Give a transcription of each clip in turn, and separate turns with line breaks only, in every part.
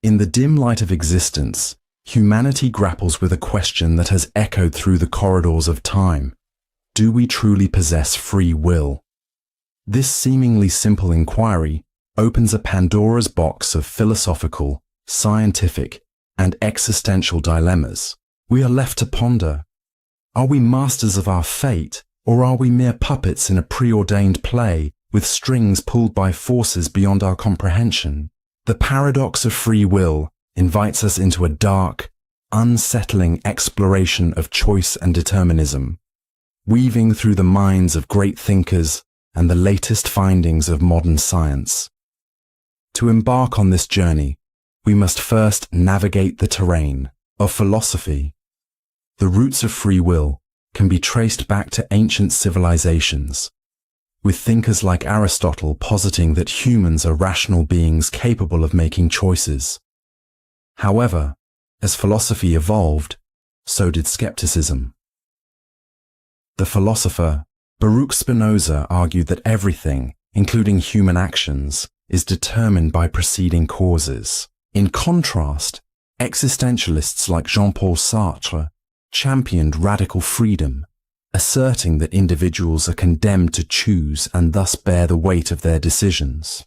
In the dim light of existence, humanity grapples with a question that has echoed through the corridors of time. Do we truly possess free will? This seemingly simple inquiry opens a Pandora's box of philosophical, scientific, and existential dilemmas. We are left to ponder. Are we masters of our fate, or are we mere puppets in a preordained play with strings pulled by forces beyond our comprehension? The paradox of free will invites us into a dark, unsettling exploration of choice and determinism, weaving through the minds of great thinkers and the latest findings of modern science. To embark on this journey, we must first navigate the terrain of philosophy. The roots of free will can be traced back to ancient civilizations, with thinkers like Aristotle positing that humans are rational beings capable of making choices. However, as philosophy evolved, so did skepticism. The philosopher Baruch Spinoza argued that everything, including human actions, is determined by preceding causes. In contrast, existentialists like Jean-Paul Sartre championed radical freedom, asserting that individuals are condemned to choose and thus bear the weight of their decisions.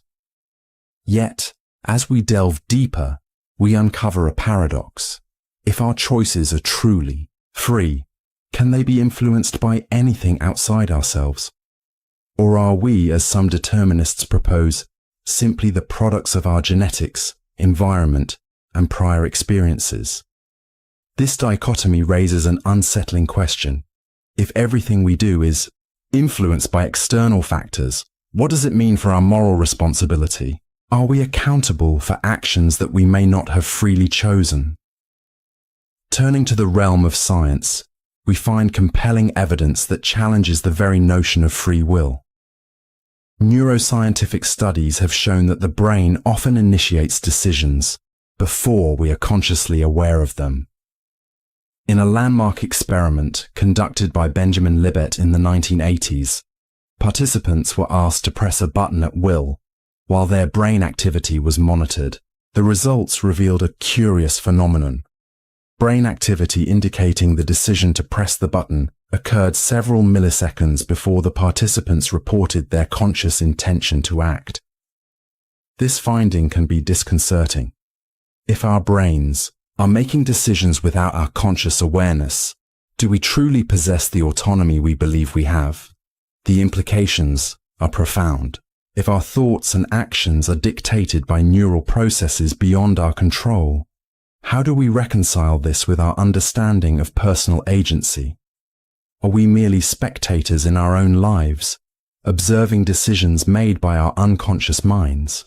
Yet, as we delve deeper, we uncover a paradox. If our choices are truly free, can they be influenced by anything outside ourselves? Or are we, as some determinists propose, simply the products of our genetics, environment, and prior experiences? This dichotomy raises an unsettling question. If everything we do is influenced by external factors, what does it mean for our moral responsibility? Are we accountable for actions that we may not have freely chosen? Turning to the realm of science, we find compelling evidence that challenges the very notion of free will. Neuroscientific studies have shown that the brain often initiates decisions before we are consciously aware of them. In a landmark experiment conducted by Benjamin Libet in the 1980s, participants were asked to press a button at will while their brain activity was monitored. The results revealed a curious phenomenon. Brain activity indicating the decision to press the button occurred several milliseconds before the participants reported their conscious intention to act. This finding can be disconcerting. If our brains are making decisions without our conscious awareness, do we truly possess the autonomy we believe we have? The implications are profound. If our thoughts and actions are dictated by neural processes beyond our control, how do we reconcile this with our understanding of personal agency? Are we merely spectators in our own lives, observing decisions made by our unconscious minds?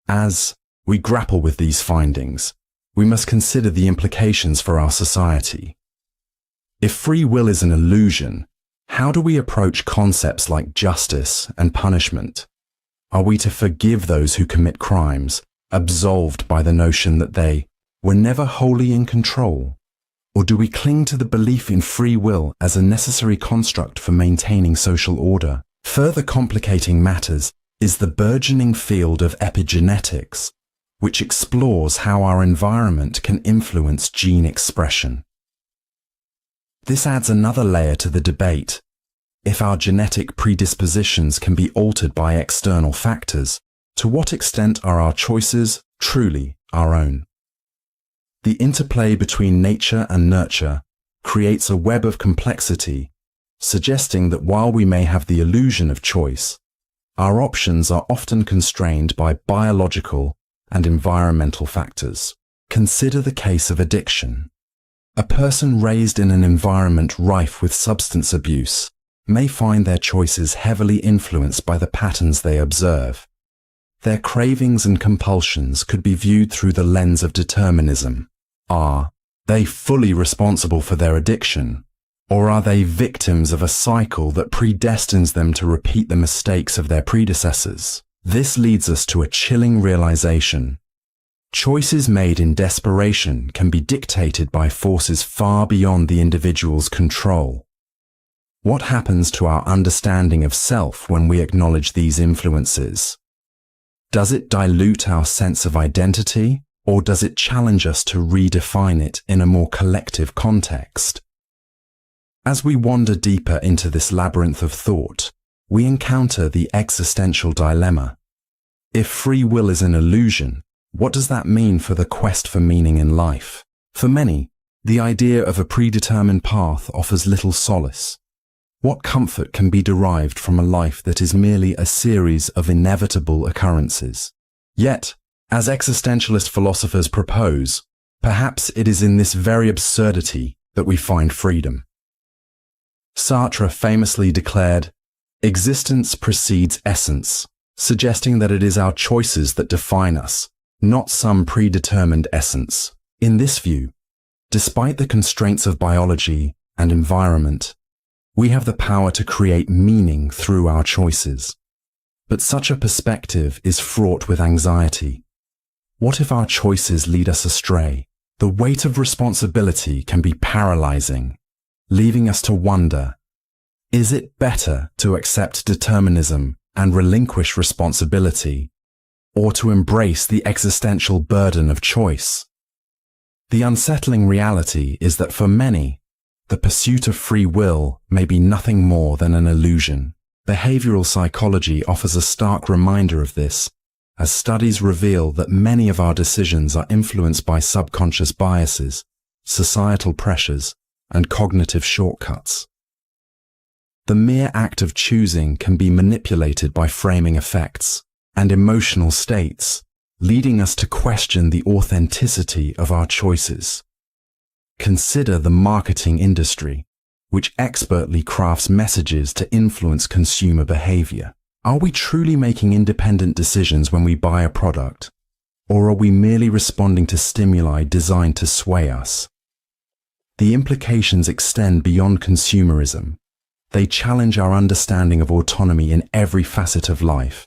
As we grapple with these findings, we must consider the implications for our society. If free will is an illusion, how do we approach concepts like justice and punishment? Are we to forgive those who commit crimes, absolved by the notion that they were never wholly in control? Or do we cling to the belief in free will as a necessary construct for maintaining social order? Further complicating matters is the burgeoning field of epigenetics, which explores how our environment can influence gene expression. This adds another layer to the debate. If our genetic predispositions can be altered by external factors, to what extent are our choices truly our own? The interplay between nature and nurture creates a web of complexity, suggesting that while we may have the illusion of choice, our options are often constrained by biological and environmental factors. Consider the case of addiction. A person raised in an environment rife with substance abuse may find their choices heavily influenced by the patterns they observe. Their cravings and compulsions could be viewed through the lens of determinism. Are they fully responsible for their addiction, or are they victims of a cycle that predestines them to repeat the mistakes of their predecessors? This leads us to a chilling realization. Choices made in desperation can be dictated by forces far beyond the individual's control. What happens to our understanding of self when we acknowledge these influences? Does it dilute our sense of identity, or does it challenge us to redefine it in a more collective context? As we wander deeper into this labyrinth of thought, we encounter the existential dilemma. If free will is an illusion, what does that mean for the quest for meaning in life? For many, the idea of a predetermined path offers little solace. What comfort can be derived from a life that is merely a series of inevitable occurrences? Yet, as existentialist philosophers propose, perhaps it is in this very absurdity that we find freedom. Sartre famously declared, "Existence precedes essence," suggesting that it is our choices that define us, not some predetermined essence. In this view, despite the constraints of biology and environment, we have the power to create meaning through our choices. But such a perspective is fraught with anxiety. What if our choices lead us astray? The weight of responsibility can be paralyzing, leaving us to wonder, is it better to accept determinism and relinquish responsibility, or to embrace the existential burden of choice? The unsettling reality is that for many, the pursuit of free will may be nothing more than an illusion. Behavioral psychology offers a stark reminder of this, as studies reveal that many of our decisions are influenced by subconscious biases, societal pressures, and cognitive shortcuts. The mere act of choosing can be manipulated by framing effects and emotional states, leading us to question the authenticity of our choices. Consider the marketing industry, which expertly crafts messages to influence consumer behavior. Are we truly making independent decisions when we buy a product, or are we merely responding to stimuli designed to sway us? The implications extend beyond consumerism. They challenge our understanding of autonomy in every facet of life,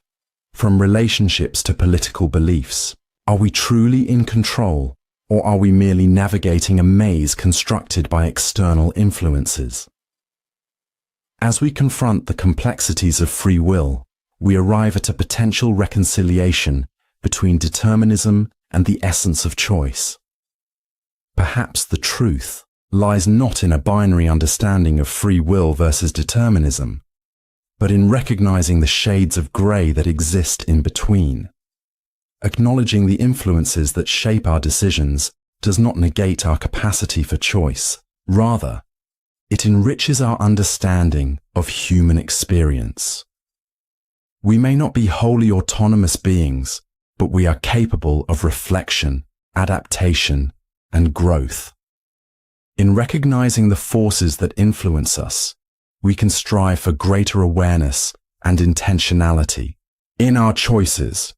from relationships to political beliefs. Are we truly in control, or are we merely navigating a maze constructed by external influences? As we confront the complexities of free will, we arrive at a potential reconciliation between determinism and the essence of choice. Perhaps the truth lies not in a binary understanding of free will versus determinism, but in recognizing the shades of grey that exist in between. Acknowledging the influences that shape our decisions does not negate our capacity for choice. Rather, it enriches our understanding of human experience. We may not be wholly autonomous beings, but we are capable of reflection, adaptation, and growth. In recognizing the forces that influence us, we can strive for greater awareness and intentionality in our choices.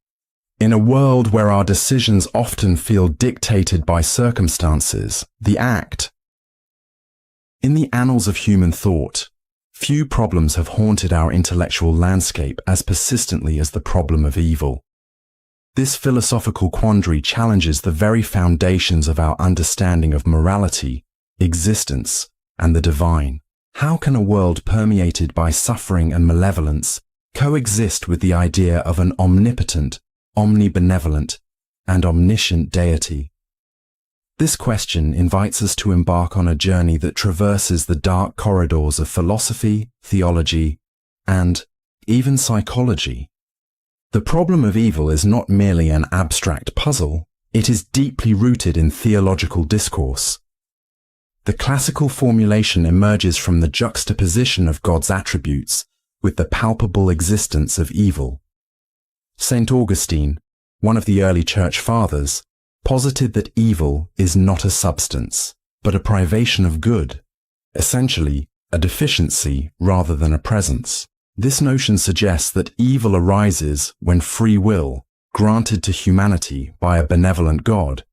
In a world where our decisions often feel dictated by circumstances, the act. In the annals of human thought, few problems have haunted our intellectual landscape as persistently as the problem of evil. This philosophical quandary challenges the very foundations of our understanding of morality, existence, and the divine. How can a world permeated by suffering and malevolence coexist with the idea of an omnipotent, omnibenevolent, and omniscient deity? This question invites us to embark on a journey that traverses the dark corridors of philosophy, theology, and even psychology. The problem of evil is not merely an abstract puzzle, it is deeply rooted in theological discourse. The classical formulation emerges from the juxtaposition of God's attributes with the palpable existence of evil. St. Augustine, one of the early church fathers, posited that evil is not a substance, but a privation of good, essentially a deficiency rather than a presence. This notion suggests that evil arises when free will, granted to humanity by a benevolent God,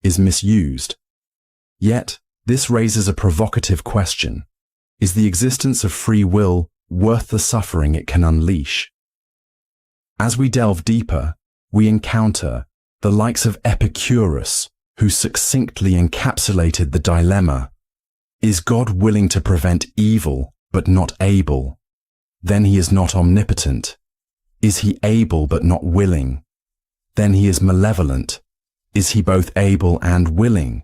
is misused. Yet, this raises a provocative question. Is the existence of free will worth the suffering it can unleash? As we delve deeper, we encounter the likes of Epicurus, who succinctly encapsulated the dilemma. Is God willing to prevent evil, but not able? Then he is not omnipotent. Is he able but not willing? Then he is malevolent. Is he both able and willing?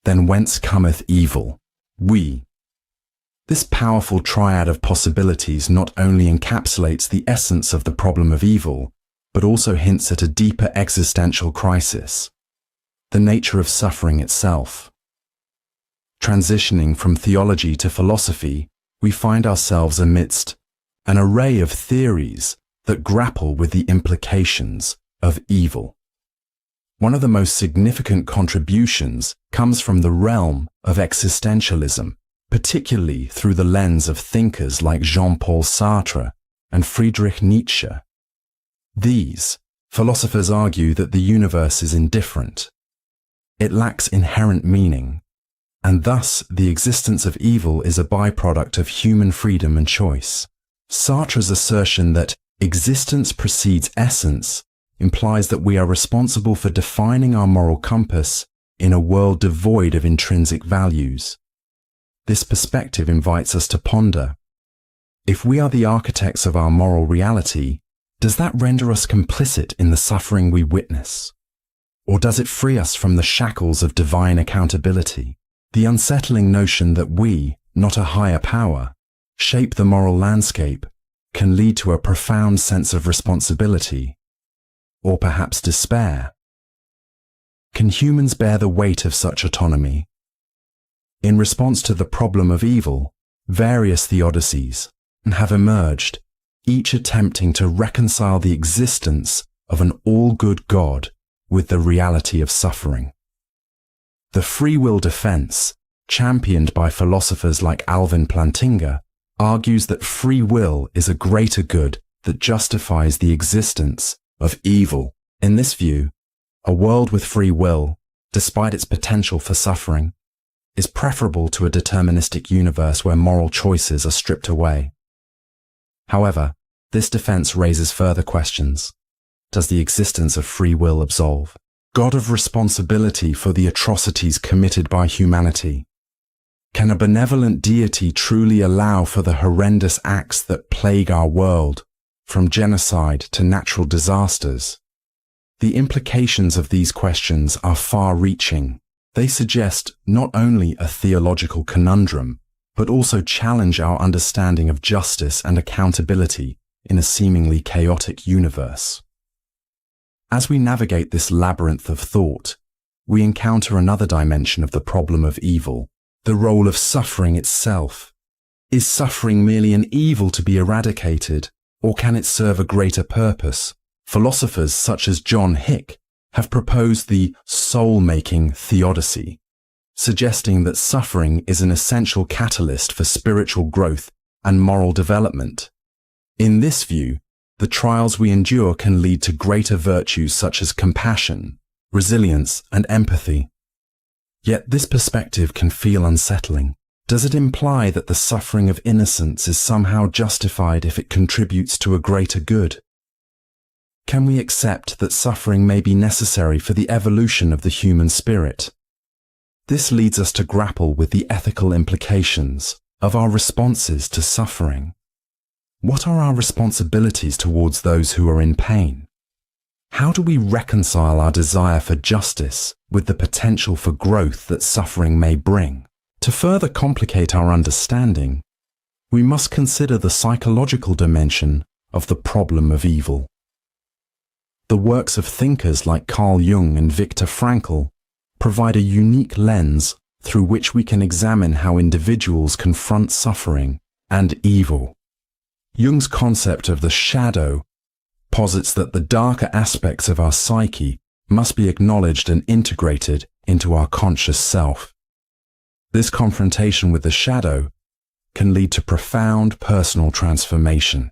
Then whence cometh evil? We. This powerful triad of possibilities not only encapsulates the essence of the problem of evil, but also hints at a deeper existential crisis, the nature of suffering itself. Transitioning from theology to philosophy, we find ourselves amidst an array of theories that grapple with the implications of evil. One of the most significant contributions comes from the realm of existentialism, particularly through the lens of thinkers like Jean-Paul Sartre and Friedrich Nietzsche. These philosophers argue that the universe is indifferent. It lacks inherent meaning, and thus the existence of evil is a byproduct of human freedom and choice. Sartre's assertion that existence precedes essence implies that we are responsible for defining our moral compass in a world devoid of intrinsic values. This perspective invites us to ponder: if we are the architects of our moral reality, does that render us complicit in the suffering we witness? Or does it free us from the shackles of divine accountability? The unsettling notion that we, not a higher power, shape the moral landscape can lead to a profound sense of responsibility, or perhaps despair. Can humans bear the weight of such autonomy? In response to the problem of evil, various theodicies have emerged, each attempting to reconcile the existence of an all-good God with the reality of suffering. The free will defense, championed by philosophers like Alvin Plantinga, argues that free will is a greater good that justifies the existence of evil. In this view, a world with free will, despite its potential for suffering, is preferable to a deterministic universe where moral choices are stripped away. However, this defense raises further questions. Does the existence of free will absolve God of responsibility for the atrocities committed by humanity? Can a benevolent deity truly allow for the horrendous acts that plague our world, from genocide to natural disasters? The implications of these questions are far-reaching. They suggest not only a theological conundrum, but also challenge our understanding of justice and accountability in a seemingly chaotic universe. As we navigate this labyrinth of thought, we encounter another dimension of the problem of evil, the role of suffering itself. Is suffering merely an evil to be eradicated, or can it serve a greater purpose? Philosophers such as John Hick have proposed the soul-making theodicy, suggesting that suffering is an essential catalyst for spiritual growth and moral development. In this view, the trials we endure can lead to greater virtues such as compassion, resilience, and empathy. Yet this perspective can feel unsettling. Does it imply that the suffering of innocence is somehow justified if it contributes to a greater good? Can we accept that suffering may be necessary for the evolution of the human spirit? This leads us to grapple with the ethical implications of our responses to suffering. What are our responsibilities towards those who are in pain? How do we reconcile our desire for justice with the potential for growth that suffering may bring? To further complicate our understanding, we must consider the psychological dimension of the problem of evil. The works of thinkers like Carl Jung and Viktor Frankl provide a unique lens through which we can examine how individuals confront suffering and evil. Jung's concept of the shadow posits that the darker aspects of our psyche must be acknowledged and integrated into our conscious self. This confrontation with the shadow can lead to profound personal transformation.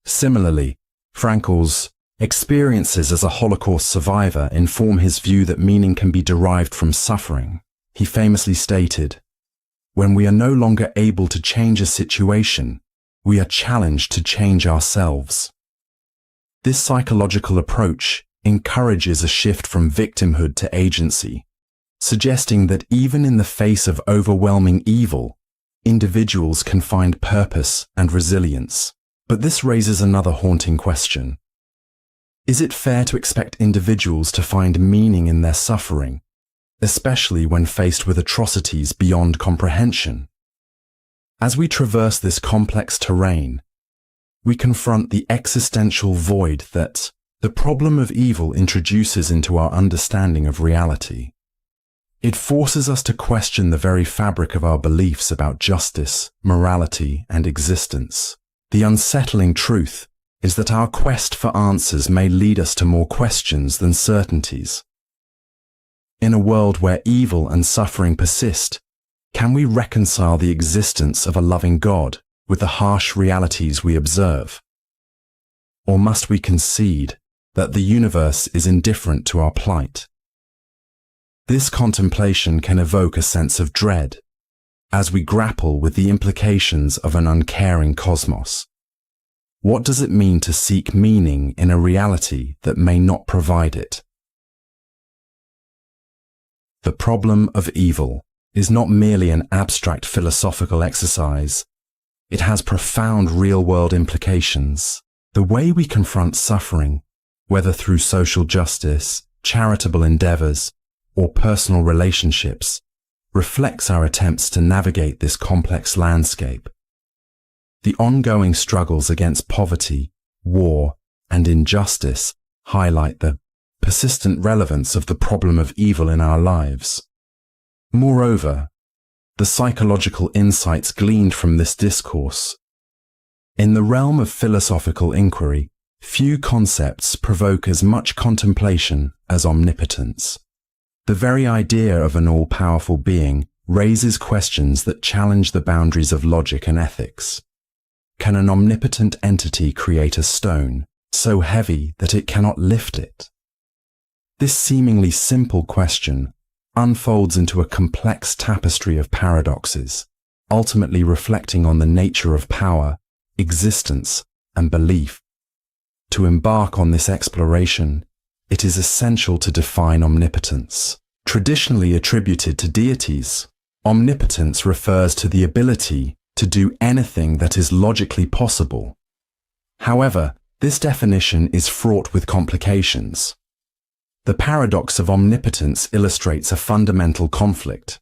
Similarly, Frankl's experiences as a Holocaust survivor inform his view that meaning can be derived from suffering. He famously stated, "When we are no longer able to change a situation, we are challenged to change ourselves." This psychological approach encourages a shift from victimhood to agency, suggesting that even in the face of overwhelming evil, individuals can find purpose and resilience. But this raises another haunting question. Is it fair to expect individuals to find meaning in their suffering, especially when faced with atrocities beyond comprehension? As we traverse this complex terrain, we confront the existential void that the problem of evil introduces into our understanding of reality. It forces us to question the very fabric of our beliefs about justice, morality, and existence. The unsettling truth is that our quest for answers may lead us to more questions than certainties. In a world where evil and suffering persist, can we reconcile the existence of a loving God with the harsh realities we observe? Or must we concede that the universe is indifferent to our plight? This contemplation can evoke a sense of dread as we grapple with the implications of an uncaring cosmos. What does it mean to seek meaning in a reality that may not provide it? The problem of evil is not merely an abstract philosophical exercise. It has profound real-world implications. The way we confront suffering, whether through social justice, charitable endeavors, or personal relationships, reflects our attempts to navigate this complex landscape. The ongoing struggles against poverty, war, and injustice highlight the persistent relevance of the problem of evil in our lives. Moreover, the psychological insights gleaned from this discourse. In the realm of philosophical inquiry, few concepts provoke as much contemplation as omnipotence. The very idea of an all-powerful being raises questions that challenge the boundaries of logic and ethics. Can an omnipotent entity create a stone so heavy that it cannot lift it? This seemingly simple question unfolds into a complex tapestry of paradoxes, ultimately reflecting on the nature of power, existence, and belief. To embark on this exploration, it is essential to define omnipotence. Traditionally attributed to deities, omnipotence refers to the ability to do anything that is logically possible. However, this definition is fraught with complications. The paradox of omnipotence illustrates a fundamental conflict.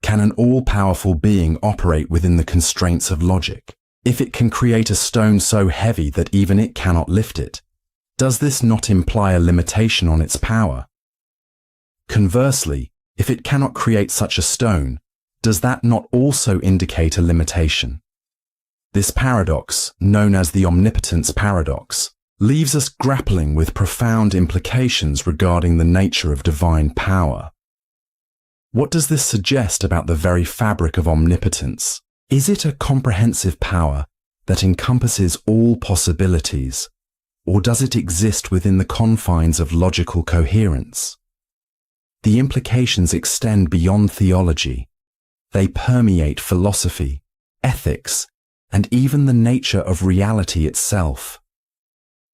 Can an all-powerful being operate within the constraints of logic? If it can create a stone so heavy that even it cannot lift it, does this not imply a limitation on its power? Conversely, if it cannot create such a stone, does that not also indicate a limitation? This paradox, known as the omnipotence paradox, leaves us grappling with profound implications regarding the nature of divine power. What does this suggest about the very fabric of omnipotence? Is it a comprehensive power that encompasses all possibilities, or does it exist within the confines of logical coherence? The implications extend beyond theology. They permeate philosophy, ethics, and even the nature of reality itself.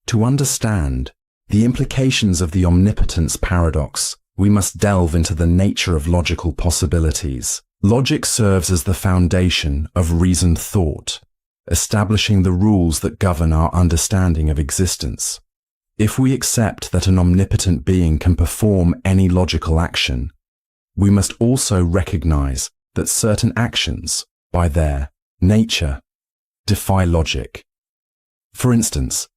To understand the implications of the omnipotence paradox, we must delve into the nature of logical possibilities. Logic serves as the foundation of reasoned thought, establishing the rules that govern our understanding of existence. If we accept that an omnipotent being can perform any logical action, we must also recognize that certain actions, by their nature, defy logic. For instance,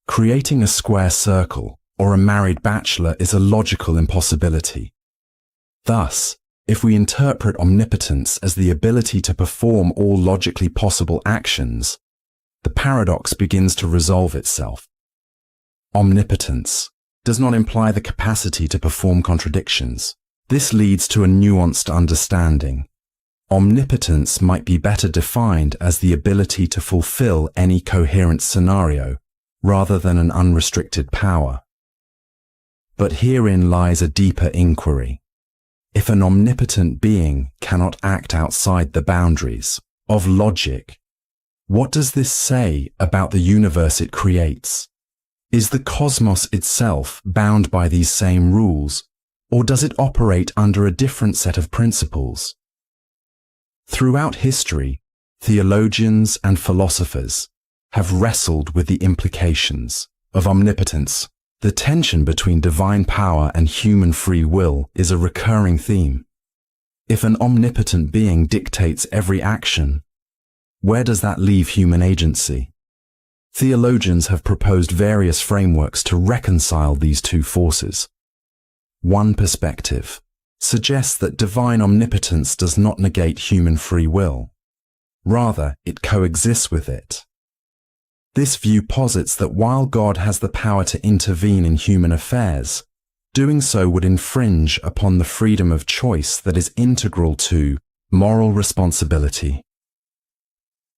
creating a square circle or a married bachelor is a logical impossibility. Thus, if we interpret omnipotence as the ability to perform all logically possible actions, the paradox begins to resolve itself. Omnipotence does not imply the capacity to perform contradictions. This leads to a nuanced understanding. Omnipotence might be better defined as the ability to fulfill any coherent scenario, rather than an unrestricted power. But herein lies a deeper inquiry. If an omnipotent being cannot act outside the boundaries of logic, what does this say about the universe it creates? Is the cosmos itself bound by these same rules, or does it operate under a different set of principles? Throughout history, theologians and philosophers have wrestled with the implications of omnipotence The tension between divine power and human free will is a recurring theme. If an omnipotent being dictates every action, where does that leave human agency? Theologians have proposed various frameworks to reconcile these two forces. One perspective suggests that divine omnipotence does not negate human free will. Rather, it coexists with it. This view posits that while God has the power to intervene in human affairs, doing so would infringe upon the freedom of choice that is integral to moral responsibility.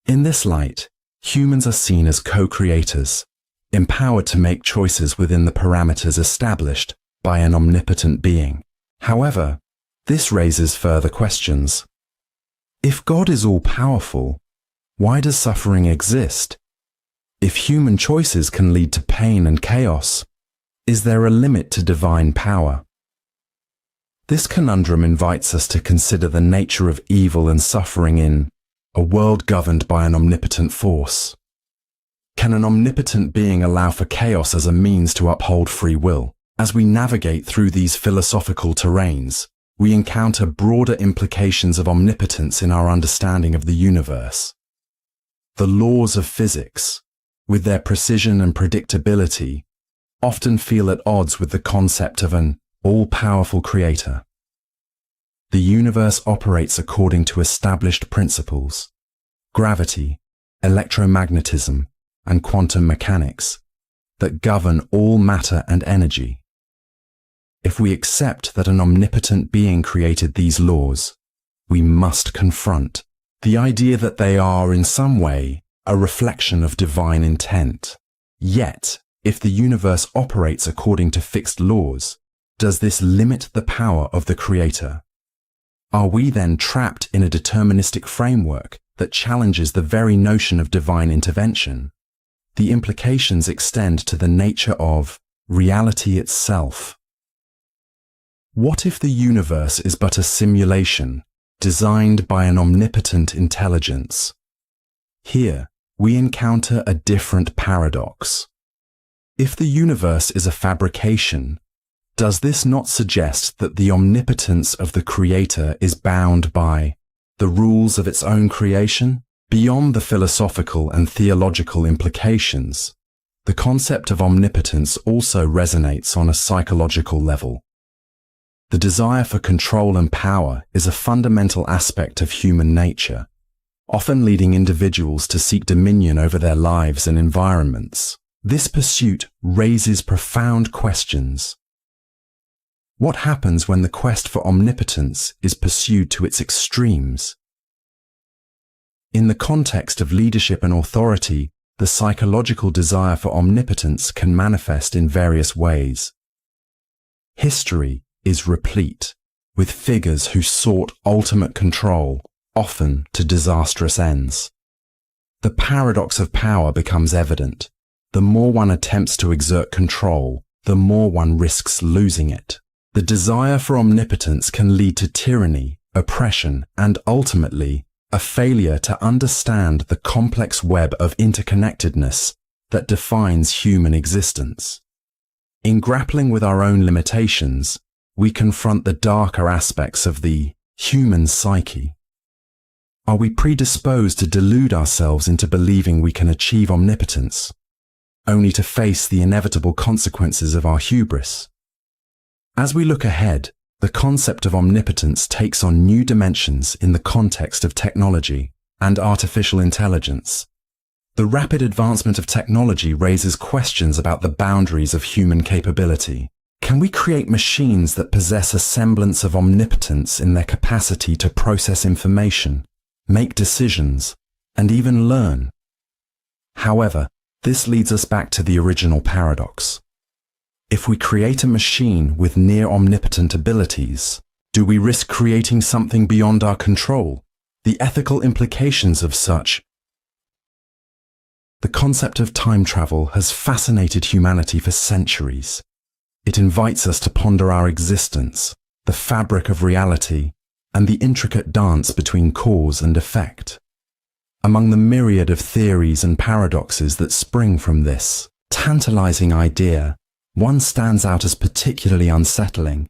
In this light, humans are seen as co-creators, empowered to make choices within the parameters established by an omnipotent being. However, this raises further questions. If God is all-powerful, why does suffering exist? If human choices can lead to pain and chaos, is there a limit to divine power? This conundrum invites us to consider the nature of evil and suffering in a world governed by an omnipotent force. Can an omnipotent being allow for chaos as a means to uphold free will? As we navigate through these philosophical terrains, we encounter broader implications of omnipotence in our understanding of the universe. The laws of physics, with their precision and predictability, often feel at odds with the concept of an all-powerful creator. The universe operates according to established principles: gravity, electromagnetism, and quantum mechanics that govern all matter and energy. If we accept that an omnipotent being created these laws, we must confront the idea that they are in some way a reflection of divine intent. Yet, if the universe operates according to fixed laws, does this limit the power of the Creator? Are we then trapped in a deterministic framework that challenges the very notion of divine intervention? The implications extend to the nature of reality itself. What if the universe is but a simulation designed by an omnipotent intelligence? Here, we encounter a different paradox. If the universe is a fabrication, does this not suggest that the omnipotence of the Creator is bound by the rules of its own creation? Beyond the philosophical and theological implications, the concept of omnipotence also resonates on a psychological level. The desire for control and power is a fundamental aspect of human nature, often leading individuals to seek dominion over their lives and environments. This pursuit raises profound questions. What happens when the quest for omnipotence is pursued to its extremes? In the context of leadership and authority, the psychological desire for omnipotence can manifest in various ways. History is replete with figures who sought ultimate control, often to disastrous ends. The paradox of power becomes evident. The more one attempts to exert control, the more one risks losing it. The desire for omnipotence can lead to tyranny, oppression, and ultimately, a failure to understand the complex web of interconnectedness that defines human existence. In grappling with our own limitations, we confront the darker aspects of the human psyche. Are we predisposed to delude ourselves into believing we can achieve omnipotence, only to face the inevitable consequences of our hubris? As we look ahead, the concept of omnipotence takes on new dimensions in the context of technology and artificial intelligence. The rapid advancement of technology raises questions about the boundaries of human capability. Can we create machines that possess a semblance of omnipotence in their capacity to process information, make decisions, and even learn? However, this leads us back to the original paradox. If we create a machine with near omnipotent abilities, do we risk creating something beyond our control? The ethical implications of such. The concept of time travel has fascinated humanity for centuries. It invites us to ponder our existence, the fabric of reality, and the intricate dance between cause and effect. Among the myriad of theories and paradoxes that spring from this tantalizing idea One stands out as particularly unsettling: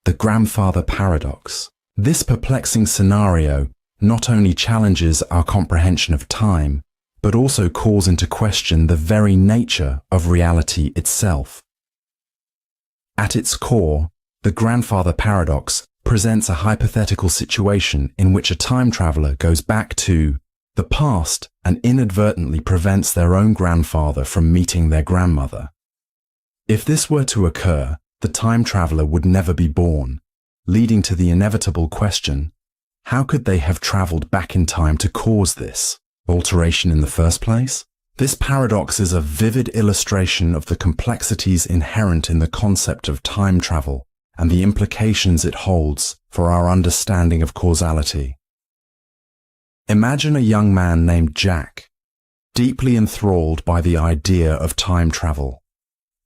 the grandfather paradox. This perplexing scenario not only challenges our comprehension of time, but also calls into question the very nature of reality itself. At its core, the grandfather paradox presents a hypothetical situation in which a time traveler goes back to the past and inadvertently prevents their own grandfather from meeting their grandmother. If this were to occur, the time traveler would never be born, leading to the inevitable question: how could they have traveled back in time to cause this alteration in the first place? This paradox is a vivid illustration of the complexities inherent in the concept of time travel and the implications it holds for our understanding of causality. Imagine a young man named Jack, deeply enthralled by the idea of time travel.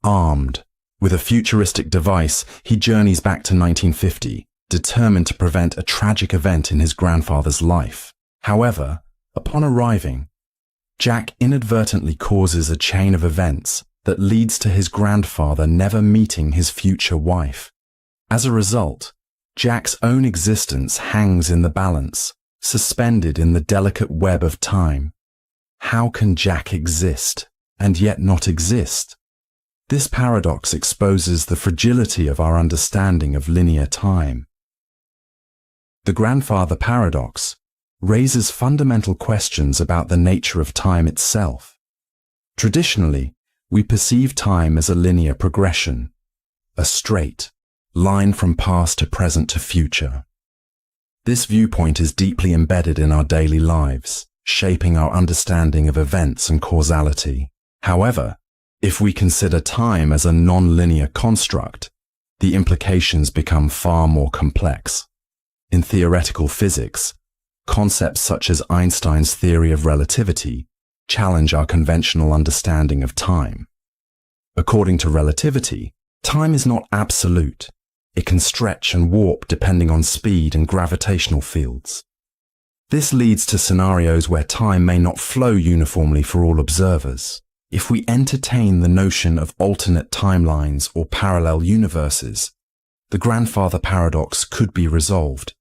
Armed with a futuristic device, he journeys back to 1950, determined to prevent a tragic event in his grandfather's life. However, upon arriving, Jack inadvertently causes a chain of events that leads to his grandfather never meeting his future wife. As a result, Jack's own existence hangs in the balance, suspended in the delicate web of time. How can Jack exist and yet not exist? This paradox exposes the fragility of our understanding of linear time. The grandfather paradox raises fundamental questions about the nature of time itself. Traditionally, we perceive time as a linear progression, a straight line from past to present to future. This viewpoint is deeply embedded in our daily lives, shaping our understanding of events and causality. However, if we consider time as a non-linear construct, the implications become far more complex. In theoretical physics, concepts such as Einstein's theory of relativity challenge our conventional understanding of time. According to relativity, time is not absolute. It can stretch and warp depending on speed and gravitational fields. This leads to scenarios where time may not flow uniformly for all observers. If we entertain the notion of alternate timelines or parallel universes, the grandfather paradox could be resolved.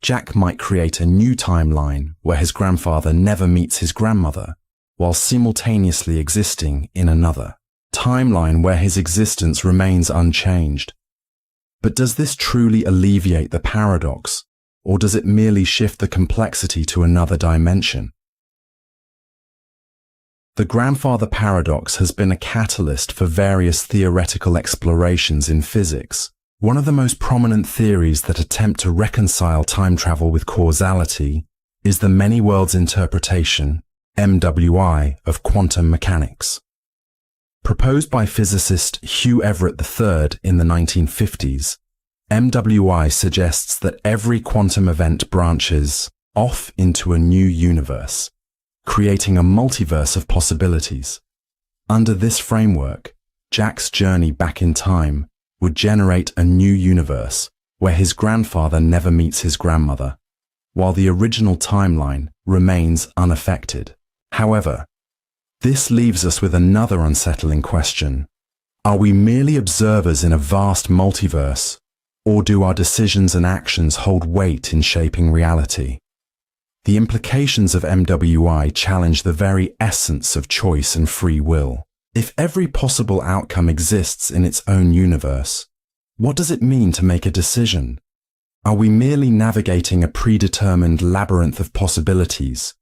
Jack might create a new timeline where his grandfather never meets his grandmother, while simultaneously existing in another timeline where his existence remains unchanged. But does this truly alleviate the paradox, or does it merely shift the complexity to another dimension? The grandfather paradox has been a catalyst for various theoretical explorations in physics. One of the most prominent theories that attempt to reconcile time travel with causality is the many worlds interpretation, MWI, of quantum mechanics. Proposed by physicist Hugh Everett III in the 1950s, MWI suggests that every quantum event branches off into a new universe, creating a multiverse of possibilities. Under this framework, Jack's journey back in time would generate a new universe where his grandfather never meets his grandmother, while the original timeline remains unaffected. However, this leaves us with another unsettling question. Are we merely observers in a vast multiverse, or do our decisions and actions hold weight in shaping reality? The implications of MWI challenge the very essence of choice and free will. If every possible outcome exists in its own universe, what does it mean to make a decision? Are we merely navigating a predetermined labyrinth of possibilities,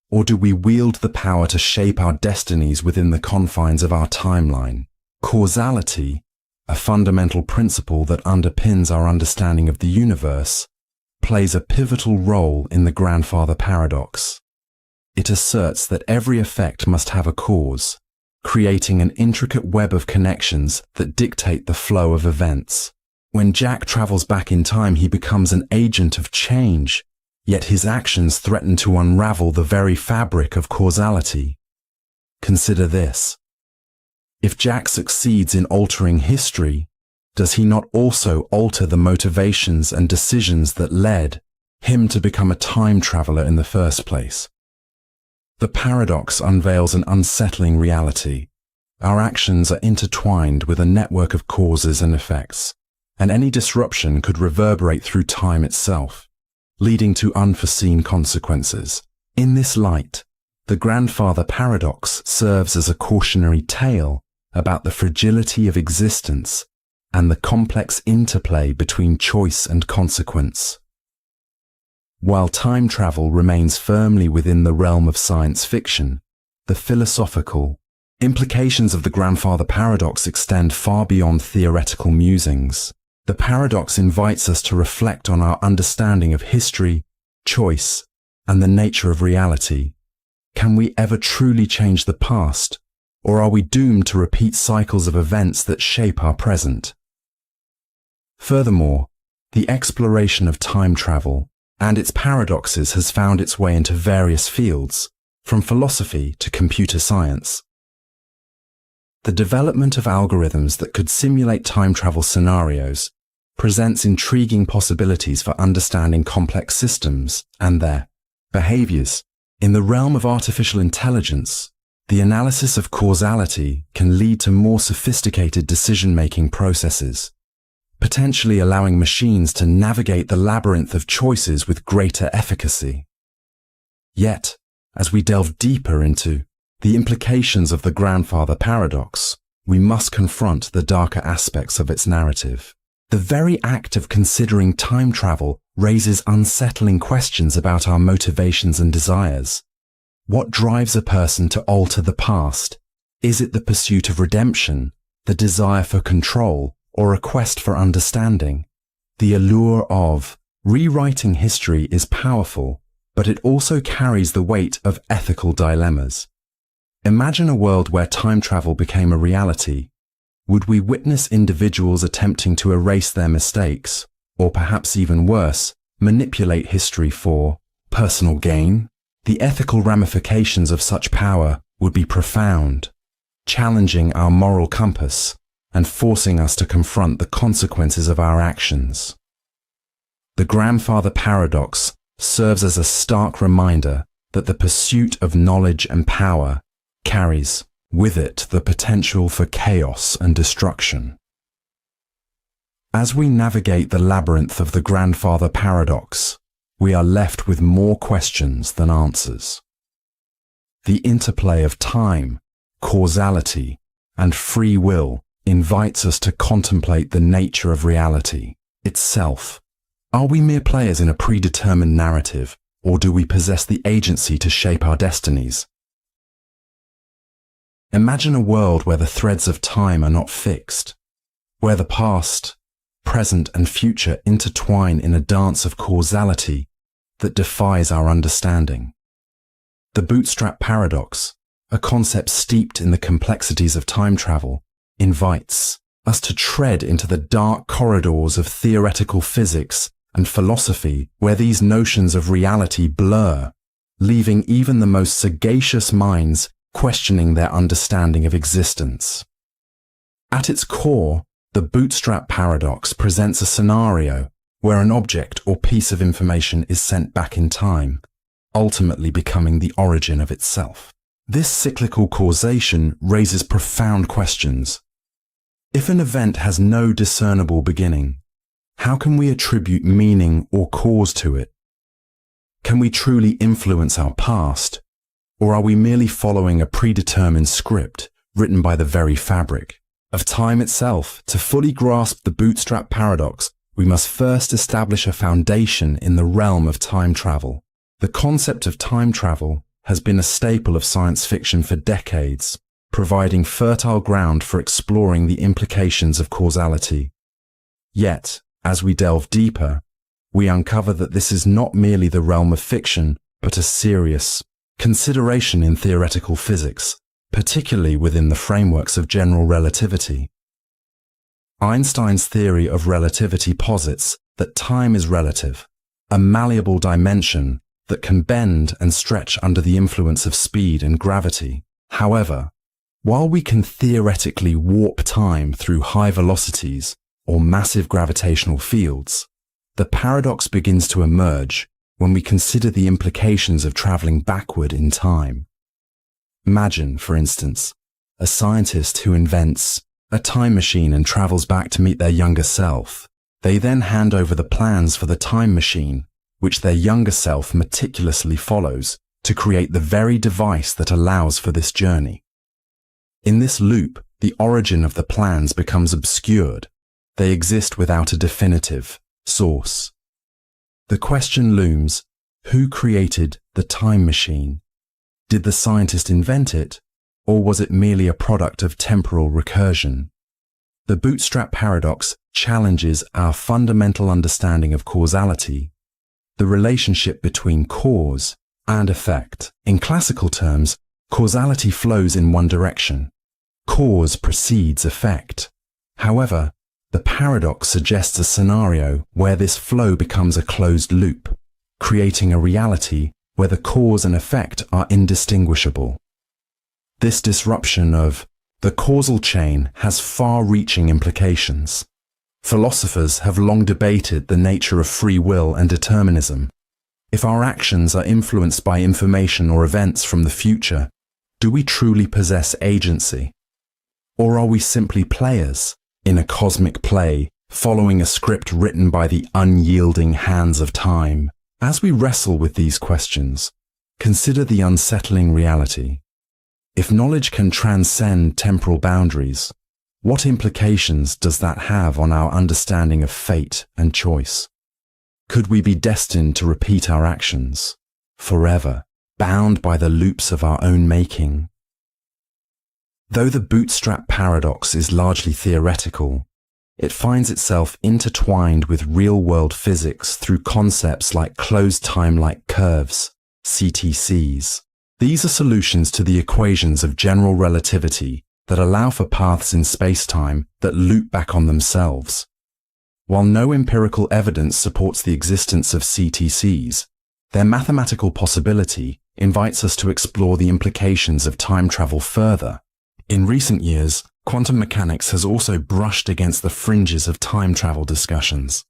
or do we wield the power to shape our destinies within the confines of our timeline? Causality, a fundamental principle that underpins our understanding of the universe, plays a pivotal role in the grandfather paradox. It asserts that every effect must have a cause, creating an intricate web of connections that dictate the flow of events. When Jack travels back in time, he becomes an agent of change, yet his actions threaten to unravel the very fabric of causality. Consider this. If Jack succeeds in altering history, does he not also alter the motivations and decisions that led him to become a time traveler in the first place? The paradox unveils an unsettling reality. Our actions are intertwined with a network of causes and effects, and any disruption could reverberate through time itself, leading to unforeseen consequences. In this light, the grandfather paradox serves as a cautionary tale about the fragility of existence and the complex interplay between choice and consequence. While time travel remains firmly within the realm of science fiction, the philosophical implications of the grandfather paradox extend far beyond theoretical musings. The paradox invites us to reflect on our understanding of history, choice, and the nature of reality. Can we ever truly change the past, or are we doomed to repeat cycles of events that shape our present? Furthermore, the exploration of time travel and its paradoxes has found its way into various fields, from philosophy to computer science. The development of algorithms that could simulate time travel scenarios presents intriguing possibilities for understanding complex systems and their behaviors. In the realm of artificial intelligence, the analysis of causality can lead to more sophisticated decision-making processes, potentially allowing machines to navigate the labyrinth of choices with greater efficacy. Yet, as we delve deeper into the implications of the grandfather paradox, we must confront the darker aspects of its narrative. The very act of considering time travel raises unsettling questions about our motivations and desires. What drives a person to alter the past? Is it the pursuit of redemption, the desire for control, or a quest for understanding? The allure of rewriting history is powerful, but it also carries the weight of ethical dilemmas. Imagine a world where time travel became a reality. Would we witness individuals attempting to erase their mistakes, or perhaps even worse, manipulate history for personal gain? The ethical ramifications of such power would be profound, challenging our moral compass and forcing us to confront the consequences of our actions. The grandfather paradox serves as a stark reminder that the pursuit of knowledge and power carries with it the potential for chaos and destruction. As we navigate the labyrinth of the grandfather paradox, we are left with more questions than answers. The interplay of time, causality, and free will invites us to contemplate the nature of reality itself. Are we mere players in a predetermined narrative, or do we possess the agency to shape our destinies? Imagine a world where the threads of time are not fixed, where the past, present, and future intertwine in a dance of causality that defies our understanding. The bootstrap paradox, a concept steeped in the complexities of time travel, invites us to tread into the dark corridors of theoretical physics and philosophy where these notions of reality blur, leaving even the most sagacious minds questioning their understanding of existence. At its core, the bootstrap paradox presents a scenario where an object or piece of information is sent back in time, ultimately becoming the origin of itself. This cyclical causation raises profound questions. If an event has no discernible beginning, how can we attribute meaning or cause to it? Can we truly influence our past? Or are we merely following a predetermined script written by the very fabric of time itself? To fully grasp the bootstrap paradox, we must first establish a foundation in the realm of time travel. The concept of time travel has been a staple of science fiction for decades, providing fertile ground for exploring the implications of causality. Yet, as we delve deeper, we uncover that this is not merely the realm of fiction, but a serious consideration in theoretical physics, particularly within the frameworks of general relativity. Einstein's theory of relativity posits that time is relative, a malleable dimension that can bend and stretch under the influence of speed and gravity. However, while we can theoretically warp time through high velocities or massive gravitational fields, the paradox begins to emerge when we consider the implications of traveling backward in time. Imagine, for instance, a scientist who invents a time machine and travels back to meet their younger self. They then hand over the plans for the time machine, which their younger self meticulously follows to create the very device that allows for this journey. In this loop, the origin of the plans becomes obscured. They exist without a definitive source. The question looms, who created the time machine? Did the scientist invent it, or was it merely a product of temporal recursion? The bootstrap paradox challenges our fundamental understanding of causality, the relationship between cause and effect. In classical terms, causality flows in one direction. Cause precedes effect. However, the paradox suggests a scenario where this flow becomes a closed loop, creating a reality where the cause and effect are indistinguishable. This disruption of the causal chain has far-reaching implications. Philosophers have long debated the nature of free will and determinism. If our actions are influenced by information or events from the future, do we truly possess agency? Or are we simply players in a cosmic play, following a script written by the unyielding hands of time? As we wrestle with these questions, consider the unsettling reality. If knowledge can transcend temporal boundaries, what implications does that have on our understanding of fate and choice? Could we be destined to repeat our actions, forever, bound by the loops of our own making? Though the bootstrap paradox is largely theoretical, it finds itself intertwined with real-world physics through concepts like closed time-like curves, CTCs. These are solutions to the equations of general relativity that allow for paths in space-time that loop back on themselves. While no empirical evidence supports the existence of CTCs, their mathematical possibility invites us to explore the implications of time travel further. In recent years, quantum mechanics has also brushed against the fringes of time travel discussions.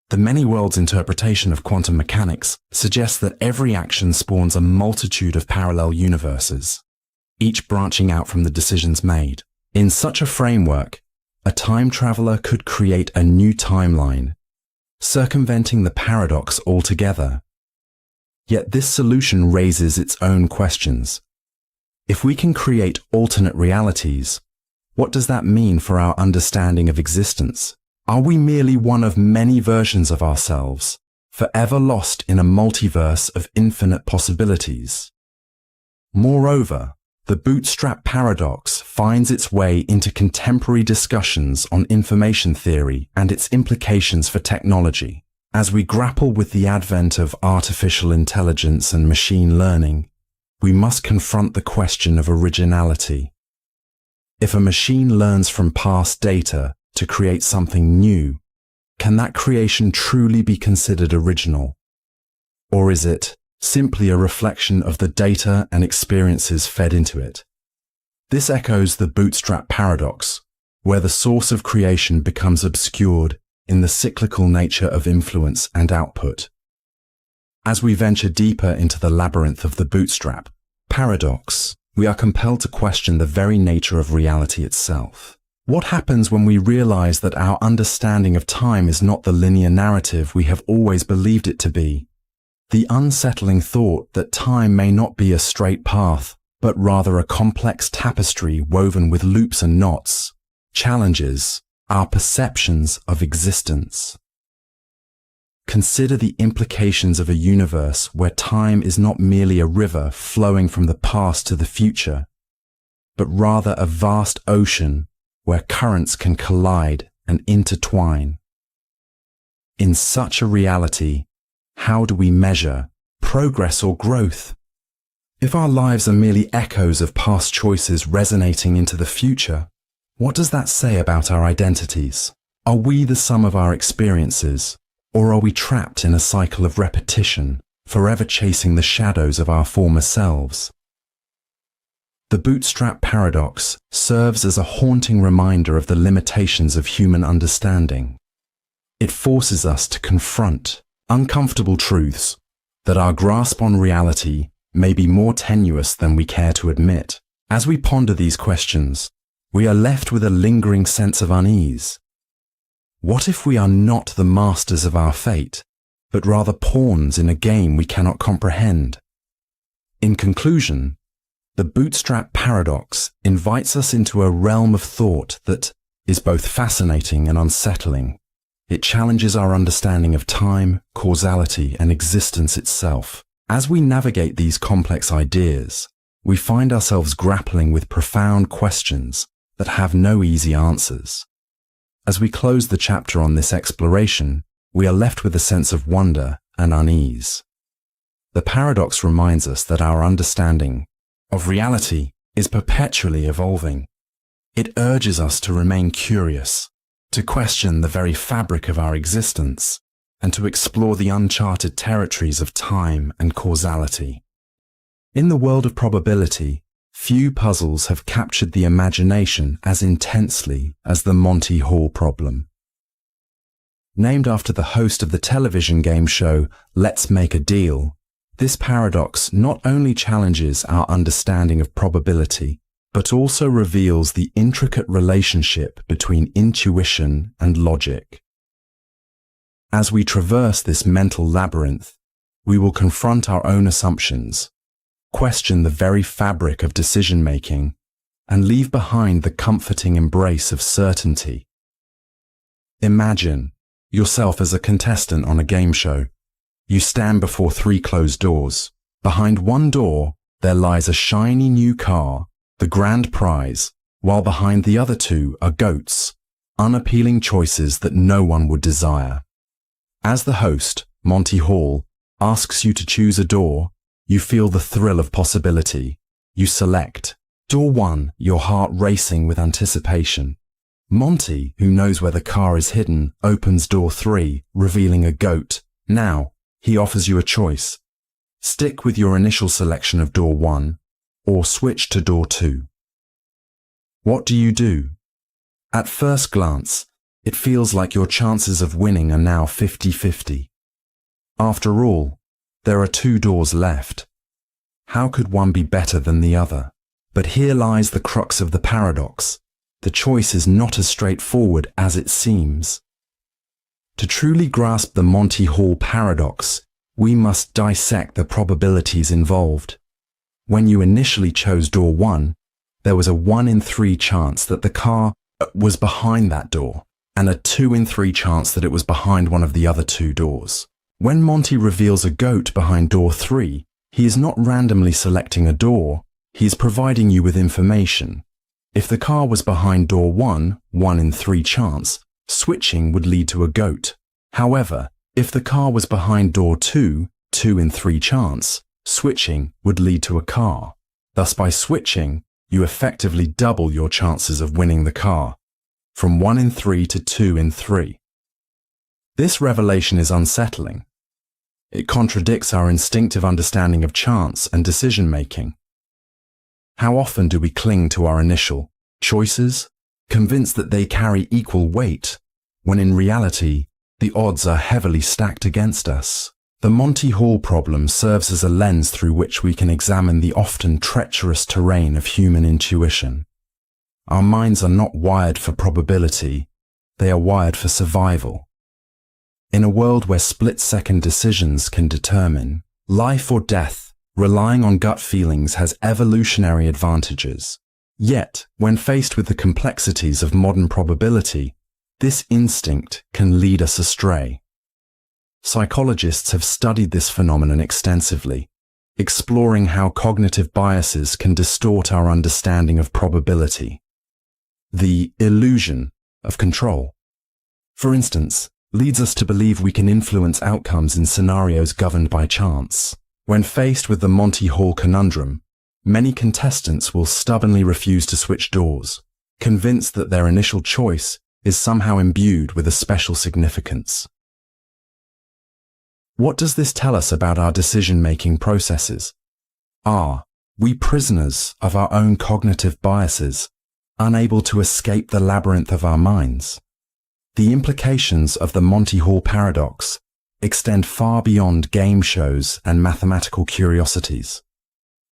The many worlds interpretation of quantum mechanics suggests that every action spawns a multitude of parallel universes, each branching out from the decisions made. In such a framework, a time traveler could create a new timeline, circumventing the paradox altogether. Yet this solution raises its own questions. If we can create alternate realities, what does that mean for our understanding of existence? Are we merely one of many versions of ourselves, forever lost in a multiverse of infinite possibilities? Moreover, the bootstrap paradox finds its way into contemporary discussions on information theory and its implications for technology. As we grapple with the advent of artificial intelligence and machine learning, we must confront the question of originality. If a machine learns from past data to create something new, can that creation truly be considered original? Or is it simply a reflection of the data and experiences fed into it? This echoes the bootstrap paradox, where the source of creation becomes obscured in the cyclical nature of influence and output. As we venture deeper into the labyrinth of the bootstrap paradox, we are compelled to question the very nature of reality itself. What happens when we realize that our understanding of time is not the linear narrative we have always believed it to be? The unsettling thought that time may not be a straight path, but rather a complex tapestry woven with loops and knots, challenges our perceptions of existence. Consider the implications of a universe where time is not merely a river flowing from the past to the future, but rather a vast ocean where currents can collide and intertwine. In such a reality, how do we measure progress or growth? If our lives are merely echoes of past choices resonating into the future, what does that say about our identities? Are we the sum of our experiences? Or are we trapped in a cycle of repetition, forever chasing the shadows of our former selves? The bootstrap paradox serves as a haunting reminder of the limitations of human understanding. It forces us to confront uncomfortable truths, that our grasp on reality may be more tenuous than we care to admit. As we ponder these questions, we are left with a lingering sense of unease. What if we are not the masters of our fate, but rather pawns in a game we cannot comprehend? In conclusion, the bootstrap paradox invites us into a realm of thought that is both fascinating and unsettling. It challenges our understanding of time, causality, and existence itself. As we navigate these complex ideas, we find ourselves grappling with profound questions that have no easy answers. As we close the chapter on this exploration, we are left with a sense of wonder and unease. The paradox reminds us that our understanding of reality is perpetually evolving. It urges us to remain curious, to question the very fabric of our existence, and to explore the uncharted territories of time and causality. In the world of probability, few puzzles have captured the imagination as intensely as the Monty Hall problem. Named after the host of the television game show Let's Make a Deal, this paradox not only challenges our understanding of probability, but also reveals the intricate relationship between intuition and logic. As we traverse this mental labyrinth, we will confront our own assumptions, question the very fabric of decision-making, and leave behind the comforting embrace of certainty. Imagine yourself as a contestant on a game show. You stand before 3 closed doors. Behind one door, there lies a shiny new car, the grand prize, while behind the other 2 are goats, unappealing choices that no one would desire. As the host, Monty Hall, asks you to choose a door, you feel the thrill of possibility. You select door 1, your heart racing with anticipation. Monty, who knows where the car is hidden, opens door 3, revealing a goat. Now, he offers you a choice. Stick with your initial selection of door 1, or switch to door 2. What do you do? At first glance, it feels like your chances of winning are now 50-50. After all, there are 2 doors left. How could one be better than the other? But here lies the crux of the paradox. The choice is not as straightforward as it seems. To truly grasp the Monty Hall paradox, we must dissect the probabilities involved. When you initially chose door 1, there was a 1 in 3 chance that the car was behind that door, and a 2 in 3 chance that it was behind one of the other 2 doors. When Monty reveals a goat behind door 3, he is not randomly selecting a door, he is providing you with information. If the car was behind door 1, 1 in 3 chance, switching would lead to a goat. However, if the car was behind door 2, 2 in 3 chance, switching would lead to a car. Thus, by switching, you effectively double your chances of winning the car, from 1 in 3 to 2 in 3. This revelation is unsettling. It contradicts our instinctive understanding of chance and decision-making. How often do we cling to our initial choices, convinced that they carry equal weight, when in reality, the odds are heavily stacked against us? The Monty Hall problem serves as a lens through which we can examine the often treacherous terrain of human intuition. Our minds are not wired for probability, they are wired for survival. In a world where split-second decisions can determine life or death, relying on gut feelings has evolutionary advantages. Yet, when faced with the complexities of modern probability, this instinct can lead us astray. Psychologists have studied this phenomenon extensively, exploring how cognitive biases can distort our understanding of probability. The illusion of control, for instance, leads us to believe we can influence outcomes in scenarios governed by chance. When faced with the Monty Hall conundrum, many contestants will stubbornly refuse to switch doors, convinced that their initial choice is somehow imbued with a special significance. What does this tell us about our decision-making processes? Are we prisoners of our own cognitive biases, unable to escape the labyrinth of our minds? The implications of the Monty Hall paradox extend far beyond game shows and mathematical curiosities.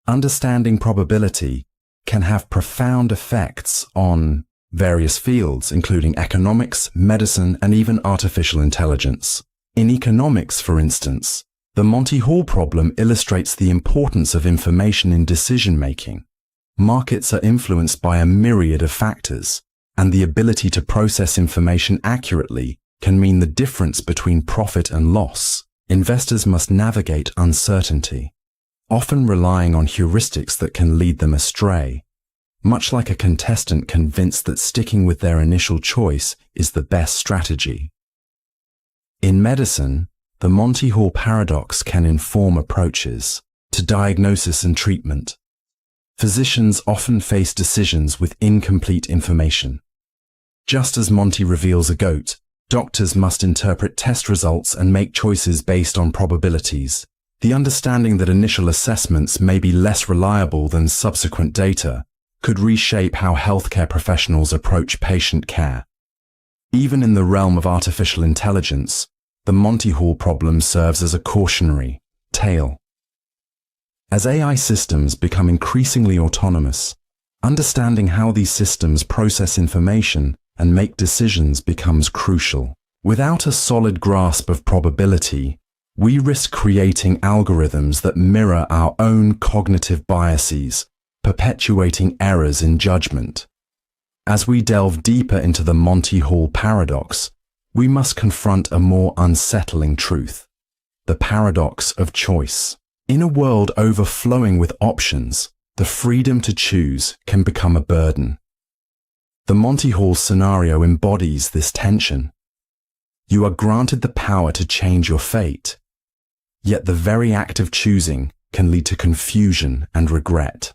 Understanding probability can have profound effects on various fields, including economics, medicine, and even artificial intelligence. In economics, for instance, the Monty Hall problem illustrates the importance of information in decision-making. Markets are influenced by a myriad of factors, and the ability to process information accurately can mean the difference between profit and loss. Investors must navigate uncertainty, often relying on heuristics that can lead them astray, much like a contestant convinced that sticking with their initial choice is the best strategy. In medicine, the Monty Hall paradox can inform approaches to diagnosis and treatment. Physicians often face decisions with incomplete information. Just as Monty reveals a goat, doctors must interpret test results and make choices based on probabilities. The understanding that initial assessments may be less reliable than subsequent data could reshape how healthcare professionals approach patient care. Even in the realm of artificial intelligence, the Monty Hall problem serves as a cautionary tale. As AI systems become increasingly autonomous, understanding how these systems process information and make decisions becomes crucial. Without a solid grasp of probability, we risk creating algorithms that mirror our own cognitive biases, perpetuating errors in judgment. As we delve deeper into the Monty Hall paradox, we must confront a more unsettling truth: the paradox of choice. In a world overflowing with options, the freedom to choose can become a burden. The Monty Hall scenario embodies this tension. You are granted the power to change your fate, yet the very act of choosing can lead to confusion and regret.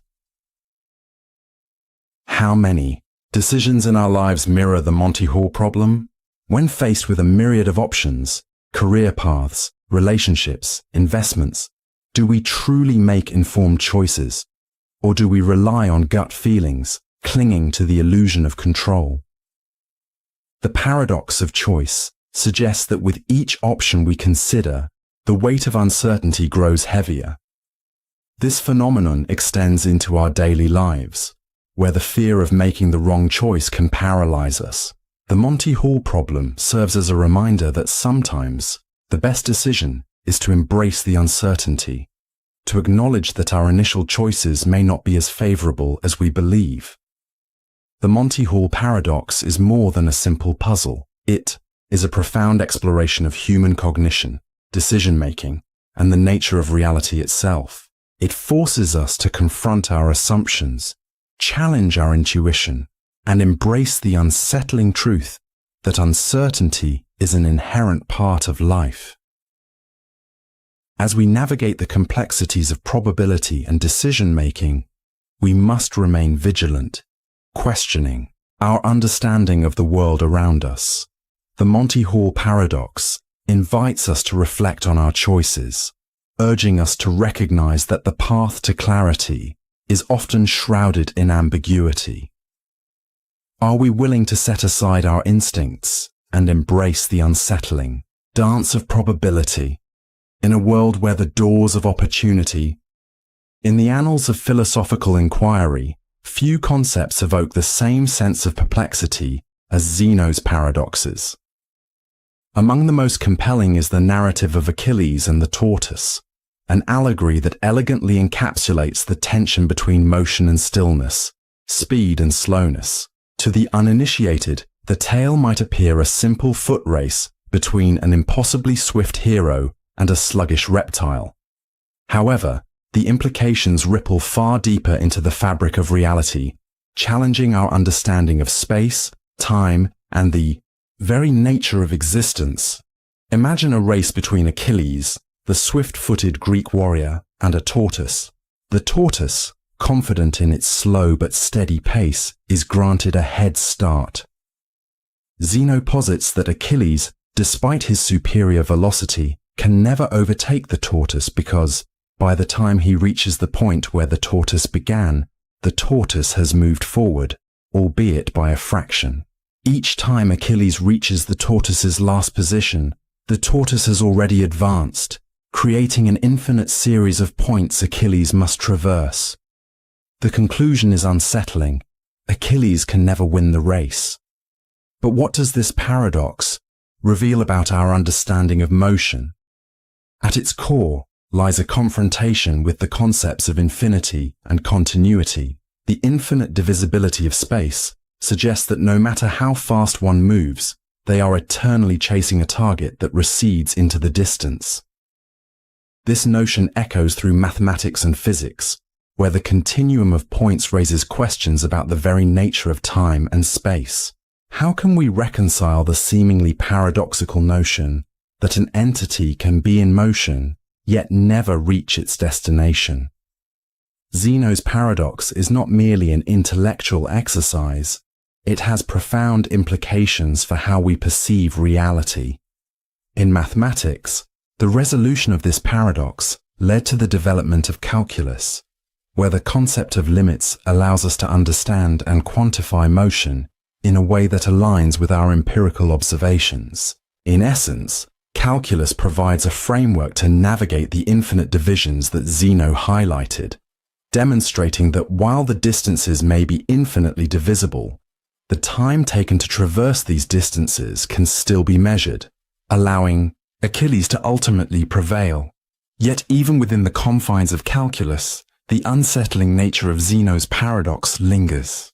How many decisions in our lives mirror the Monty Hall problem? When faced with a myriad of options, career paths, relationships, investments, do we truly make informed choices, or do we rely on gut feelings, clinging to the illusion of control? The paradox of choice suggests that with each option we consider, the weight of uncertainty grows heavier. This phenomenon extends into our daily lives, where the fear of making the wrong choice can paralyze us. The Monty Hall problem serves as a reminder that sometimes the best decision is to embrace the uncertainty, to acknowledge that our initial choices may not be as favorable as we believe. The Monty Hall paradox is more than a simple puzzle. It is a profound exploration of human cognition, decision-making, and the nature of reality itself. It forces us to confront our assumptions, challenge our intuition, and embrace the unsettling truth that uncertainty is an inherent part of life. As we navigate the complexities of probability and decision-making, we must remain vigilant, questioning our understanding of the world around us. The Monty Hall paradox invites us to reflect on our choices, urging us to recognize that the path to clarity is often shrouded in ambiguity. Are we willing to set aside our instincts and embrace the unsettling dance of probability in a world where the doors of opportunity? In the annals of philosophical inquiry, few concepts evoke the same sense of perplexity as Zeno's paradoxes. Among the most compelling is the narrative of Achilles and the tortoise, an allegory that elegantly encapsulates the tension between motion and stillness, speed and slowness. To the uninitiated, the tale might appear a simple foot race between an impossibly swift hero and a sluggish reptile. However, the implications ripple far deeper into the fabric of reality, challenging our understanding of space, time, and the very nature of existence. Imagine a race between Achilles, the swift-footed Greek warrior, and a tortoise. The tortoise, confident in its slow but steady pace, is granted a head start. Zeno posits that Achilles, despite his superior velocity, can never overtake the tortoise because, by the time he reaches the point where the tortoise began, the tortoise has moved forward, albeit by a fraction. Each time Achilles reaches the tortoise's last position, the tortoise has already advanced, creating an infinite series of points Achilles must traverse. The conclusion is unsettling. Achilles can never win the race. But what does this paradox reveal about our understanding of motion? At its core lies a confrontation with the concepts of infinity and continuity. The infinite divisibility of space suggests that no matter how fast one moves, they are eternally chasing a target that recedes into the distance. This notion echoes through mathematics and physics, where the continuum of points raises questions about the very nature of time and space. How can we reconcile the seemingly paradoxical notion that an entity can be in motion, yet never reach its destination? Zeno's paradox is not merely an intellectual exercise. It has profound implications for how we perceive reality. In mathematics, the resolution of this paradox led to the development of calculus, where the concept of limits allows us to understand and quantify motion in a way that aligns with our empirical observations. In essence, calculus provides a framework to navigate the infinite divisions that Zeno highlighted, demonstrating that while the distances may be infinitely divisible, the time taken to traverse these distances can still be measured, allowing Achilles to ultimately prevail. Yet even within the confines of calculus, the unsettling nature of Zeno's paradox lingers.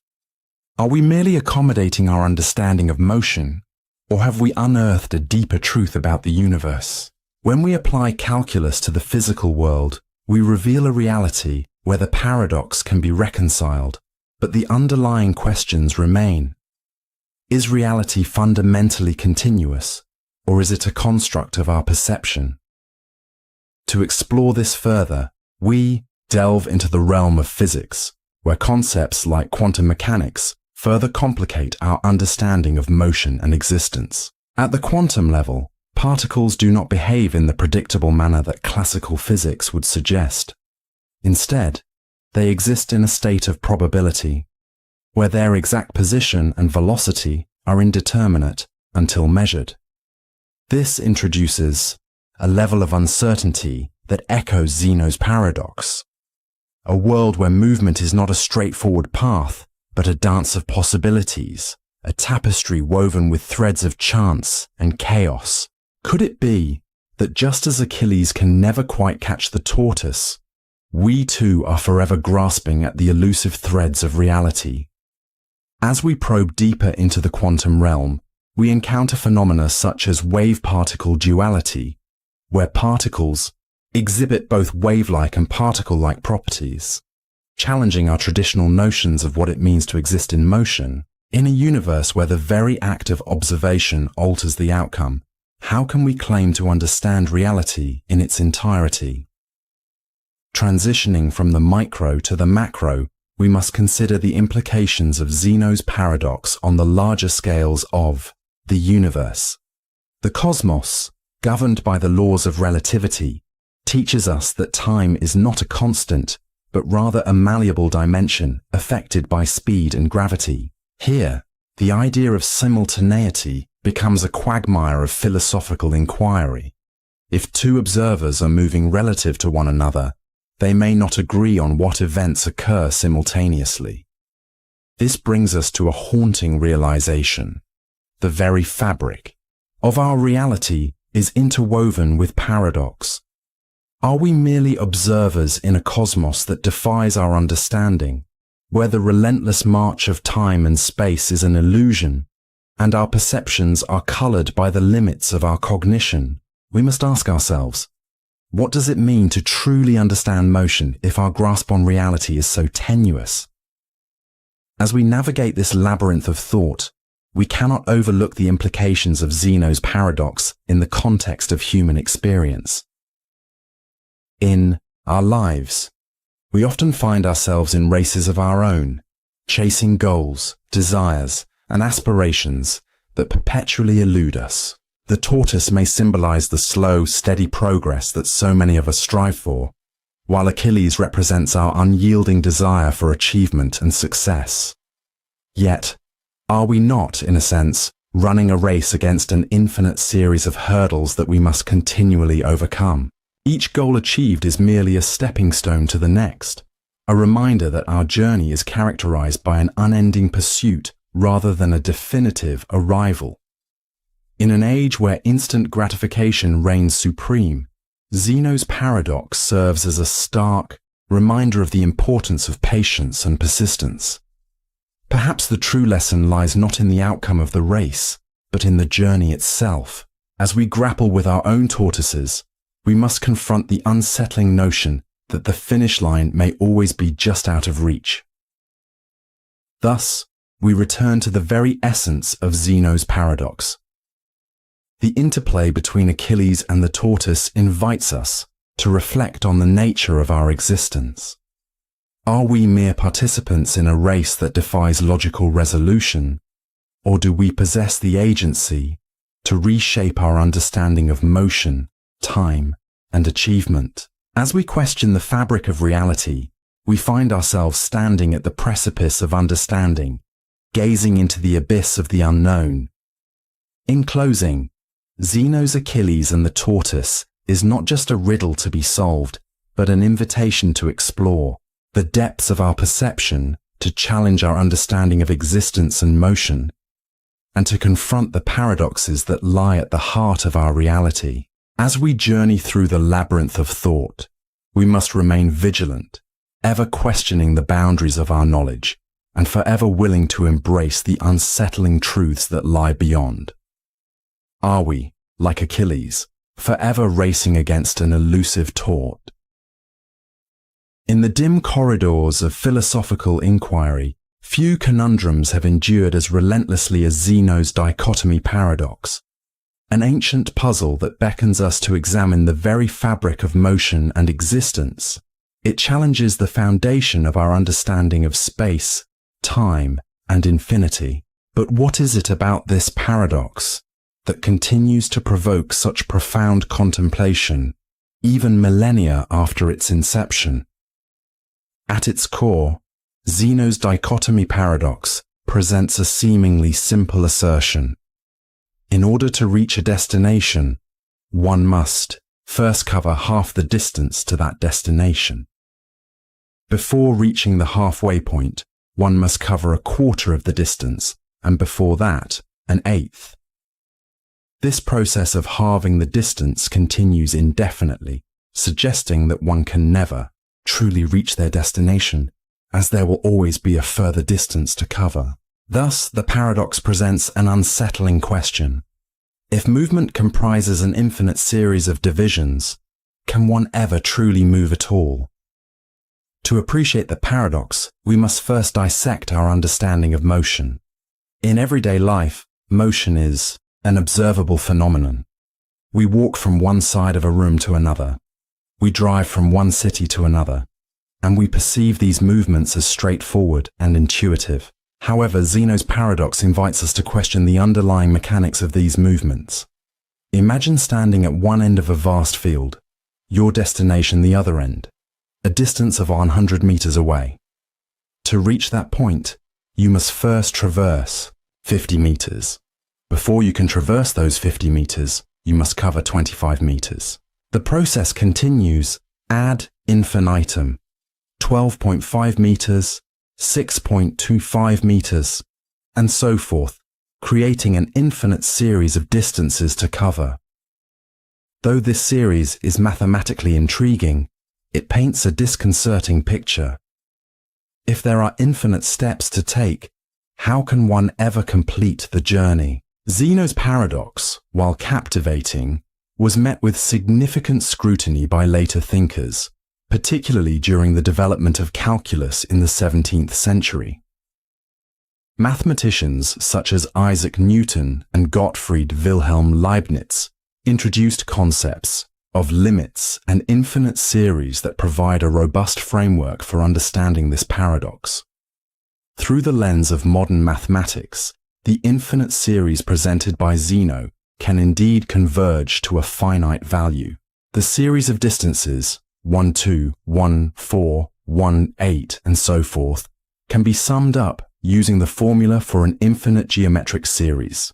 Are we merely accommodating our understanding of motion, or have we unearthed a deeper truth about the universe? When we apply calculus to the physical world, we reveal a reality where the paradox can be reconciled, but the underlying questions remain. Is reality fundamentally continuous, or is it a construct of our perception? To explore this further, we delve into the realm of physics, where concepts like quantum mechanics further complicate our understanding of motion and existence. At the quantum level, particles do not behave in the predictable manner that classical physics would suggest. Instead, they exist in a state of probability, where their exact position and velocity are indeterminate until measured. This introduces a level of uncertainty that echoes Zeno's paradox, a world where movement is not a straightforward path, but a dance of possibilities, a tapestry woven with threads of chance and chaos. Could it be that just as Achilles can never quite catch the tortoise, we too are forever grasping at the elusive threads of reality? As we probe deeper into the quantum realm, we encounter phenomena such as wave-particle duality, where particles exhibit both wave-like and particle-like properties, challenging our traditional notions of what it means to exist in motion. In a universe where the very act of observation alters the outcome, how can we claim to understand reality in its entirety? Transitioning from the micro to the macro, we must consider the implications of Zeno's paradox on the larger scales of the universe. The cosmos, governed by the laws of relativity, teaches us that time is not a constant, but rather a malleable dimension affected by speed and gravity. Here, the idea of simultaneity becomes a quagmire of philosophical inquiry. If two observers are moving relative to one another, they may not agree on what events occur simultaneously. This brings us to a haunting realization. The very fabric of our reality is interwoven with paradox. Are we merely observers in a cosmos that defies our understanding, where the relentless march of time and space is an illusion, and our perceptions are colored by the limits of our cognition? We must ask ourselves, what does it mean to truly understand motion if our grasp on reality is so tenuous? As we navigate this labyrinth of thought, we cannot overlook the implications of Zeno's paradox in the context of human experience. In our lives, we often find ourselves in races of our own, chasing goals, desires, and aspirations that perpetually elude us. The tortoise may symbolize the slow, steady progress that so many of us strive for, while Achilles represents our unyielding desire for achievement and success. Yet, are we not, in a sense, running a race against an infinite series of hurdles that we must continually overcome? Each goal achieved is merely a stepping stone to the next. a reminder that our journey is characterized by an unending pursuit rather than a definitive arrival. In an age where instant gratification reigns supreme, Zeno's paradox serves as a stark reminder of the importance of patience and persistence. Perhaps the true lesson lies not in the outcome of the race, but in the journey itself. As we grapple with our own tortoises, we must confront the unsettling notion that the finish line may always be just out of reach. Thus, we return to the very essence of Zeno's paradox. The interplay between Achilles and the tortoise invites us to reflect on the nature of our existence. Are we mere participants in a race that defies logical resolution, or do we possess the agency to reshape our understanding of motion, time, and achievement? As we question the fabric of reality, we find ourselves standing at the precipice of understanding, gazing into the abyss of the unknown. In closing, Zeno's Achilles and the tortoise is not just a riddle to be solved, but an invitation to explore the depths of our perception, to challenge our understanding of existence and motion, and to confront the paradoxes that lie at the heart of our reality. As we journey through the labyrinth of thought, we must remain vigilant, ever questioning the boundaries of our knowledge, and forever willing to embrace the unsettling truths that lie beyond. Are we, like Achilles, forever racing against an elusive taut? In the dim corridors of philosophical inquiry, few conundrums have endured as relentlessly as Zeno's dichotomy paradox, an ancient puzzle that beckons us to examine the very fabric of motion and existence. It challenges the foundation of our understanding of space, time, and infinity. But what is it about this paradox that continues to provoke such profound contemplation, even millennia after its inception? At its core, Zeno's dichotomy paradox presents a seemingly simple assertion. In order to reach a destination, one must first cover half the distance to that destination. Before reaching the halfway point, one must cover a quarter of the distance, and before that, an eighth. This process of halving the distance continues indefinitely, suggesting that one can never truly reach their destination, as there will always be a further distance to cover. Thus, the paradox presents an unsettling question. If movement comprises an infinite series of divisions, can one ever truly move at all? To appreciate the paradox, we must first dissect our understanding of motion. In everyday life, motion is an observable phenomenon. We walk from one side of a room to another. We drive from one city to another, and we perceive these movements as straightforward and intuitive. However, Zeno's paradox invites us to question the underlying mechanics of these movements. Imagine standing at one end of a vast field, your destination the other end, a distance of 100 meters away. To reach that point, you must first traverse 50 meters. Before you can traverse those 50 meters, you must cover 25 meters. The process continues ad infinitum, 12.5 meters, 6.25 meters, and so forth, creating an infinite series of distances to cover. Though this series is mathematically intriguing, it paints a disconcerting picture. If there are infinite steps to take, how can one ever complete the journey? Zeno's paradox, while captivating, was met with significant scrutiny by later thinkers, particularly during the development of calculus in the 17th century. Mathematicians such as Isaac Newton and Gottfried Wilhelm Leibniz introduced concepts of limits and infinite series that provide a robust framework for understanding this paradox. Through the lens of modern mathematics, the infinite series presented by Zeno can indeed converge to a finite value. The series of distances 1, 2, 1, 4, 1, 8, and so forth can be summed up using the formula for an infinite geometric series.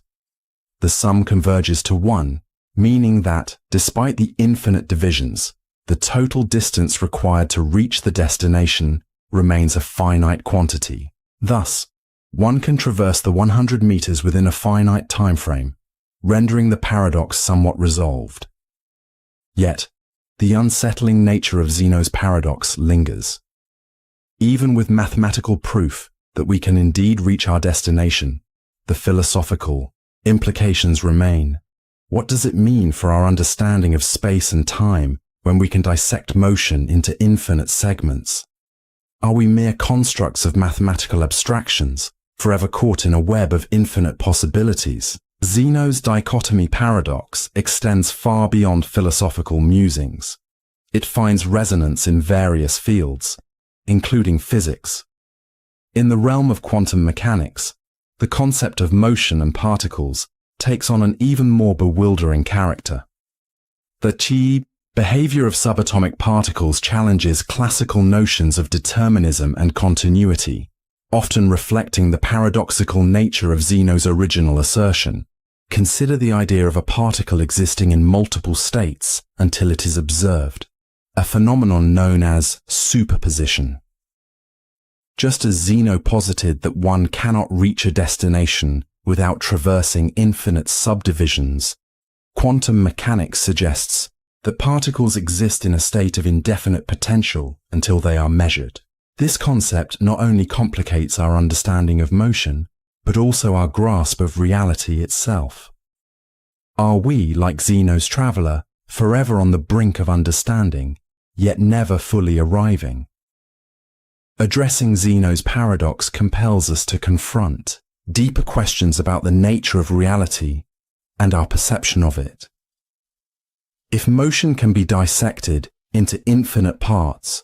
The sum converges to 1, meaning that, despite the infinite divisions, the total distance required to reach the destination remains a finite quantity. Thus, one can traverse the 100 meters within a finite time frame, rendering the paradox somewhat resolved. Yet, the unsettling nature of Zeno's paradox lingers. Even with mathematical proof that we can indeed reach our destination, the philosophical implications remain. What does it mean for our understanding of space and time when we can dissect motion into infinite segments? Are we mere constructs of mathematical abstractions, forever caught in a web of infinite possibilities? Zeno's dichotomy paradox extends far beyond philosophical musings. It finds resonance in various fields, including physics. In the realm of quantum mechanics, the concept of motion and particles takes on an even more bewildering character. The behavior of subatomic particles challenges classical notions of determinism and continuity, often reflecting the paradoxical nature of Zeno's original assertion. Consider the idea of a particle existing in multiple states until it is observed, a phenomenon known as superposition. Just as Zeno posited that one cannot reach a destination without traversing infinite subdivisions, quantum mechanics suggests that particles exist in a state of indefinite potential until they are measured. This concept not only complicates our understanding of motion, but also our grasp of reality itself. Are we, like Zeno's traveler, forever on the brink of understanding, yet never fully arriving? Addressing Zeno's paradox compels us to confront deeper questions about the nature of reality and our perception of it. If motion can be dissected into infinite parts,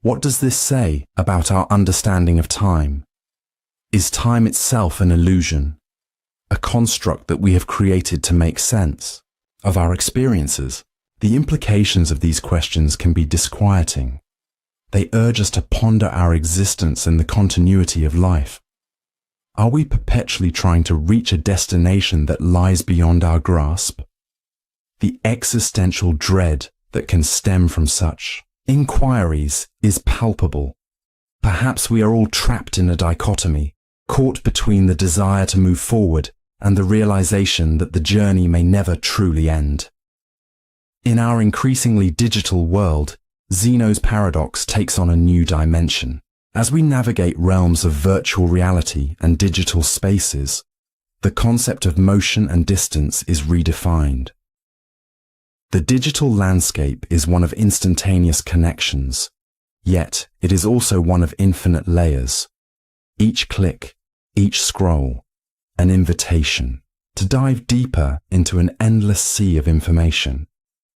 what does this say about our understanding of time? Is time itself an illusion, a construct that we have created to make sense of our experiences? The implications of these questions can be disquieting. They urge us to ponder our existence and the continuity of life. Are we perpetually trying to reach a destination that lies beyond our grasp? The existential dread that can stem from such inquiries is palpable. Perhaps we are all trapped in a dichotomy, caught between the desire to move forward and the realization that the journey may never truly end. In our increasingly digital world, Zeno's paradox takes on a new dimension. As we navigate realms of virtual reality and digital spaces, the concept of motion and distance is redefined. The digital landscape is one of instantaneous connections, yet it is also one of infinite layers. Each click, each scroll, an invitation to dive deeper into an endless sea of information.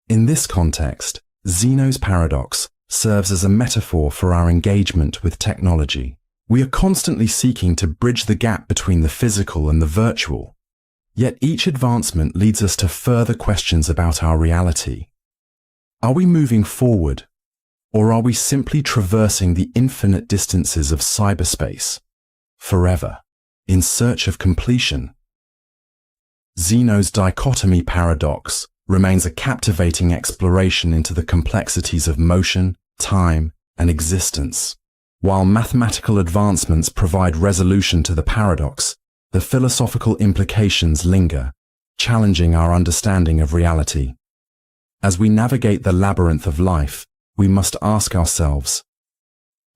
In this context, Zeno's paradox serves as a metaphor for our engagement with technology. We are constantly seeking to bridge the gap between the physical and the virtual, yet each advancement leads us to further questions about our reality. Are we moving forward, or are we simply traversing the infinite distances of cyberspace, forever, in search of completion? Zeno's dichotomy paradox remains a captivating exploration into the complexities of motion, time, and existence. While mathematical advancements provide resolution to the paradox, the philosophical implications linger, challenging our understanding of reality. As we navigate the labyrinth of life, we must ask ourselves,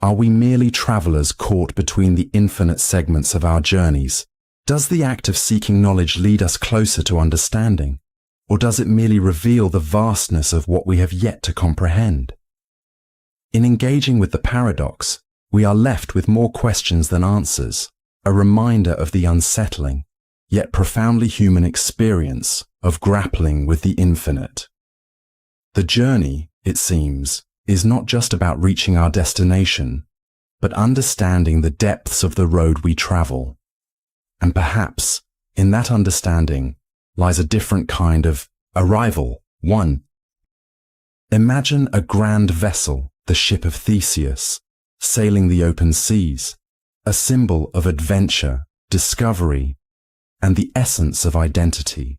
are we merely travelers caught between the infinite segments of our journeys? Does the act of seeking knowledge lead us closer to understanding? Or does it merely reveal the vastness of what we have yet to comprehend? In engaging with the paradox, we are left with more questions than answers, a reminder of the unsettling, yet profoundly human experience of grappling with the infinite. The journey, it seems, is not just about reaching our destination, but understanding the depths of the road we travel. And perhaps, in that understanding, lies a different kind of arrival. 1. Imagine a grand vessel, the ship of Theseus, sailing the open seas, a symbol of adventure, discovery, and the essence of identity.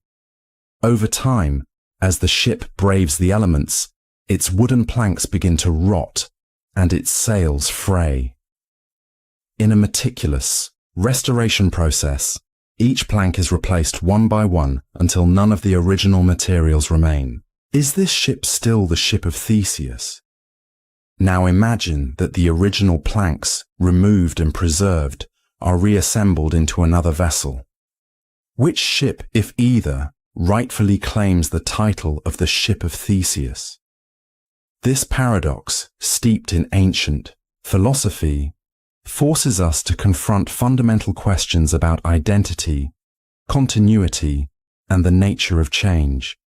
Over time, as the ship braves the elements, its wooden planks begin to rot and its sails fray. In a meticulous restoration process, each plank is replaced one by one until none of the original materials remain. Is this ship still the ship of Theseus? Now imagine that the original planks, removed and preserved, are reassembled into another vessel. Which ship, if either, rightfully claims the title of the ship of Theseus? This paradox, steeped in ancient philosophy, forces us to confront fundamental questions about identity, continuity, and the nature of change.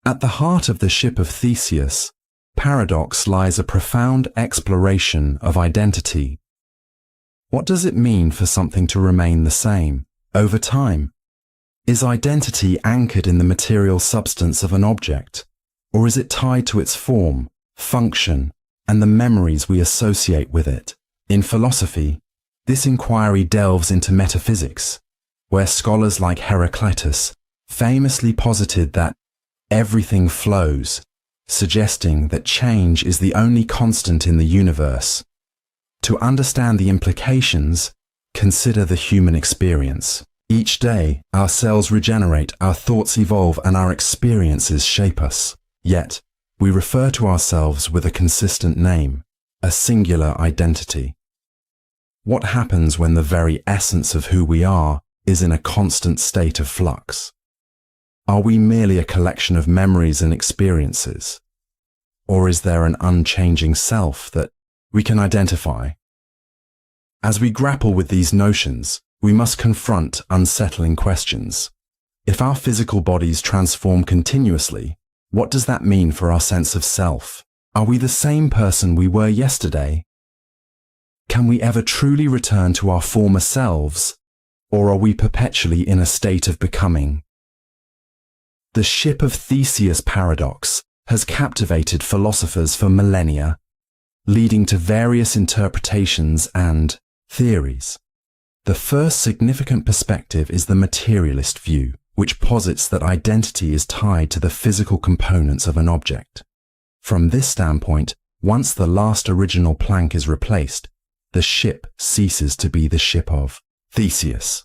At the heart of the ship of Theseus, paradox lies a profound exploration of identity. What does it mean for something to remain the same over time? Is identity anchored in the material substance of an object, or is it tied to its form, function, and the memories we associate with it? In philosophy, this inquiry delves into metaphysics, where scholars like Heraclitus famously posited that everything flows, suggesting that change is the only constant in the universe. To understand the implications, consider the human experience. Each day, our cells regenerate, our thoughts evolve, and our experiences shape us. Yet, we refer to ourselves with a consistent name, a singular identity. What happens when the very essence of who we are is in a constant state of flux? Are we merely a collection of memories and experiences? Or is there an unchanging self that we can identify? As we grapple with these notions, we must confront unsettling questions. If our physical bodies transform continuously, what does that mean for our sense of self? Are we the same person we were yesterday? Can we ever truly return to our former selves, or are we perpetually in a state of becoming? The ship of Theseus paradox has captivated philosophers for millennia, leading to various interpretations and theories. The first significant perspective is the materialist view, which posits that identity is tied to the physical components of an object. From this standpoint, once the last original plank is replaced, the ship ceases to be the ship of Theseus.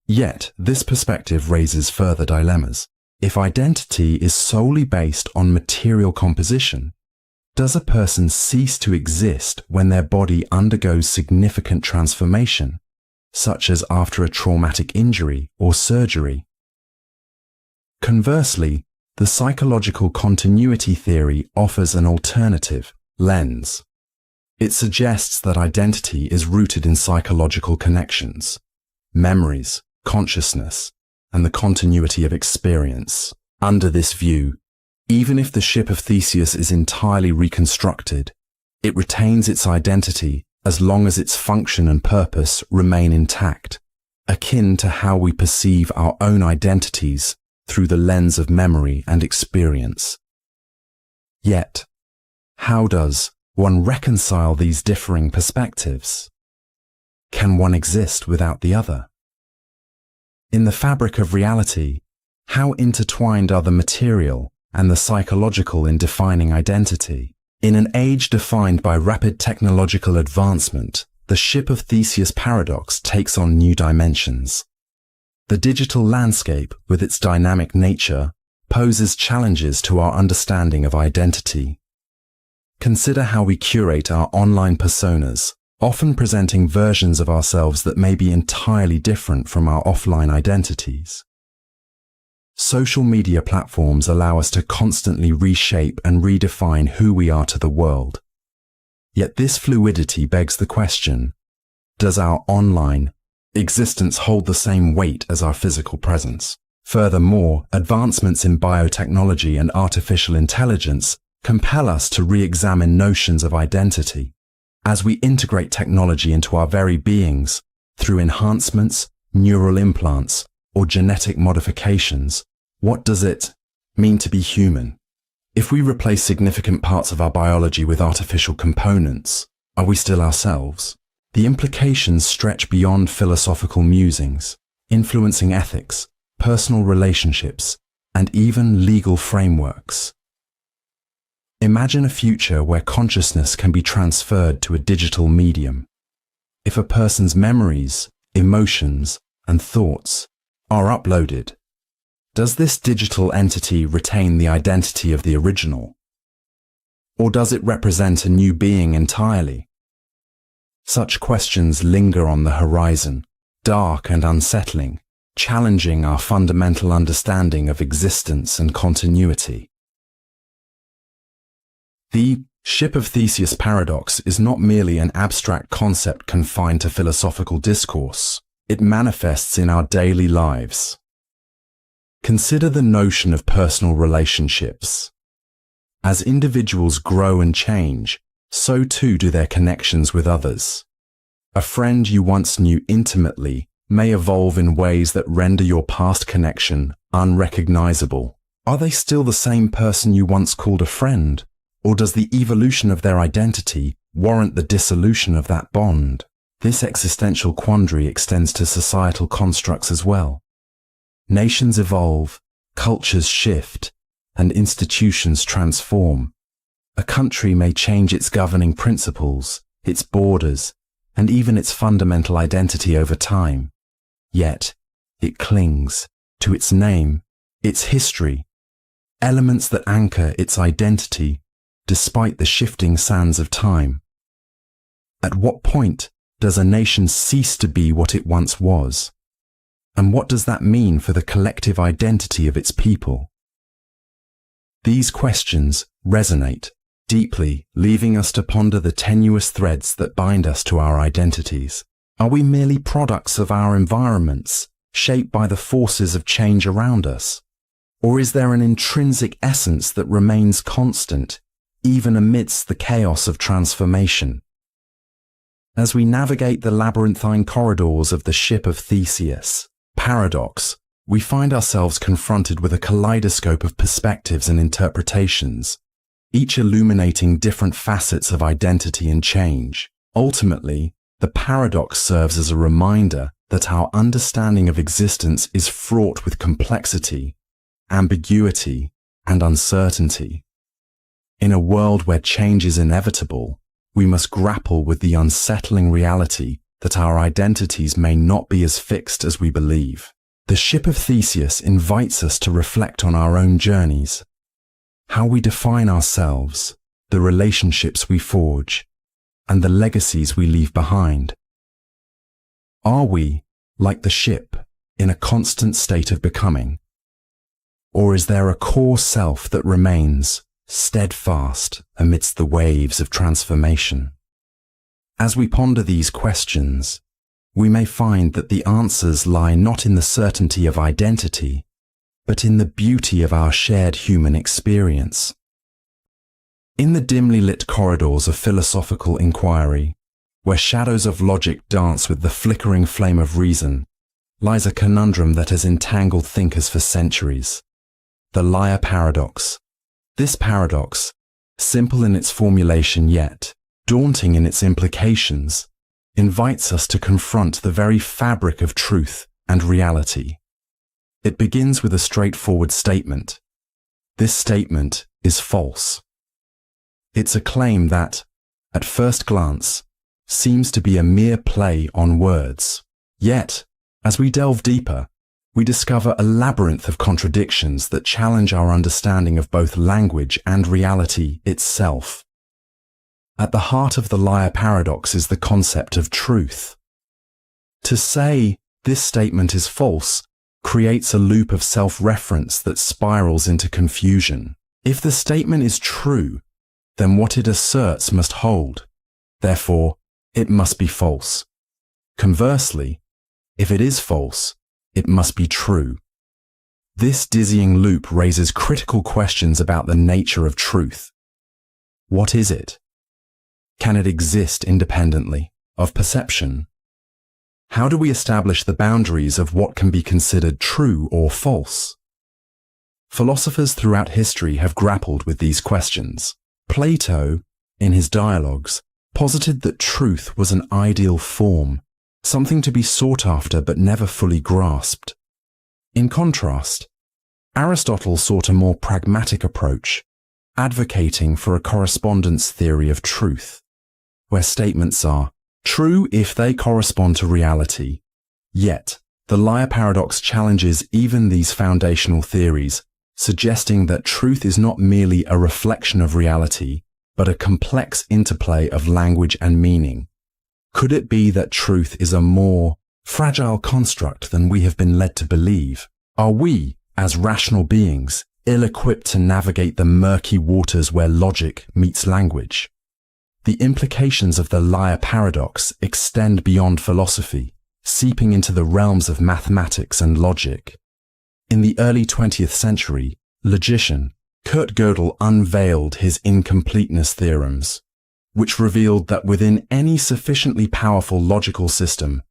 Yet, this perspective raises further dilemmas. If identity is solely based on material composition, does a person cease to exist when their body undergoes significant transformation, such as after a traumatic injury or surgery? Conversely, the psychological continuity theory offers an alternative lens. It suggests that identity is rooted in psychological connections, memories, consciousness, and the continuity of experience. Under this view, even if the ship of Theseus is entirely reconstructed, it retains its identity as long as its function and purpose remain intact, akin to how we perceive our own identities through the lens of memory and experience. Yet, how does one reconcile these differing perspectives? Can one exist without the other? In the fabric of reality, how intertwined are the material and the psychological in defining identity? In an age defined by rapid technological advancement, the ship of Theseus paradox takes on new dimensions. The digital landscape, with its dynamic nature, poses challenges to our understanding of identity. Consider how we curate our online personas, often presenting versions of ourselves that may be entirely different from our offline identities. Social media platforms allow us to constantly reshape and redefine who we are to the world. Yet this fluidity begs the question, does our online existence hold the same weight as our physical presence? Furthermore, advancements in biotechnology and artificial intelligence compel us to re-examine notions of identity. As we integrate technology into our very beings, through enhancements, neural implants, or genetic modifications, what does it mean to be human? If we replace significant parts of our biology with artificial components, are we still ourselves? The implications stretch beyond philosophical musings, influencing ethics, personal relationships, and even legal frameworks. Imagine a future where consciousness can be transferred to a digital medium. if a person's memories, emotions, and thoughts are uploaded, does this digital entity retain the identity of the original? Or does it represent a new being entirely? Such questions linger on the horizon, dark and unsettling, challenging our fundamental understanding of existence and continuity. The ship of Theseus paradox is not merely an abstract concept confined to philosophical discourse. It manifests in our daily lives. Consider the notion of personal relationships. As individuals grow and change, so too do their connections with others. A friend you once knew intimately may evolve in ways that render your past connection unrecognizable. Are they still the same person you once called a friend? Or does the evolution of their identity warrant the dissolution of that bond? This existential quandary extends to societal constructs as well. Nations evolve, cultures shift, and institutions transform. A country may change its governing principles, its borders, and even its fundamental identity over time. Yet, it clings to its name, its history, elements that anchor its identity despite the shifting sands of time. At what point does a nation cease to be what it once was? And what does that mean for the collective identity of its people? These questions resonate deeply, leaving us to ponder the tenuous threads that bind us to our identities. Are we merely products of our environments, shaped by the forces of change around us? Or is there an intrinsic essence that remains constant, even amidst the chaos of transformation? As we navigate the labyrinthine corridors of the ship of Theseus paradox, we find ourselves confronted with a kaleidoscope of perspectives and interpretations, each illuminating different facets of identity and change. Ultimately, the paradox serves as a reminder that our understanding of existence is fraught with complexity, ambiguity, and uncertainty. In a world where change is inevitable, we must grapple with the unsettling reality that our identities may not be as fixed as we believe. The ship of Theseus invites us to reflect on our own journeys, how we define ourselves, the relationships we forge, and the legacies we leave behind. Are we, like the ship, in a constant state of becoming? Or is there a core self that remains steadfast amidst the waves of transformation? As we ponder these questions, we may find that the answers lie not in the certainty of identity, but in the beauty of our shared human experience. In the dimly lit corridors of philosophical inquiry, where shadows of logic dance with the flickering flame of reason, lies a conundrum that has entangled thinkers for centuries: the liar paradox. This paradox, simple in its formulation yet daunting in its implications, invites us to confront the very fabric of truth and reality. It begins with a straightforward statement. This statement is false. It's a claim that, at first glance, seems to be a mere play on words. Yet, as we delve deeper, we discover a labyrinth of contradictions that challenge our understanding of both language and reality itself. At the heart of the liar paradox is the concept of truth. To say this statement is false creates a loop of self-reference that spirals into confusion. If the statement is true, then what it asserts must hold. Therefore, it must be false. Conversely, if it is false, it must be true. This dizzying loop raises critical questions about the nature of truth. What is it? Can it exist independently of perception? How do we establish the boundaries of what can be considered true or false? Philosophers throughout history have grappled with these questions. Plato, in his dialogues, posited that truth was an ideal form, something to be sought after but never fully grasped. In contrast, Aristotle sought a more pragmatic approach, advocating for a correspondence theory of truth, where statements are true if they correspond to reality. Yet, the liar paradox challenges even these foundational theories, suggesting that truth is not merely a reflection of reality, but a complex interplay of language and meaning. Could it be that truth is a more fragile construct than we have been led to believe? Are we, as rational beings, ill-equipped to navigate the murky waters where logic meets language? The implications of the liar paradox extend beyond philosophy, seeping into the realms of mathematics and logic. In the early 20th century, logician Kurt Gödel unveiled his incompleteness theorems, which revealed that within any sufficiently powerful logical system,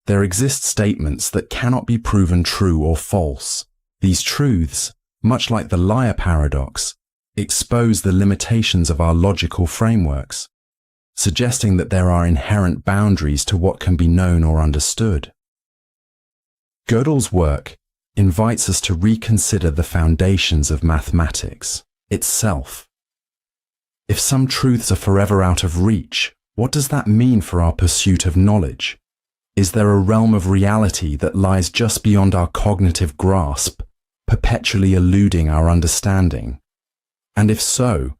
there exist statements that cannot be proven true or false. These truths, much like the liar paradox, expose the limitations of our logical frameworks, suggesting that there are inherent boundaries to what can be known or understood. Gödel's work invites us to reconsider the foundations of mathematics itself. If some truths are forever out of reach, what does that mean for our pursuit of knowledge? Is there a realm of reality that lies just beyond our cognitive grasp, perpetually eluding our understanding? And if so,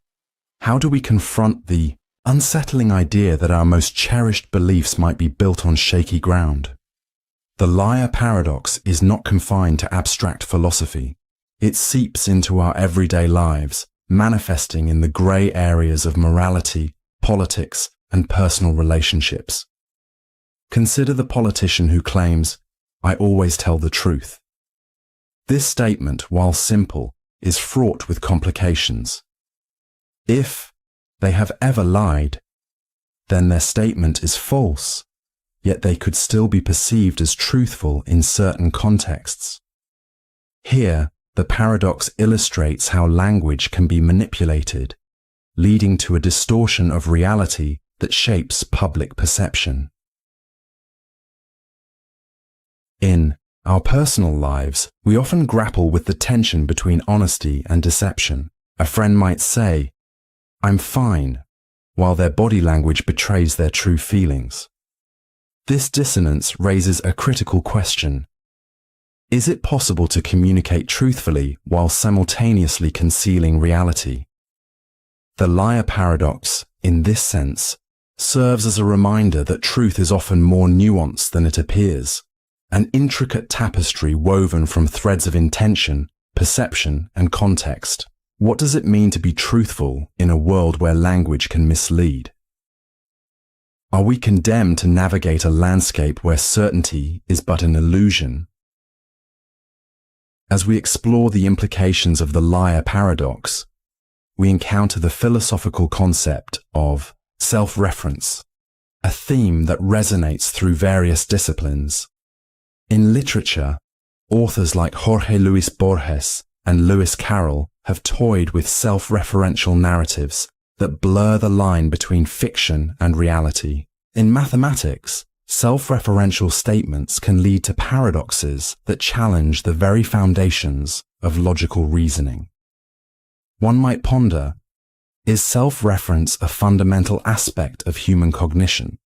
how do we confront the unsettling idea that our most cherished beliefs might be built on shaky ground? The liar paradox is not confined to abstract philosophy. It seeps into our everyday lives, manifesting in the grey areas of morality, politics, and personal relationships. Consider the politician who claims, "I always tell the truth." This statement, while simple, is fraught with complications. If they have ever lied, then their statement is false, yet they could still be perceived as truthful in certain contexts. Here, the paradox illustrates how language can be manipulated, leading to a distortion of reality that shapes public perception. In our personal lives, we often grapple with the tension between honesty and deception. A friend might say, "I'm fine," while their body language betrays their true feelings. This dissonance raises a critical question. Is it possible to communicate truthfully while simultaneously concealing reality? The liar paradox, in this sense, serves as a reminder that truth is often more nuanced than it appears, an intricate tapestry woven from threads of intention, perception, and context. What does it mean to be truthful in a world where language can mislead? Are we condemned to navigate a landscape where certainty is but an illusion? As we explore the implications of the liar paradox, we encounter the philosophical concept of self-reference, a theme that resonates through various disciplines. In literature, authors like Jorge Luis Borges and Lewis Carroll have toyed with self-referential narratives that blur the line between fiction and reality. In mathematics, self-referential statements can lead to paradoxes that challenge the very foundations of logical reasoning. One might ponder, is self-reference a fundamental aspect of human cognition?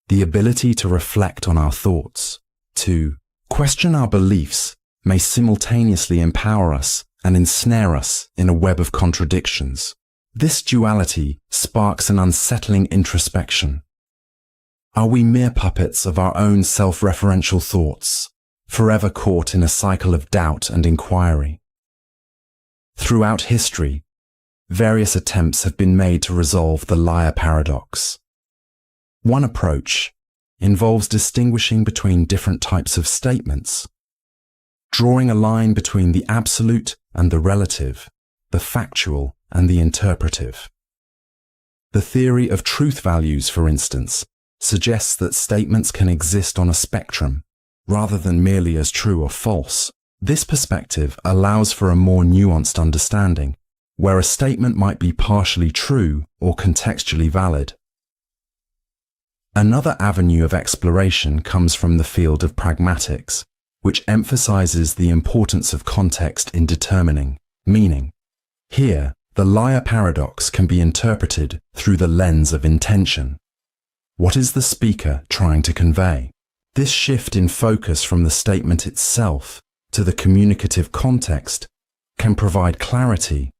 The ability to reflect on our thoughts, to question our beliefs, may simultaneously empower us and ensnare us in a web of contradictions. This duality sparks an unsettling introspection. Are we mere puppets of our own self-referential thoughts, forever caught in a cycle of doubt and inquiry? Throughout history, various attempts have been made to resolve the liar paradox. One approach involves distinguishing between different types of statements, drawing a line between the absolute and the relative, the factual and the interpretive. The theory of truth values, for instance, suggests that statements can exist on a spectrum, rather than merely as true or false. This perspective allows for a more nuanced understanding, where a statement might be partially true or contextually valid. Another avenue of exploration comes from the field of pragmatics, which emphasizes the importance of context in determining meaning. Here, the liar paradox can be interpreted through the lens of intention. What is the speaker trying to convey? This shift in focus from the statement itself to the communicative context can provide clarity,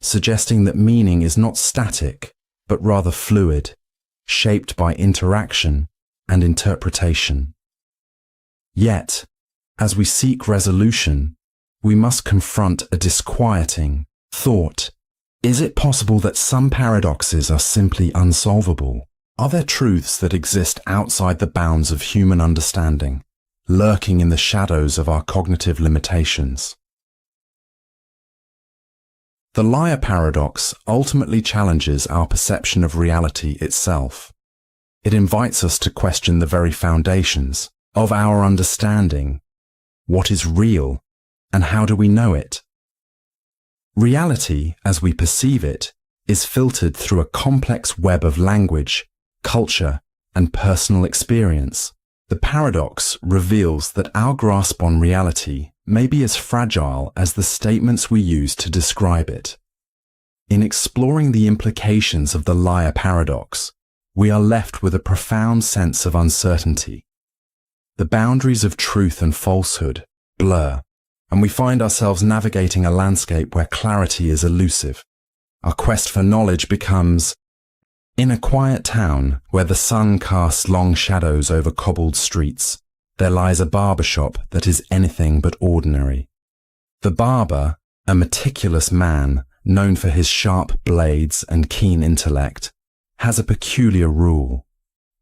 suggesting that meaning is not static, but rather fluid, shaped by interaction and interpretation. Yet, as we seek resolution, we must confront a disquieting thought. Is it possible that some paradoxes are simply unsolvable? Are there truths that exist outside the bounds of human understanding, lurking in the shadows of our cognitive limitations? The liar paradox ultimately challenges our perception of reality itself. It invites us to question the very foundations of our understanding. What is real, and how do we know it? Reality, as we perceive it, is filtered through a complex web of language, culture, and personal experience. The paradox reveals that our grasp on reality may be as fragile as the statements we use to describe it. In exploring the implications of the liar paradox, we are left with a profound sense of uncertainty. The boundaries of truth and falsehood blur, and we find ourselves navigating a landscape where clarity is elusive. Our quest for knowledge becomes, in a quiet town where the sun casts long shadows over cobbled streets, there lies a barber shop that is anything but ordinary. The barber, a meticulous man known for his sharp blades and keen intellect, has a peculiar rule.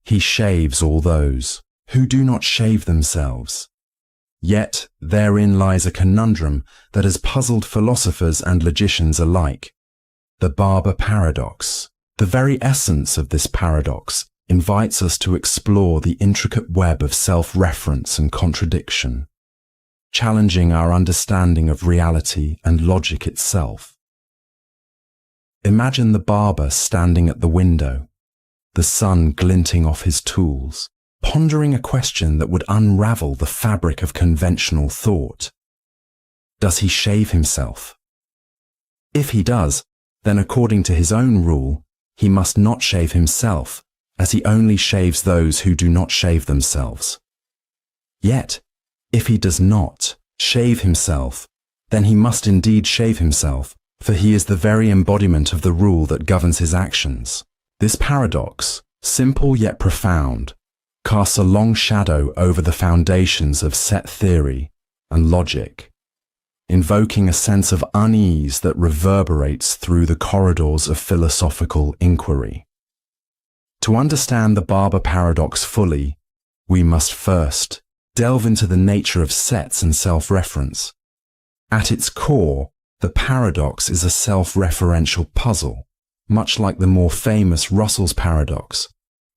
He shaves all those who do not shave themselves. Yet therein lies a conundrum that has puzzled philosophers and logicians alike. The barber paradox. The very essence of this paradox invites us to explore the intricate web of self-reference and contradiction, challenging our understanding of reality and logic itself. Imagine the barber standing at the window, the sun glinting off his tools, pondering a question that would unravel the fabric of conventional thought. Does he shave himself? If he does, then according to his own rule, he must not shave himself, as he only shaves those who do not shave themselves. Yet, if he does not shave himself, then he must indeed shave himself, for he is the very embodiment of the rule that governs his actions. This paradox, simple yet profound, casts a long shadow over the foundations of set theory and logic, invoking a sense of unease that reverberates through the corridors of philosophical inquiry. To understand the barber paradox fully, we must first delve into the nature of sets and self-reference. At its core, the paradox is a self-referential puzzle, much like the more famous Russell's paradox,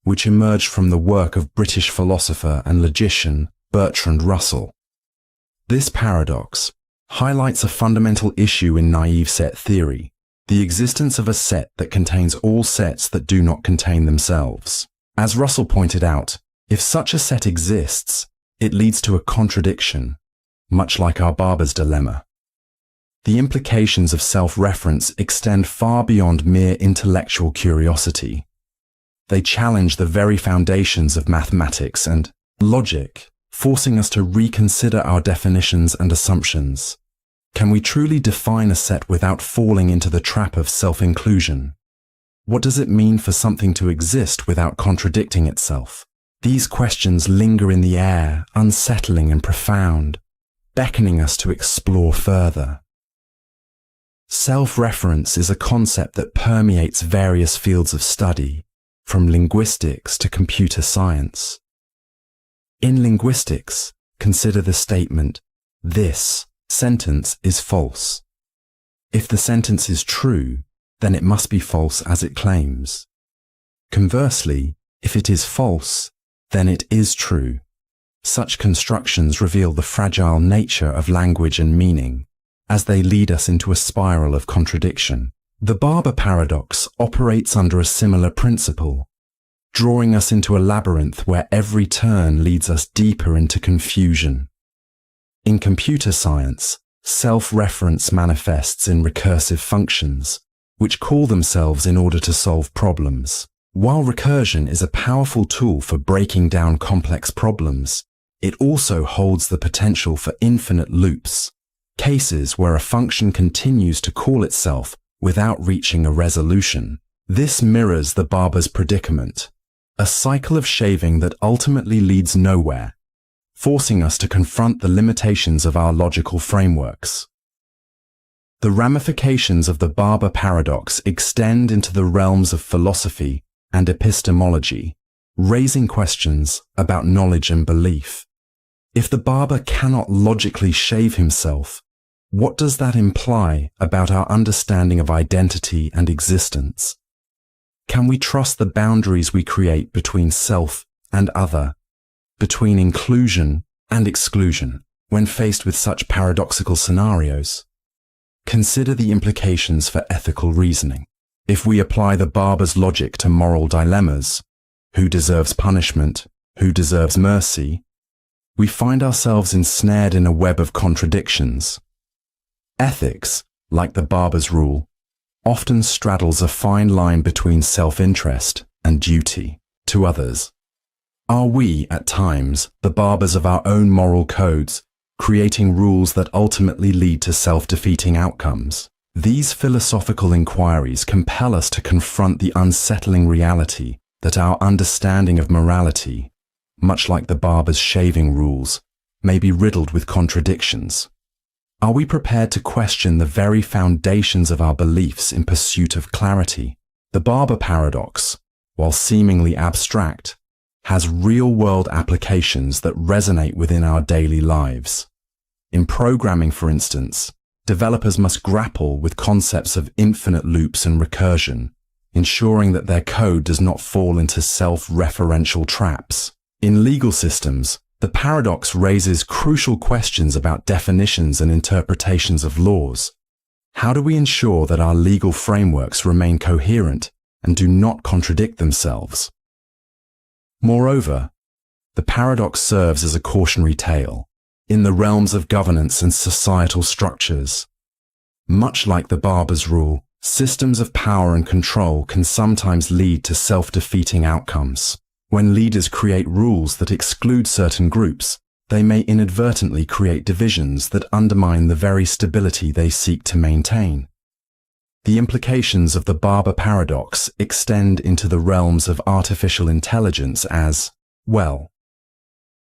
which emerged from the work of British philosopher and logician Bertrand Russell. This paradox highlights a fundamental issue in naive set theory, the existence of a set that contains all sets that do not contain themselves. As Russell pointed out, if such a set exists, it leads to a contradiction, much like our barber's dilemma. The implications of self-reference extend far beyond mere intellectual curiosity. They challenge the very foundations of mathematics and logic, forcing us to reconsider our definitions and assumptions. Can we truly define a set without falling into the trap of self-inclusion? What does it mean for something to exist without contradicting itself? These questions linger in the air, unsettling and profound, beckoning us to explore further. Self-reference is a concept that permeates various fields of study, from linguistics to computer science. In linguistics, consider the statement, "This sentence is false." If the sentence is true, then it must be false as it claims. Conversely, if it is false, then it is true. Such constructions reveal the fragile nature of language and meaning, as they lead us into a spiral of contradiction. The barber paradox operates under a similar principle, drawing us into a labyrinth where every turn leads us deeper into confusion. In computer science, self-reference manifests in recursive functions, which call themselves in order to solve problems. While recursion is a powerful tool for breaking down complex problems, it also holds the potential for infinite loops, cases where a function continues to call itself without reaching a resolution. This mirrors the barber's predicament, a cycle of shaving that ultimately leads nowhere, forcing us to confront the limitations of our logical frameworks. The ramifications of the barber paradox extend into the realms of philosophy and epistemology, raising questions about knowledge and belief. If the barber cannot logically shave himself, what does that imply about our understanding of identity and existence? Can we trust the boundaries we create between self and other, between inclusion and exclusion, when faced with such paradoxical scenarios? Consider the implications for ethical reasoning. If we apply the barber's logic to moral dilemmas, who deserves punishment, who deserves mercy, we find ourselves ensnared in a web of contradictions. Ethics, like the barber's rule, often straddles a fine line between self-interest and duty to others. Are we, at times, the barbers of our own moral codes, creating rules that ultimately lead to self-defeating outcomes? These philosophical inquiries compel us to confront the unsettling reality that our understanding of morality, much like the barber's shaving rules, may be riddled with contradictions. Are we prepared to question the very foundations of our beliefs in pursuit of clarity? The barber paradox, while seemingly abstract, has real-world applications that resonate within our daily lives. In programming, for instance, developers must grapple with concepts of infinite loops and recursion, ensuring that their code does not fall into self-referential traps. In legal systems, the paradox raises crucial questions about definitions and interpretations of laws. How do we ensure that our legal frameworks remain coherent and do not contradict themselves? Moreover, the paradox serves as a cautionary tale in the realms of governance and societal structures. Much like the barber's rule, systems of power and control can sometimes lead to self-defeating outcomes. When leaders create rules that exclude certain groups, they may inadvertently create divisions that undermine the very stability they seek to maintain. The implications of the barber paradox extend into the realms of artificial intelligence as well.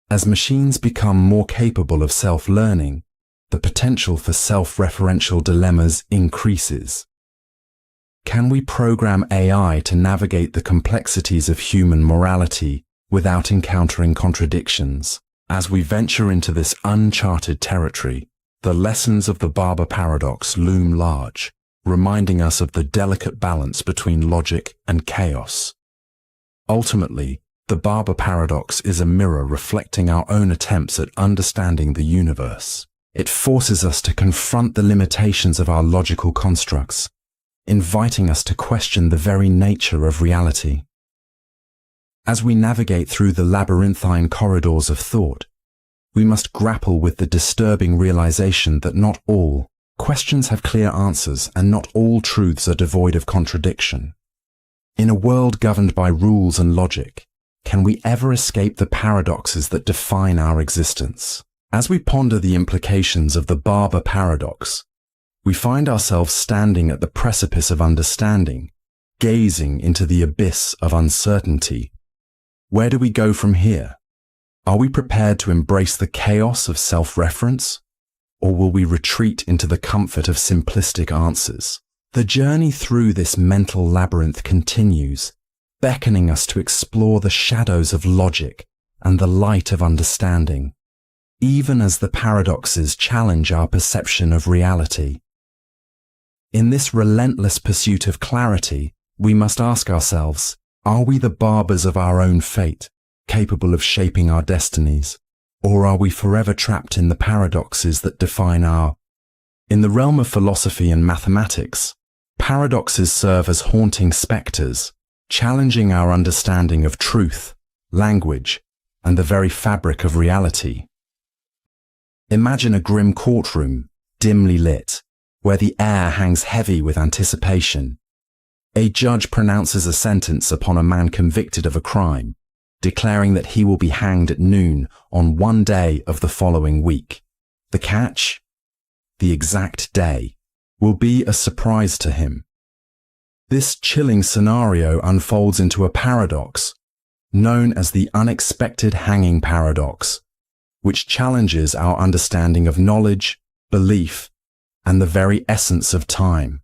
As machines become more capable of self-learning, the potential for self-referential dilemmas increases. Can we program AI to navigate the complexities of human morality without encountering contradictions? As we venture into this uncharted territory, the lessons of the barber paradox loom large, reminding us of the delicate balance between logic and chaos. Ultimately, the barber paradox is a mirror reflecting our own attempts at understanding the universe. It forces us to confront the limitations of our logical constructs, inviting us to question the very nature of reality. As we navigate through the labyrinthine corridors of thought, we must grapple with the disturbing realization that not all questions have clear answers and not all truths are devoid of contradiction. In a world governed by rules and logic, can we ever escape the paradoxes that define our existence? As we ponder the implications of the barber paradox, we find ourselves standing at the precipice of understanding, gazing into the abyss of uncertainty. Where do we go from here? Are we prepared to embrace the chaos of self-reference, or will we retreat into the comfort of simplistic answers? The journey through this mental labyrinth continues, beckoning us to explore the shadows of logic and the light of understanding, even as the paradoxes challenge our perception of reality. In this relentless pursuit of clarity, we must ask ourselves, are we the barbers of our own fate, capable of shaping our destinies, or are we forever trapped in the paradoxes that define our? In the realm of philosophy and mathematics, paradoxes serve as haunting specters, challenging our understanding of truth, language, and the very fabric of reality. Imagine a grim courtroom, dimly lit, where the air hangs heavy with anticipation. A judge pronounces a sentence upon a man convicted of a crime, declaring that he will be hanged at noon on one day of the following week. The catch? The exact day will be a surprise to him. This chilling scenario unfolds into a paradox, known as the unexpected hanging paradox, which challenges our understanding of knowledge, belief, and the very essence of time.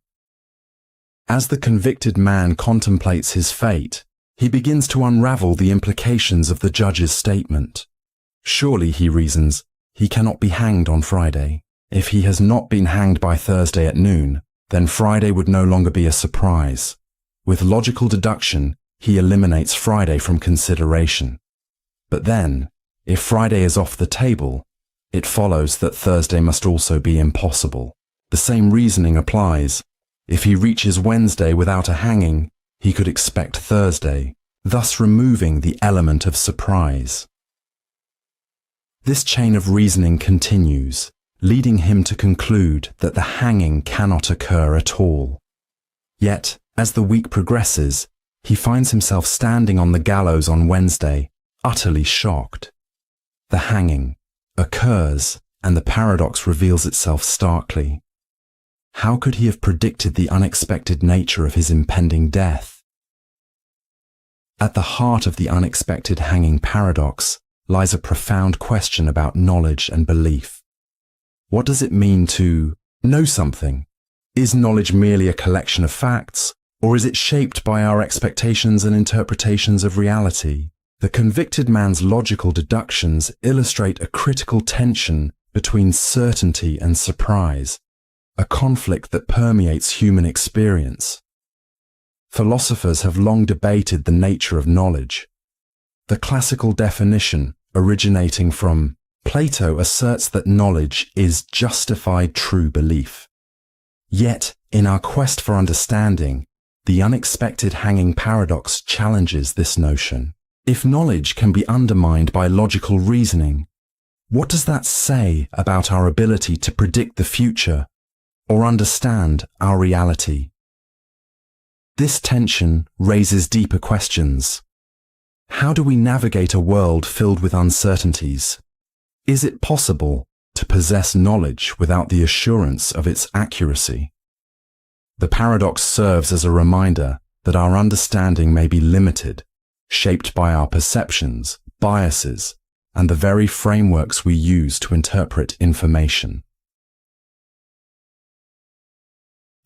As the convicted man contemplates his fate, he begins to unravel the implications of the judge's statement. Surely, he reasons, he cannot be hanged on Friday. If he has not been hanged by Thursday at noon, then Friday would no longer be a surprise. With logical deduction, he eliminates Friday from consideration. But then, if Friday is off the table, it follows that Thursday must also be impossible. The same reasoning applies. If he reaches Wednesday without a hanging, he could expect Thursday, thus removing the element of surprise. This chain of reasoning continues, leading him to conclude that the hanging cannot occur at all. Yet, as the week progresses, he finds himself standing on the gallows on Wednesday, utterly shocked. The hanging occurs, and the paradox reveals itself starkly. How could he have predicted the unexpected nature of his impending death? At the heart of the unexpected hanging paradox lies a profound question about knowledge and belief. What does it mean to know something? Is knowledge merely a collection of facts, or is it shaped by our expectations and interpretations of reality? The convicted man's logical deductions illustrate a critical tension between certainty and surprise, a conflict that permeates human experience. Philosophers have long debated the nature of knowledge. The classical definition, originating from Plato, asserts that knowledge is justified true belief. Yet, in our quest for understanding, the unexpected hanging paradox challenges this notion. If knowledge can be undermined by logical reasoning, what does that say about our ability to predict the future or understand our reality? This tension raises deeper questions. How do we navigate a world filled with uncertainties? Is it possible to possess knowledge without the assurance of its accuracy? The paradox serves as a reminder that our understanding may be limited, shaped by our perceptions, biases, and the very frameworks we use to interpret information.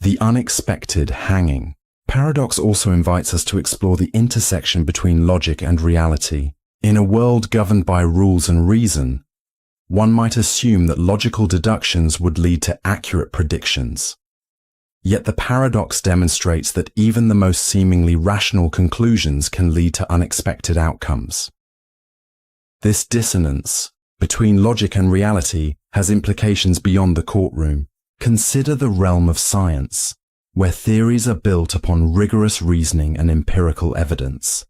The unexpected hanging paradox also invites us to explore the intersection between logic and reality. In a world governed by rules and reason, one might assume that logical deductions would lead to accurate predictions. Yet the paradox demonstrates that even the most seemingly rational conclusions can lead to unexpected outcomes. This dissonance between logic and reality has implications beyond the courtroom. Consider the realm of science, where theories are built upon rigorous reasoning and empirical evidence.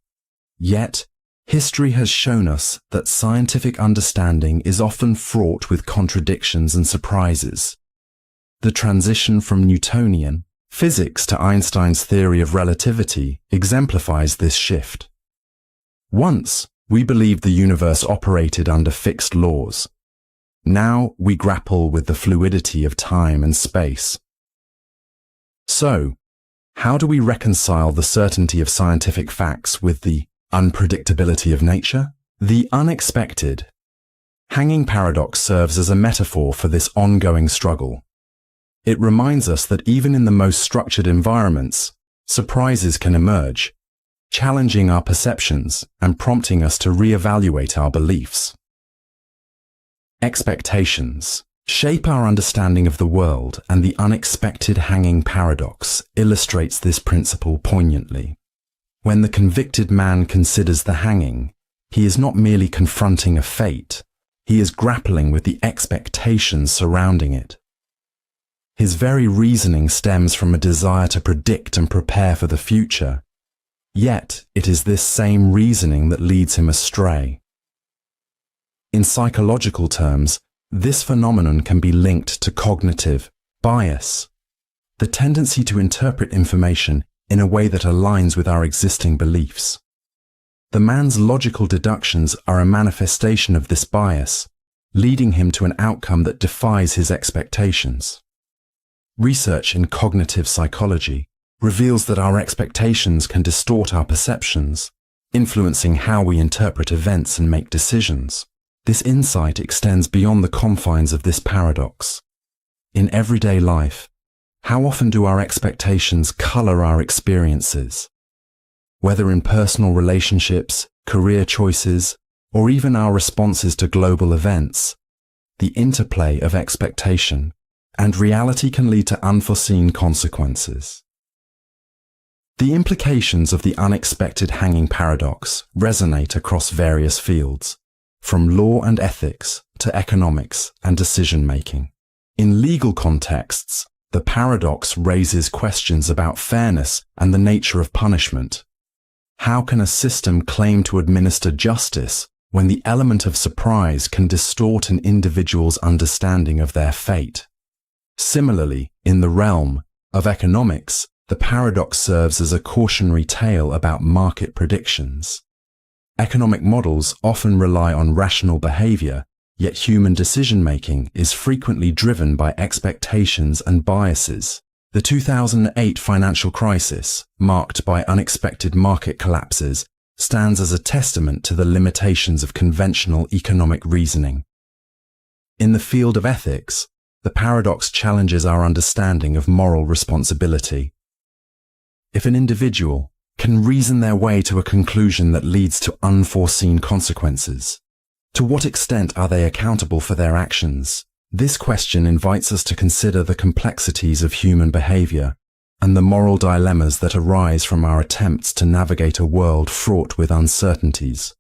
Yet, history has shown us that scientific understanding is often fraught with contradictions and surprises. The transition from Newtonian physics to Einstein's theory of relativity exemplifies this shift. Once, we believed the universe operated under fixed laws. Now we grapple with the fluidity of time and space. So, how do we reconcile the certainty of scientific facts with the unpredictability of nature? The unexpected hanging paradox serves as a metaphor for this ongoing struggle. It reminds us that even in the most structured environments, surprises can emerge, challenging our perceptions and prompting us to reevaluate our beliefs. Expectations shape our understanding of the world, and the unexpected hanging paradox illustrates this principle poignantly. When the convicted man considers the hanging, he is not merely confronting a fate, he is grappling with the expectations surrounding it. His very reasoning stems from a desire to predict and prepare for the future, yet it is this same reasoning that leads him astray. In psychological terms, this phenomenon can be linked to cognitive bias, the tendency to interpret information in a way that aligns with our existing beliefs. The man's logical deductions are a manifestation of this bias, leading him to an outcome that defies his expectations. Research in cognitive psychology reveals that our expectations can distort our perceptions, influencing how we interpret events and make decisions. This insight extends beyond the confines of this paradox. In everyday life, how often do our expectations color our experiences? Whether in personal relationships, career choices, or even our responses to global events, the interplay of expectation and reality can lead to unforeseen consequences. The implications of the unexpected hanging paradox resonate across various fields, from law and ethics to economics and decision-making. In legal contexts, the paradox raises questions about fairness and the nature of punishment. How can a system claim to administer justice when the element of surprise can distort an individual's understanding of their fate? Similarly, in the realm of economics, the paradox serves as a cautionary tale about market predictions. Economic models often rely on rational behavior, yet human decision-making is frequently driven by expectations and biases. The 2008 financial crisis, marked by unexpected market collapses, stands as a testament to the limitations of conventional economic reasoning. In the field of ethics, the paradox challenges our understanding of moral responsibility. If an individual can reason their way to a conclusion that leads to unforeseen consequences, to what extent are they accountable for their actions? This question invites us to consider the complexities of human behavior and the moral dilemmas that arise from our attempts to navigate a world fraught with uncertainties.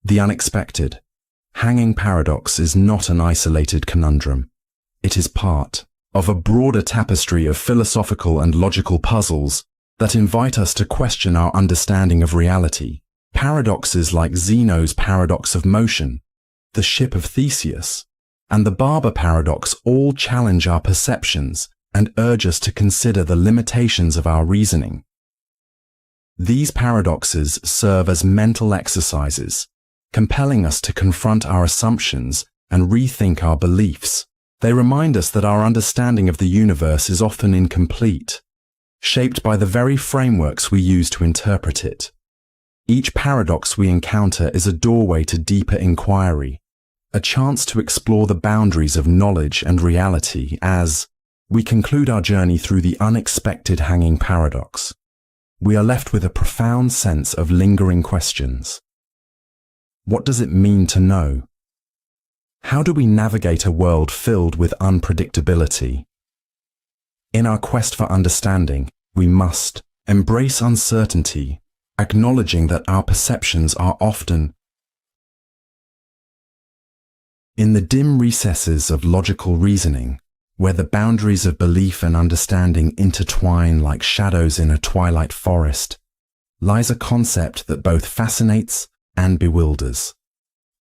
The unexpected, hanging paradox is not an isolated conundrum. It is part of a broader tapestry of philosophical and logical puzzles that invite us to question our understanding of reality. Paradoxes like Zeno's paradox of motion, the ship of Theseus, and the barber paradox all challenge our perceptions and urge us to consider the limitations of our reasoning. These paradoxes serve as mental exercises, compelling us to confront our assumptions and rethink our beliefs. They remind us that our understanding of the universe is often incomplete, shaped by the very frameworks we use to interpret it. Each paradox we encounter is a doorway to deeper inquiry, a chance to explore the boundaries of knowledge and reality as we conclude our journey through the unexpected hanging paradox. We are left with a profound sense of lingering questions. What does it mean to know? How do we navigate a world filled with unpredictability? In our quest for understanding, we must embrace uncertainty, acknowledging that our perceptions are often in the dim recesses of logical reasoning, where the boundaries of belief and understanding intertwine like shadows in a twilight forest, lies a concept that both fascinates and bewilders: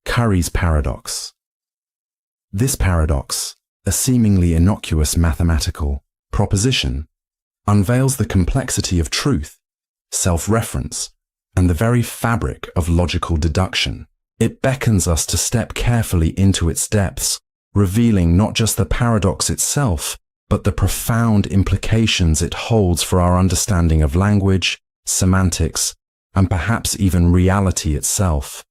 Curry's paradox. This paradox, a seemingly innocuous mathematical proposition, unveils the complexity of truth, self-reference, and the very fabric of logical deduction. It beckons us to step carefully into its depths, revealing not just the paradox itself, but the profound implications it holds for our understanding of language, semantics, and perhaps even reality itself.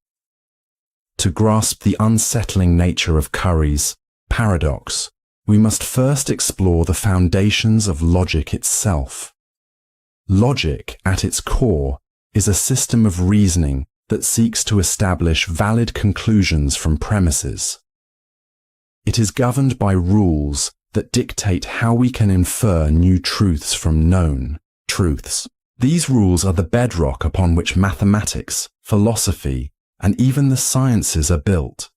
To grasp the unsettling nature of Curry's paradox, we must first explore the foundations of logic itself. Logic, at its core, is a system of reasoning that seeks to establish valid conclusions from premises. It is governed by rules that dictate how we can infer new truths from known truths. These rules are the bedrock upon which mathematics, philosophy, and even the sciences are built.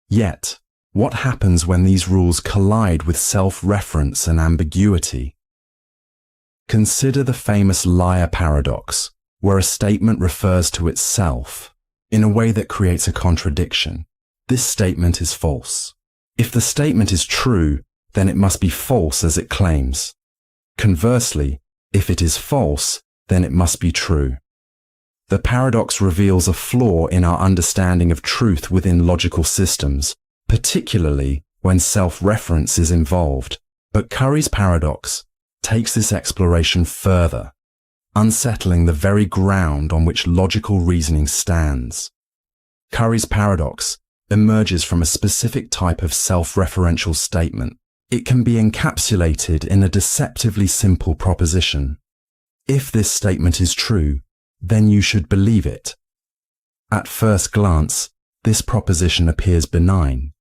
Yet, what happens when these rules collide with self-reference and ambiguity? Consider the famous liar paradox, where a statement refers to itself in a way that creates a contradiction. This statement is false. If the statement is true, then it must be false as it claims. Conversely, If it is false, then it must be true. The paradox reveals a flaw in our understanding of truth within logical systems, particularly when self-reference is involved. But Curry's paradox takes this exploration further, unsettling the very ground on which logical reasoning stands. Curry's paradox emerges from a specific type of self-referential statement. It can be encapsulated in a deceptively simple proposition. If this statement is true, then you should believe it. At first glance, this proposition appears benign,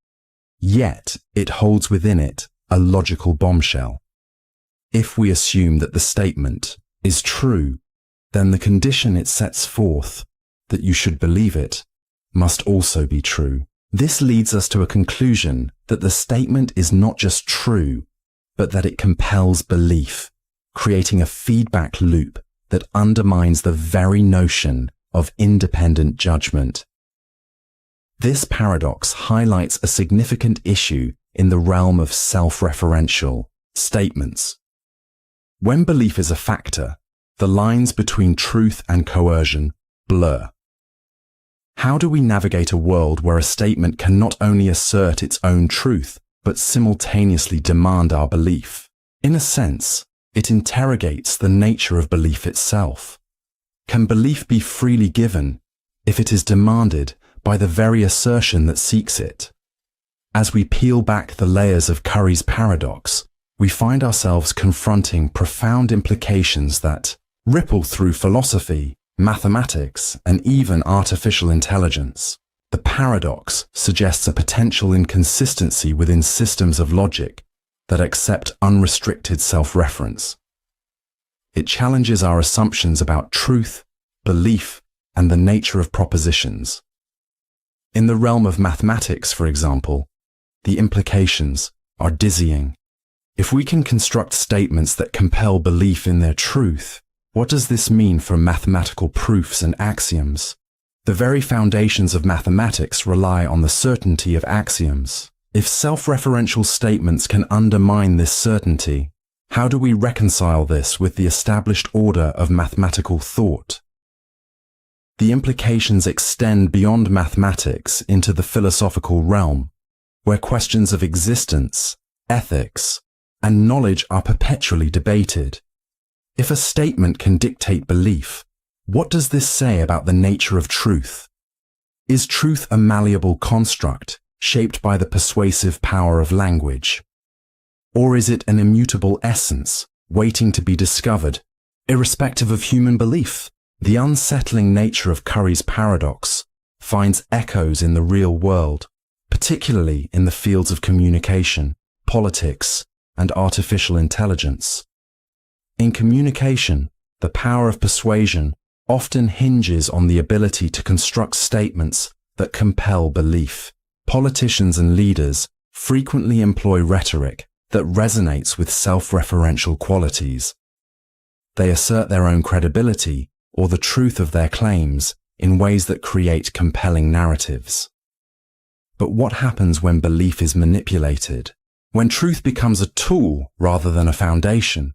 yet it holds within it a logical bombshell. If we assume that the statement is true, then the condition it sets forth, that you should believe it, must also be true. This leads us to a conclusion that the statement is not just true, but that it compels belief, creating a feedback loop that undermines the very notion of independent judgment. This paradox highlights a significant issue in the realm of self-referential statements. When belief is a factor, the lines between truth and coercion blur. How do we navigate a world where a statement can not only assert its own truth, but simultaneously demand our belief? In a sense, it interrogates the nature of belief itself. Can belief be freely given if it is demanded by the very assertion that seeks it? As we peel back the layers of Curry's paradox, we find ourselves confronting profound implications that ripple through philosophy, mathematics, and even artificial intelligence. The paradox suggests a potential inconsistency within systems of logic that accept unrestricted self-reference. It challenges our assumptions about truth, belief, and the nature of propositions. In the realm of mathematics, for example, the implications are dizzying. If we can construct statements that compel belief in their truth, what does this mean for mathematical proofs and axioms? The very foundations of mathematics rely on the certainty of axioms. If self-referential statements can undermine this certainty, how do we reconcile this with the established order of mathematical thought? The implications extend beyond mathematics into the philosophical realm, where questions of existence, ethics, and knowledge are perpetually debated. If a statement can dictate belief, what does this say about the nature of truth? Is truth a malleable construct shaped by the persuasive power of language? Or is it an immutable essence waiting to be discovered, irrespective of human belief? The unsettling nature of Curry's paradox finds echoes in the real world, particularly in the fields of communication, politics, and artificial intelligence. In communication, the power of persuasion often hinges on the ability to construct statements that compel belief. Politicians and leaders frequently employ rhetoric that resonates with self-referential qualities. They assert their own credibility or the truth of their claims in ways that create compelling narratives. But what happens when belief is manipulated? When truth becomes a tool rather than a foundation?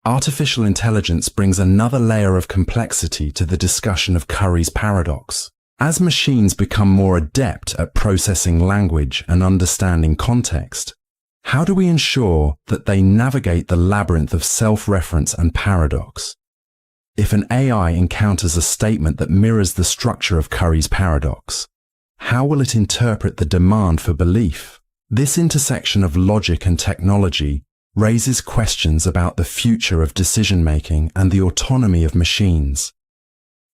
Artificial intelligence brings another layer of complexity to the discussion of Curry's paradox. As machines become more adept at processing language and understanding context, how do we ensure that they navigate the labyrinth of self-reference and paradox? If an AI encounters a statement that mirrors the structure of Curry's paradox, how will it interpret the demand for belief? This intersection of logic and technology raises questions about the future of decision-making and the autonomy of machines.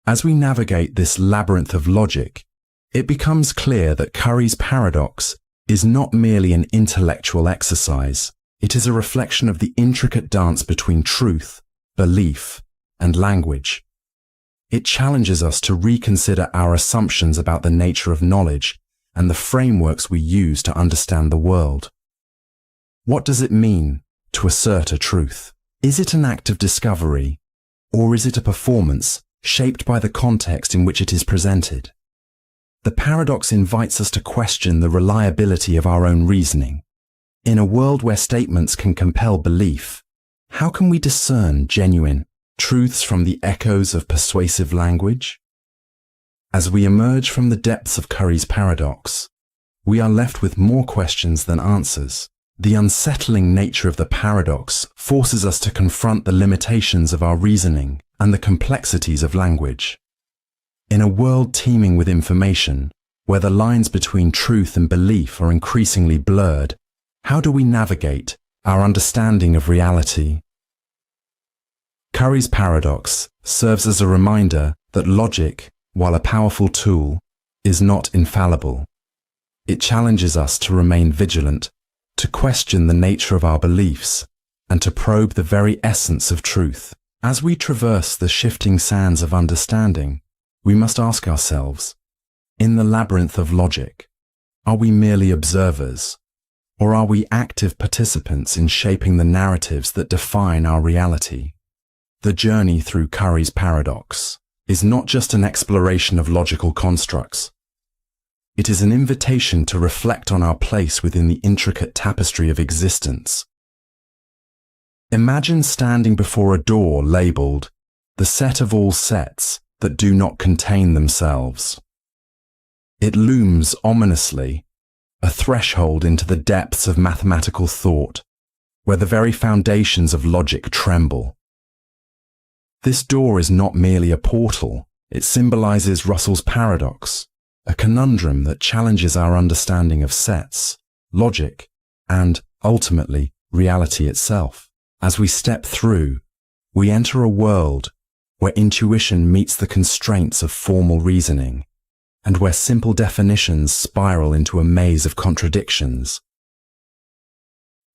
As we navigate this labyrinth of logic, it becomes clear that Curry's paradox is not merely an intellectual exercise. It is a reflection of the intricate dance between truth, belief, and language. It challenges us to reconsider our assumptions about the nature of knowledge and the frameworks we use to understand the world. What does it mean to assert a truth? Is it an act of discovery, or is it a performance shaped by the context in which it is presented? The paradox invites us to question the reliability of our own reasoning. In a world where statements can compel belief, How can we discern genuine truths from the echoes of persuasive language? As we emerge from the depths of Curry's paradox, we are left with more questions than answers. The unsettling nature of the paradox forces us to confront the limitations of our reasoning and the complexities of language. In a world teeming with information, where the lines between truth and belief are increasingly blurred, how do we navigate our understanding of reality? Curry's paradox serves as a reminder that logic, while a powerful tool, is not infallible. It challenges us to remain vigilant, to question the nature of our beliefs, and to probe the very essence of truth. As we traverse the shifting sands of understanding, we must ask ourselves, in the labyrinth of logic, are we merely observers, or are we active participants in shaping the narratives that define our reality? The journey through Curry's paradox is not just an exploration of logical constructs. It is an invitation to reflect on our place within the intricate tapestry of existence. Imagine standing before a door labeled, "The set of all sets that do not contain themselves." It looms ominously, a threshold into the depths of mathematical thought, where the very foundations of logic tremble. This door is not merely a portal, it symbolizes Russell's paradox, a conundrum that challenges our understanding of sets, logic, and, ultimately, reality itself. As we step through, we enter a world where intuition meets the constraints of formal reasoning, and where simple definitions spiral into a maze of contradictions.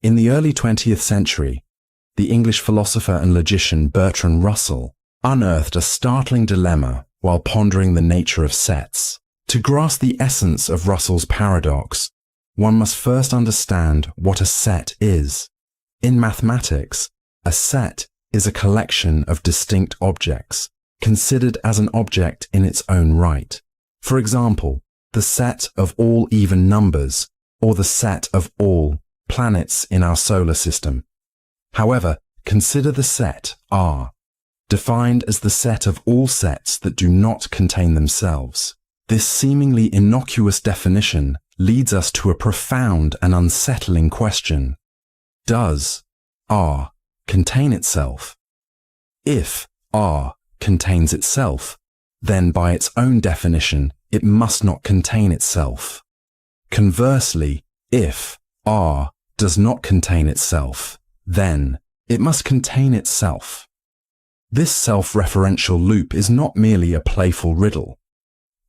In the early 20th century, the English philosopher and logician Bertrand Russell unearthed a startling dilemma while pondering the nature of sets. To grasp the essence of Russell's paradox, one must first understand what a set is. In mathematics, a set is a collection of distinct objects, considered as an object in its own right. For example, the set of all even numbers, or the set of all planets in our solar system. However, consider the set R, defined as the set of all sets that do not contain themselves. This seemingly innocuous definition leads us to a profound and unsettling question. Does R contain itself? If R contains itself, then by its own definition, it must not contain itself. Conversely, if R does not contain itself, then it must contain itself. This self-referential loop is not merely a playful riddle.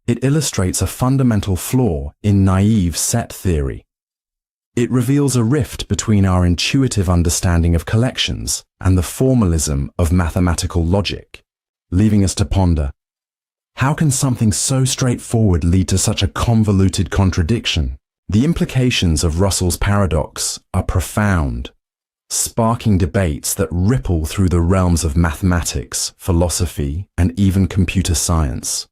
It illustrates a fundamental flaw in naive set theory. It reveals a rift between our intuitive understanding of collections and the formalism of mathematical logic, leaving us to ponder, how can something so straightforward lead to such a convoluted contradiction? The implications of Russell's paradox are profound, sparking debates that ripple through the realms of mathematics, philosophy, and even computer science.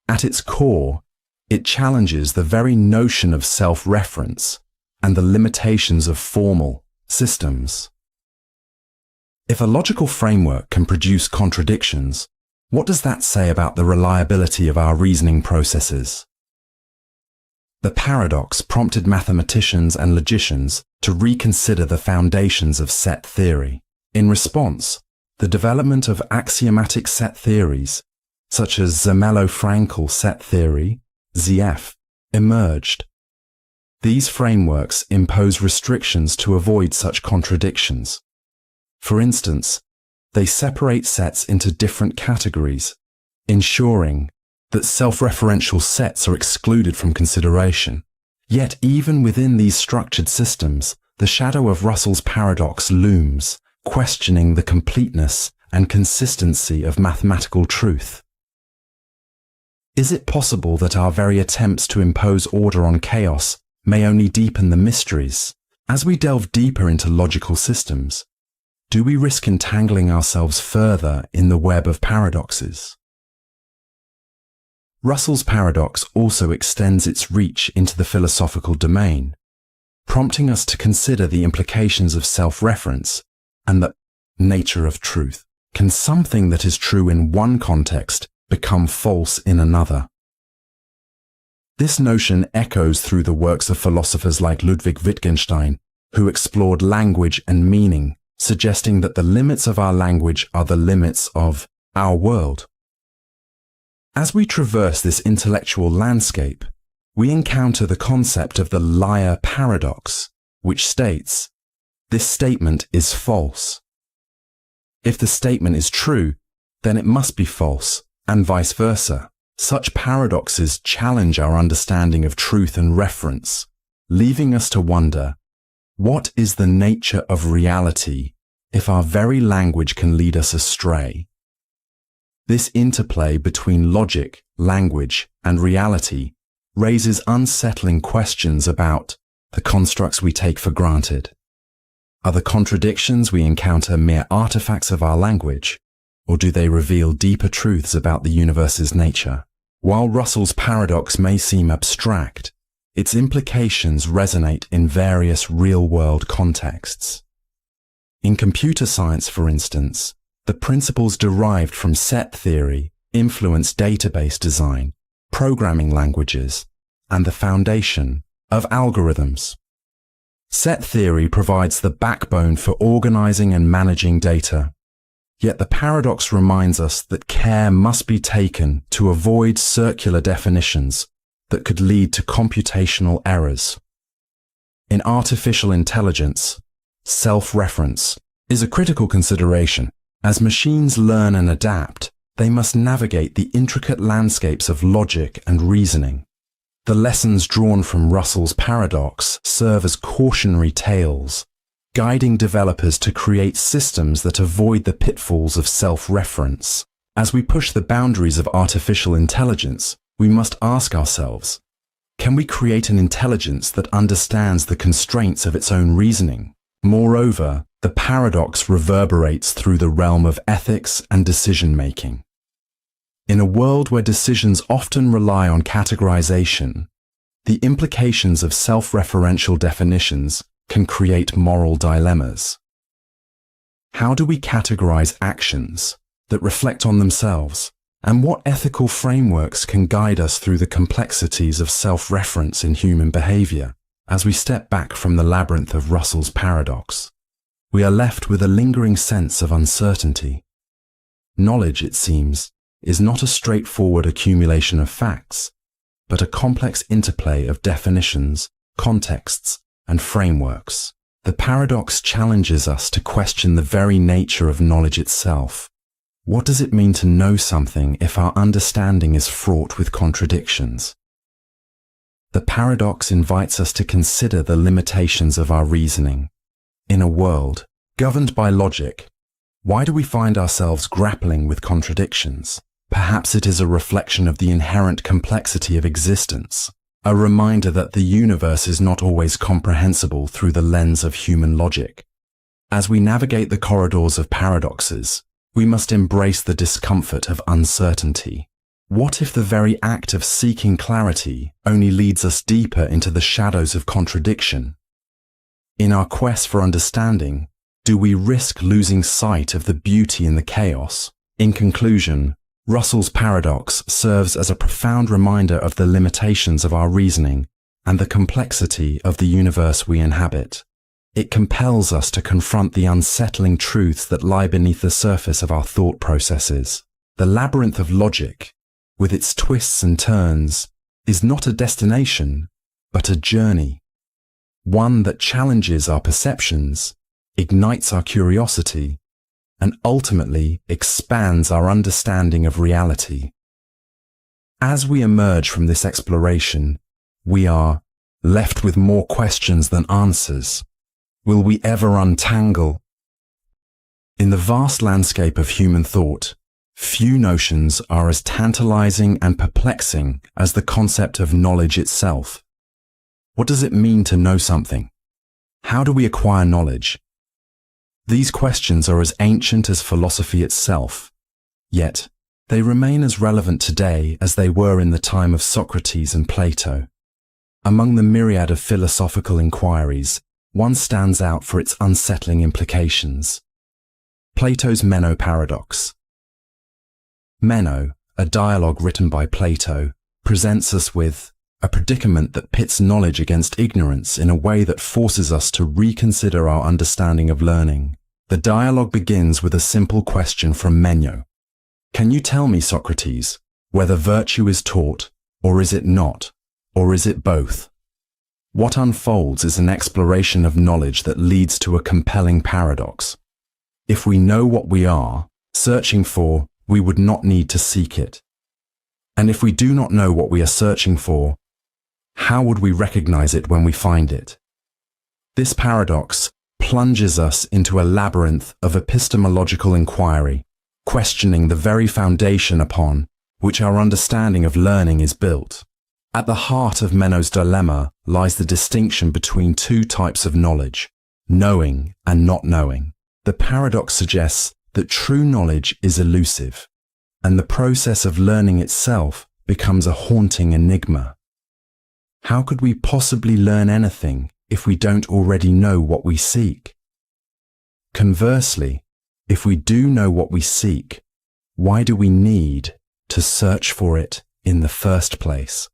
At its core, it challenges the very notion of self-reference and the limitations of formal systems. If a logical framework can produce contradictions, what does that say about the reliability of our reasoning processes? The paradox prompted mathematicians and logicians to reconsider the foundations of set theory. In response, the development of axiomatic set theories, such as Zermelo-Fraenkel set theory, ZF, emerged. These frameworks impose restrictions to avoid such contradictions. For instance, they separate sets into different categories, ensuring that self-referential sets are excluded from consideration. Yet even within these structured systems, the shadow of Russell's paradox looms, questioning the completeness and consistency of mathematical truth. Is it possible that our very attempts to impose order on chaos may only deepen the mysteries? As we delve deeper into logical systems, do we risk entangling ourselves further in the web of paradoxes? Russell's paradox also extends its reach into the philosophical domain, prompting us to consider the implications of self-reference and the nature of truth. Can something that is true in one context become false in another? This notion echoes through the works of philosophers like Ludwig Wittgenstein, who explored language and meaning, suggesting that the limits of our language are the limits of our world. As we traverse this intellectual landscape, we encounter the concept of the liar paradox, which states, this statement is false. If the statement is true, then it must be false, and vice versa. Such paradoxes challenge our understanding of truth and reference, leaving us to wonder, what is the nature of reality if our very language can lead us astray? This interplay between logic, language, and reality raises unsettling questions about the constructs we take for granted. Are the contradictions we encounter mere artifacts of our language, or do they reveal deeper truths about the universe's nature? While Russell's paradox may seem abstract, its implications resonate in various real-world contexts. In computer science, for instance, the principles derived from set theory influence database design, programming languages, and the foundation of algorithms. Set theory provides the backbone for organizing and managing data. Yet the paradox reminds us that care must be taken to avoid circular definitions that could lead to computational errors. In artificial intelligence, self-reference is a critical consideration. As machines learn and adapt, they must navigate the intricate landscapes of logic and reasoning. The lessons drawn from Russell's paradox serve as cautionary tales, guiding developers to create systems that avoid the pitfalls of self-reference. As we push the boundaries of artificial intelligence, we must ask ourselves, can we create an intelligence that understands the constraints of its own reasoning? Moreover, the paradox reverberates through the realm of ethics and decision-making. In a world where decisions often rely on categorization, the implications of self-referential definitions can create moral dilemmas. How do we categorize actions that reflect on themselves, and what ethical frameworks can guide us through the complexities of self-reference in human behavior? As we step back from the labyrinth of Russell's paradox, we are left with a lingering sense of uncertainty. Knowledge, it seems, is not a straightforward accumulation of facts, but a complex interplay of definitions, contexts, and frameworks. The paradox challenges us to question the very nature of knowledge itself. What does it mean to know something if our understanding is fraught with contradictions? The paradox invites us to consider the limitations of our reasoning. In a world governed by logic, why do we find ourselves grappling with contradictions? Perhaps it is a reflection of the inherent complexity of existence, a reminder that the universe is not always comprehensible through the lens of human logic. As we navigate the corridors of paradoxes, we must embrace the discomfort of uncertainty. What if the very act of seeking clarity only leads us deeper into the shadows of contradiction? In our quest for understanding, do we risk losing sight of the beauty in the chaos? In conclusion, Russell's paradox serves as a profound reminder of the limitations of our reasoning and the complexity of the universe we inhabit. It compels us to confront the unsettling truths that lie beneath the surface of our thought processes. The labyrinth of logic, with its twists and turns, is not a destination, but a journey. One that challenges our perceptions, ignites our curiosity, and ultimately expands our understanding of reality. As we emerge from this exploration, we are left with more questions than answers. Will we ever untangle? In the vast landscape of human thought, few notions are as tantalizing and perplexing as the concept of knowledge itself. What does it mean to know something? How do we acquire knowledge? These questions are as ancient as philosophy itself, yet they remain as relevant today as they were in the time of Socrates and Plato. Among the myriad of philosophical inquiries, one stands out for its unsettling implications. Plato's Meno paradox. Meno, a dialogue written by Plato, presents us with a predicament that pits knowledge against ignorance in a way that forces us to reconsider our understanding of learning. The dialogue begins with a simple question from Meno. Can you tell me, Socrates, whether virtue is taught, or is it not, or is it both? What unfolds is an exploration of knowledge that leads to a compelling paradox. If we know what we are searching for, we would not need to seek it. And if we do not know what we are searching for, how would we recognize it when we find it? This paradox plunges us into a labyrinth of epistemological inquiry, questioning the very foundation upon which our understanding of learning is built. At the heart of Meno's dilemma lies the distinction between two types of knowledge, knowing and not knowing. The paradox suggests that true knowledge is elusive, and the process of learning itself becomes a haunting enigma. How could we possibly learn anything if we don't already know what we seek? Conversely, if we do know what we seek, why do we need to search for it in the first place?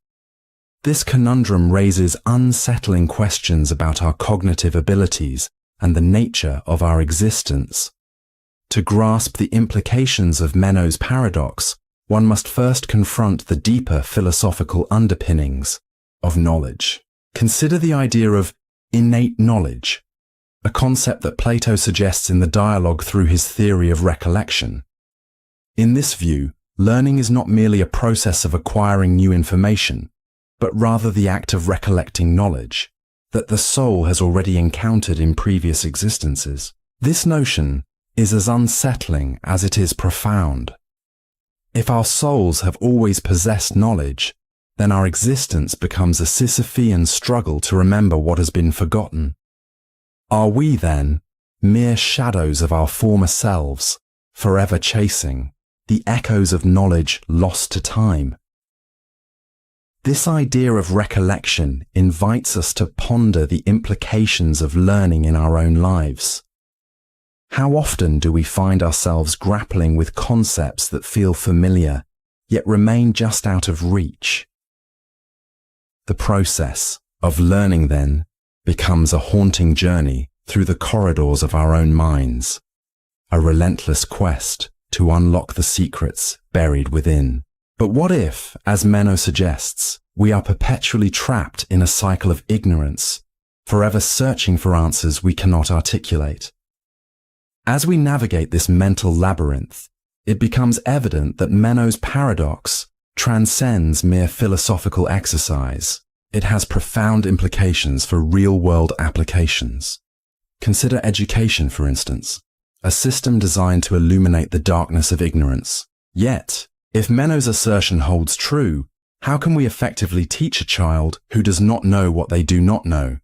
This conundrum raises unsettling questions about our cognitive abilities and the nature of our existence. To grasp the implications of Meno's paradox, one must first confront the deeper philosophical underpinnings of knowledge. Consider the idea of innate knowledge, a concept that Plato suggests in the dialogue through his theory of recollection. In this view, learning is not merely a process of acquiring new information, but rather the act of recollecting knowledge that the soul has already encountered in previous existences. This notion is as unsettling as it is profound. If our souls have always possessed knowledge, then our existence becomes a Sisyphean struggle to remember what has been forgotten. Are we, then, mere shadows of our former selves, forever chasing the echoes of knowledge lost to time? This idea of recollection invites us to ponder the implications of learning in our own lives. How often do we find ourselves grappling with concepts that feel familiar, yet remain just out of reach? The process of learning, then, becomes a haunting journey through the corridors of our own minds, a relentless quest to unlock the secrets buried within. But what if, as Meno suggests, we are perpetually trapped in a cycle of ignorance, forever searching for answers we cannot articulate? As we navigate this mental labyrinth, it becomes evident that Meno's paradox transcends mere philosophical exercise. It has profound implications for real-world applications. Consider education, for instance, a system designed to illuminate the darkness of ignorance. Yet, if Meno's assertion holds true, how can we effectively teach a child who does not know what they do not know?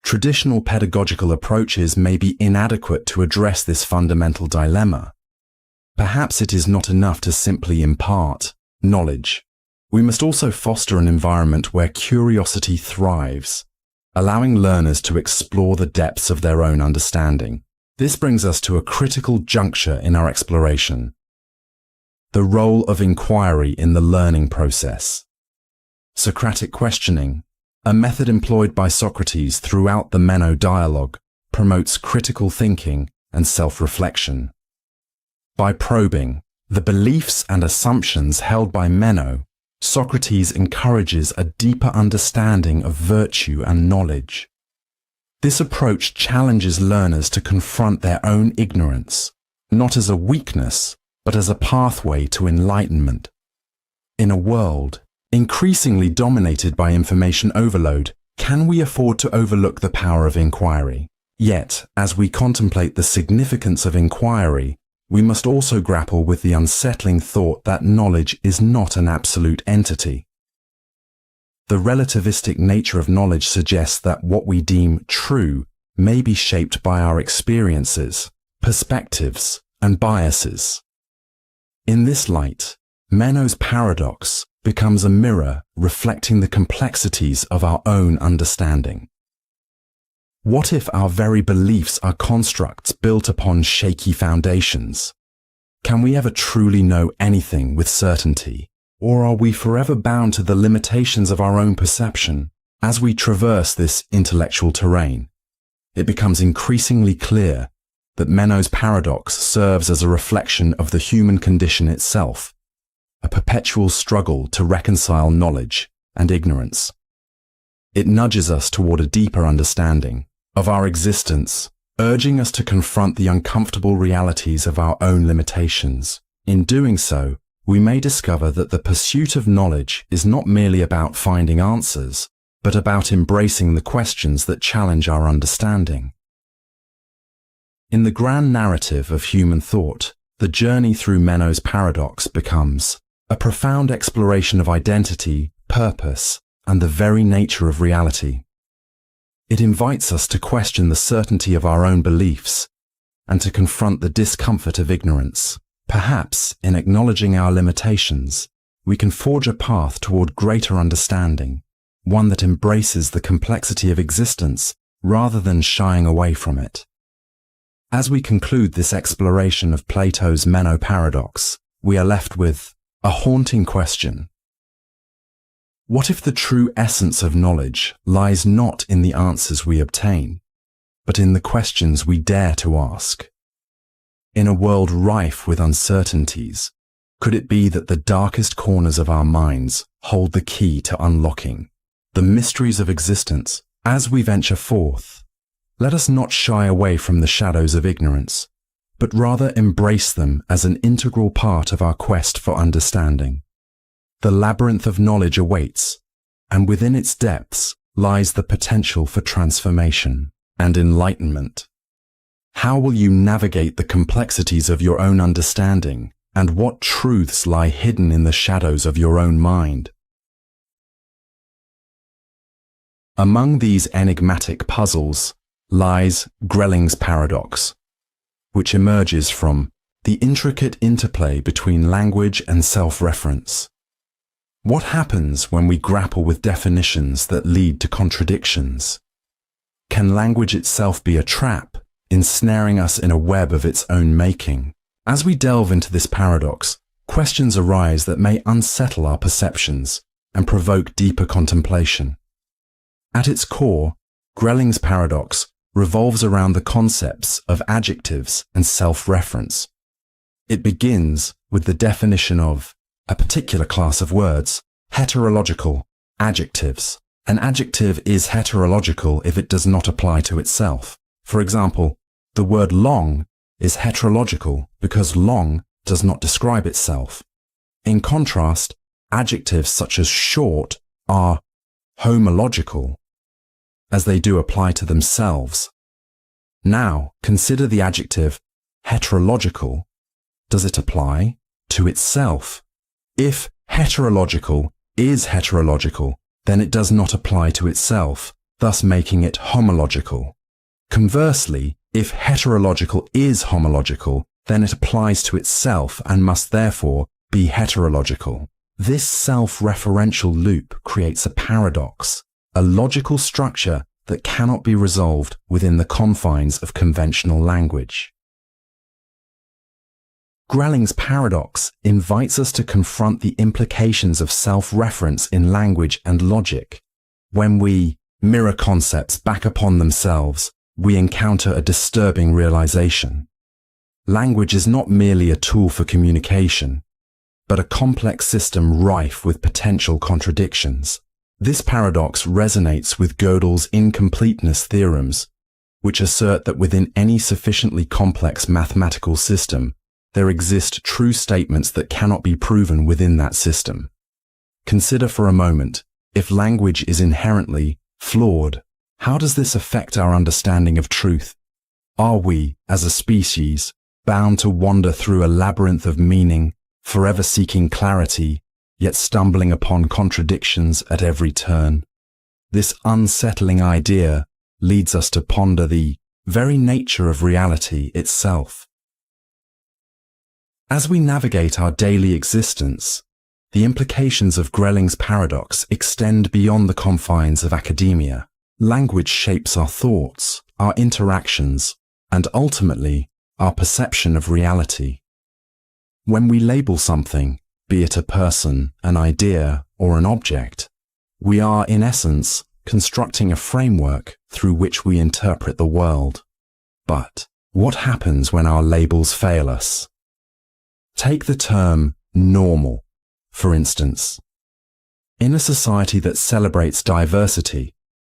Traditional pedagogical approaches may be inadequate to address this fundamental dilemma. Perhaps it is not enough to simply impart knowledge. We must also foster an environment where curiosity thrives, allowing learners to explore the depths of their own understanding. This brings us to a critical juncture in our exploration: the role of inquiry in the learning process. Socratic questioning, a method employed by Socrates throughout the Meno dialogue, promotes critical thinking and self-reflection. By probing the beliefs and assumptions held by Meno, Socrates encourages a deeper understanding of virtue and knowledge. This approach challenges learners to confront their own ignorance, not as a weakness, but as a pathway to enlightenment. In a world increasingly dominated by information overload, can we afford to overlook the power of inquiry? Yet, as we contemplate the significance of inquiry, we must also grapple with the unsettling thought that knowledge is not an absolute entity. The relativistic nature of knowledge suggests that what we deem true may be shaped by our experiences, perspectives, and biases. In this light, Meno's paradox becomes a mirror reflecting the complexities of our own understanding. What if our very beliefs are constructs built upon shaky foundations? Can we ever truly know anything with certainty? Or are we forever bound to the limitations of our own perception? As we traverse this intellectual terrain, it becomes increasingly clear that Meno's paradox serves as a reflection of the human condition itself, a perpetual struggle to reconcile knowledge and ignorance. It nudges us toward a deeper understanding of our existence, urging us to confront the uncomfortable realities of our own limitations. In doing so, we may discover that the pursuit of knowledge is not merely about finding answers, but about embracing the questions that challenge our understanding. In the grand narrative of human thought, the journey through Meno's paradox becomes a profound exploration of identity, purpose, and the very nature of reality. It invites us to question the certainty of our own beliefs and to confront the discomfort of ignorance. Perhaps, in acknowledging our limitations, we can forge a path toward greater understanding, one that embraces the complexity of existence rather than shying away from it. As we conclude this exploration of Plato's Meno paradox, we are left with a haunting question. What if the true essence of knowledge lies not in the answers we obtain, but in the questions we dare to ask? In a world rife with uncertainties, could it be that the darkest corners of our minds hold the key to unlocking the mysteries of existence? As we venture forth, let us not shy away from the shadows of ignorance, but rather embrace them as an integral part of our quest for understanding. The labyrinth of knowledge awaits, and within its depths lies the potential for transformation and enlightenment. How will you navigate the complexities of your own understanding, and what truths lie hidden in the shadows of your own mind? Among these enigmatic puzzles lies Grelling's paradox, which emerges from the intricate interplay between language and self-reference. What happens when we grapple with definitions that lead to contradictions? Can language itself be a trap, ensnaring us in a web of its own making? As we delve into this paradox, questions arise that may unsettle our perceptions and provoke deeper contemplation. At its core, Grelling's paradox revolves around the concepts of adjectives and self-reference. It begins with the definition of a particular class of words, heterological adjectives. An adjective is heterological if it does not apply to itself. For example, the word long is heterological because long does not describe itself. In contrast, adjectives such as short are homological, as they do apply to themselves. Now, consider the adjective heterological. Does it apply to itself? If heterological is heterological, then it does not apply to itself, thus making it homological. Conversely, if heterological is homological, then it applies to itself and must therefore be heterological. This self-referential loop creates a paradox, a logical structure that cannot be resolved within the confines of conventional language. Grelling's paradox invites us to confront the implications of self-reference in language and logic. When we mirror concepts back upon themselves, we encounter a disturbing realization. Language is not merely a tool for communication, but a complex system rife with potential contradictions. This paradox resonates with Gödel's incompleteness theorems, which assert that within any sufficiently complex mathematical system, there exist true statements that cannot be proven within that system. Consider for a moment, if language is inherently flawed, how does this affect our understanding of truth? Are we, as a species, bound to wander through a labyrinth of meaning, forever seeking clarity, yet stumbling upon contradictions at every turn? This unsettling idea leads us to ponder the very nature of reality itself. As we navigate our daily existence, the implications of Grelling's paradox extend beyond the confines of academia. Language shapes our thoughts, our interactions, and ultimately, our perception of reality. When we label something, be it a person, an idea, or an object, we are, in essence, constructing a framework through which we interpret the world. But what happens when our labels fail us? Take the term normal, for instance. In a society that celebrates diversity,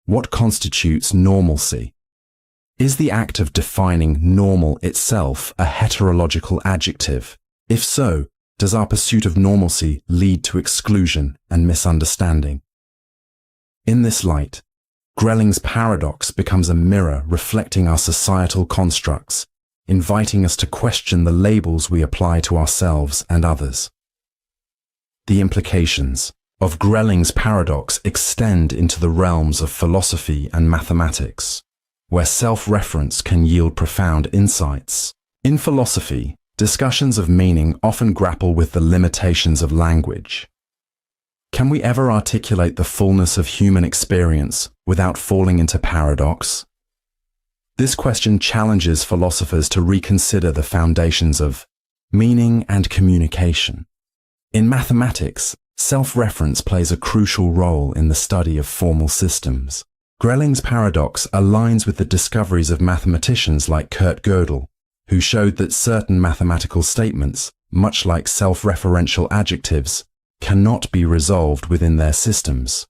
what constitutes normalcy? Is the act of defining normal itself a heterological adjective? If so, does our pursuit of normalcy lead to exclusion and misunderstanding? In this light, Grelling's paradox becomes a mirror reflecting our societal constructs, inviting us to question the labels we apply to ourselves and others. The implications of Grelling's paradox extend into the realms of philosophy and mathematics, where self-reference can yield profound insights. In philosophy, discussions of meaning often grapple with the limitations of language. Can we ever articulate the fullness of human experience without falling into paradox? This question challenges philosophers to reconsider the foundations of meaning and communication. In mathematics, self-reference plays a crucial role in the study of formal systems. Grelling's paradox aligns with the discoveries of mathematicians like Kurt Gödel, who showed that certain mathematical statements, much like self-referential adjectives, cannot be resolved within their systems.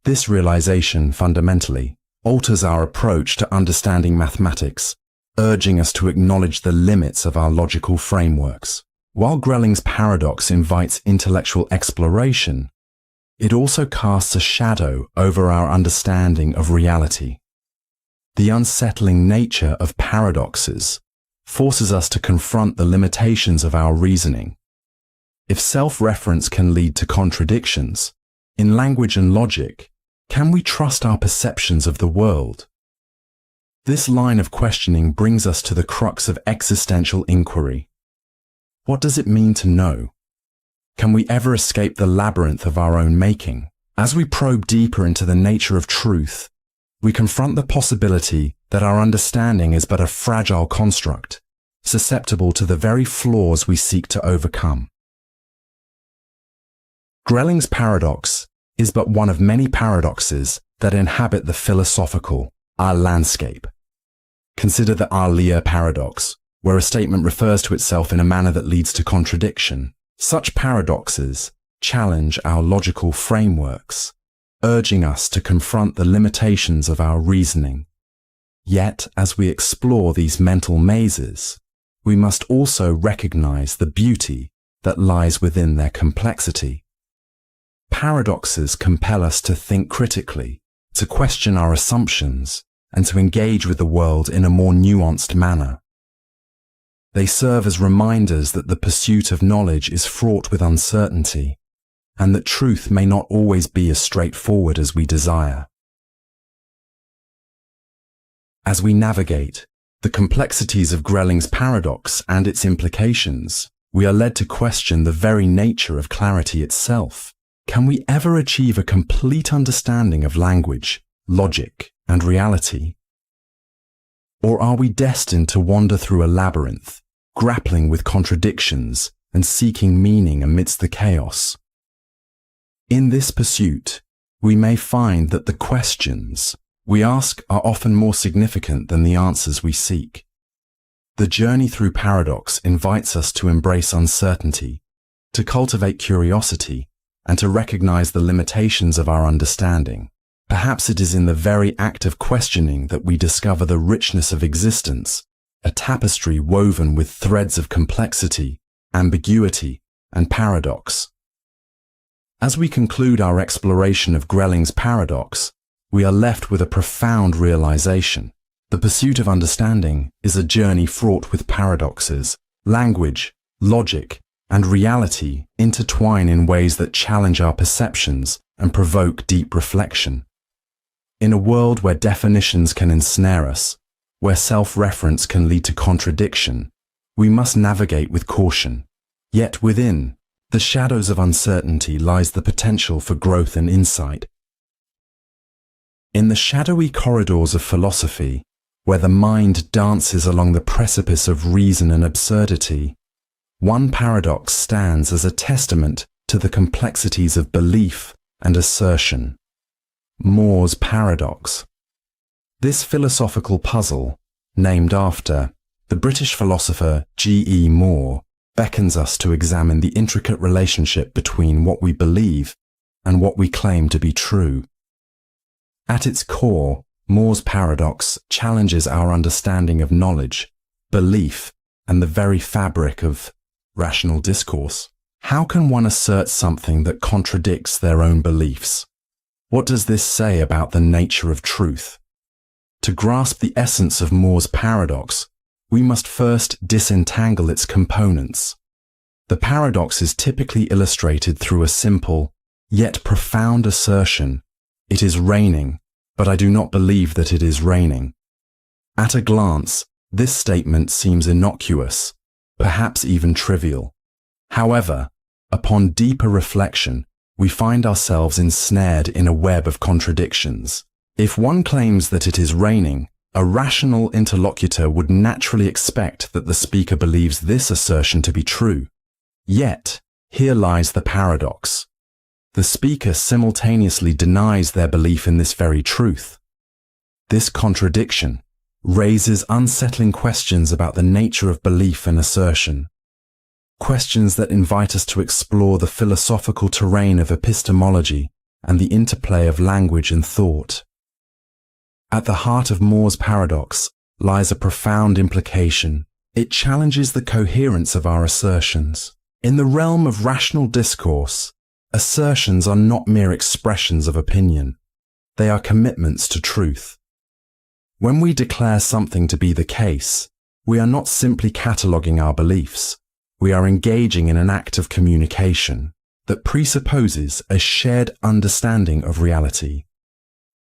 This realization fundamentally alters our approach to understanding mathematics, urging us to acknowledge the limits of our logical frameworks. While Grelling's paradox invites intellectual exploration, it also casts a shadow over our understanding of reality. The unsettling nature of paradoxes forces us to confront the limitations of our reasoning. If self-reference can lead to contradictions, in language and logic, can we trust our perceptions of the world? This line of questioning brings us to the crux of existential inquiry. What does it mean to know? Can we ever escape the labyrinth of our own making? As we probe deeper into the nature of truth, we confront the possibility that our understanding is but a fragile construct, susceptible to the very flaws we seek to overcome. Grelling's paradox is but one of many paradoxes that inhabit the philosophical, our landscape. Consider the Arlia paradox, where a statement refers to itself in a manner that leads to contradiction. Such paradoxes challenge our logical frameworks, urging us to confront the limitations of our reasoning. Yet, as we explore these mental mazes, we must also recognize the beauty that lies within their complexity. Paradoxes compel us to think critically, to question our assumptions, and to engage with the world in a more nuanced manner. They serve as reminders that the pursuit of knowledge is fraught with uncertainty, and that truth may not always be as straightforward as we desire. As we navigate the complexities of Grelling's paradox and its implications, we are led to question the very nature of clarity itself. Can we ever achieve a complete understanding of language, logic, and reality? Or are we destined to wander through a labyrinth, grappling with contradictions and seeking meaning amidst the chaos? In this pursuit, we may find that the questions we ask are often more significant than the answers we seek. The journey through paradox invites us to embrace uncertainty, to cultivate curiosity, and to recognize the limitations of our understanding. Perhaps it is in the very act of questioning that we discover the richness of existence, a tapestry woven with threads of complexity, ambiguity, and paradox. As we conclude our exploration of Grelling's paradox, we are left with a profound realization. The pursuit of understanding is a journey fraught with paradoxes. Language, logic, and reality intertwine in ways that challenge our perceptions and provoke deep reflection. In a world where definitions can ensnare us, where self-reference can lead to contradiction, we must navigate with caution. Yet within the shadows of uncertainty lies the potential for growth and insight. In the shadowy corridors of philosophy, where the mind dances along the precipice of reason and absurdity, one paradox stands as a testament to the complexities of belief and assertion. More's paradox. This philosophical puzzle, named after the British philosopher G.E. Moore, beckons us to examine the intricate relationship between what we believe and what we claim to be true. At its core, More's paradox challenges our understanding of knowledge, belief, and the very fabric of rational discourse. How can one assert something that contradicts their own beliefs? What does this say about the nature of truth? To grasp the essence of More's paradox, we must first disentangle its components. The paradox is typically illustrated through a simple, yet profound assertion: "It is raining, but I do not believe that it is raining." At a glance, this statement seems innocuous, perhaps even trivial. However, upon deeper reflection, we find ourselves ensnared in a web of contradictions. If one claims that it is raining, a rational interlocutor would naturally expect that the speaker believes this assertion to be true. Yet, here lies the paradox. The speaker simultaneously denies their belief in this very truth. This contradiction raises unsettling questions about the nature of belief and assertion. Questions that invite us to explore the philosophical terrain of epistemology and the interplay of language and thought. At the heart of More's paradox lies a profound implication. It challenges the coherence of our assertions. In the realm of rational discourse, assertions are not mere expressions of opinion. They are commitments to truth. When we declare something to be the case, we are not simply cataloguing our beliefs. We are engaging in an act of communication that presupposes a shared understanding of reality.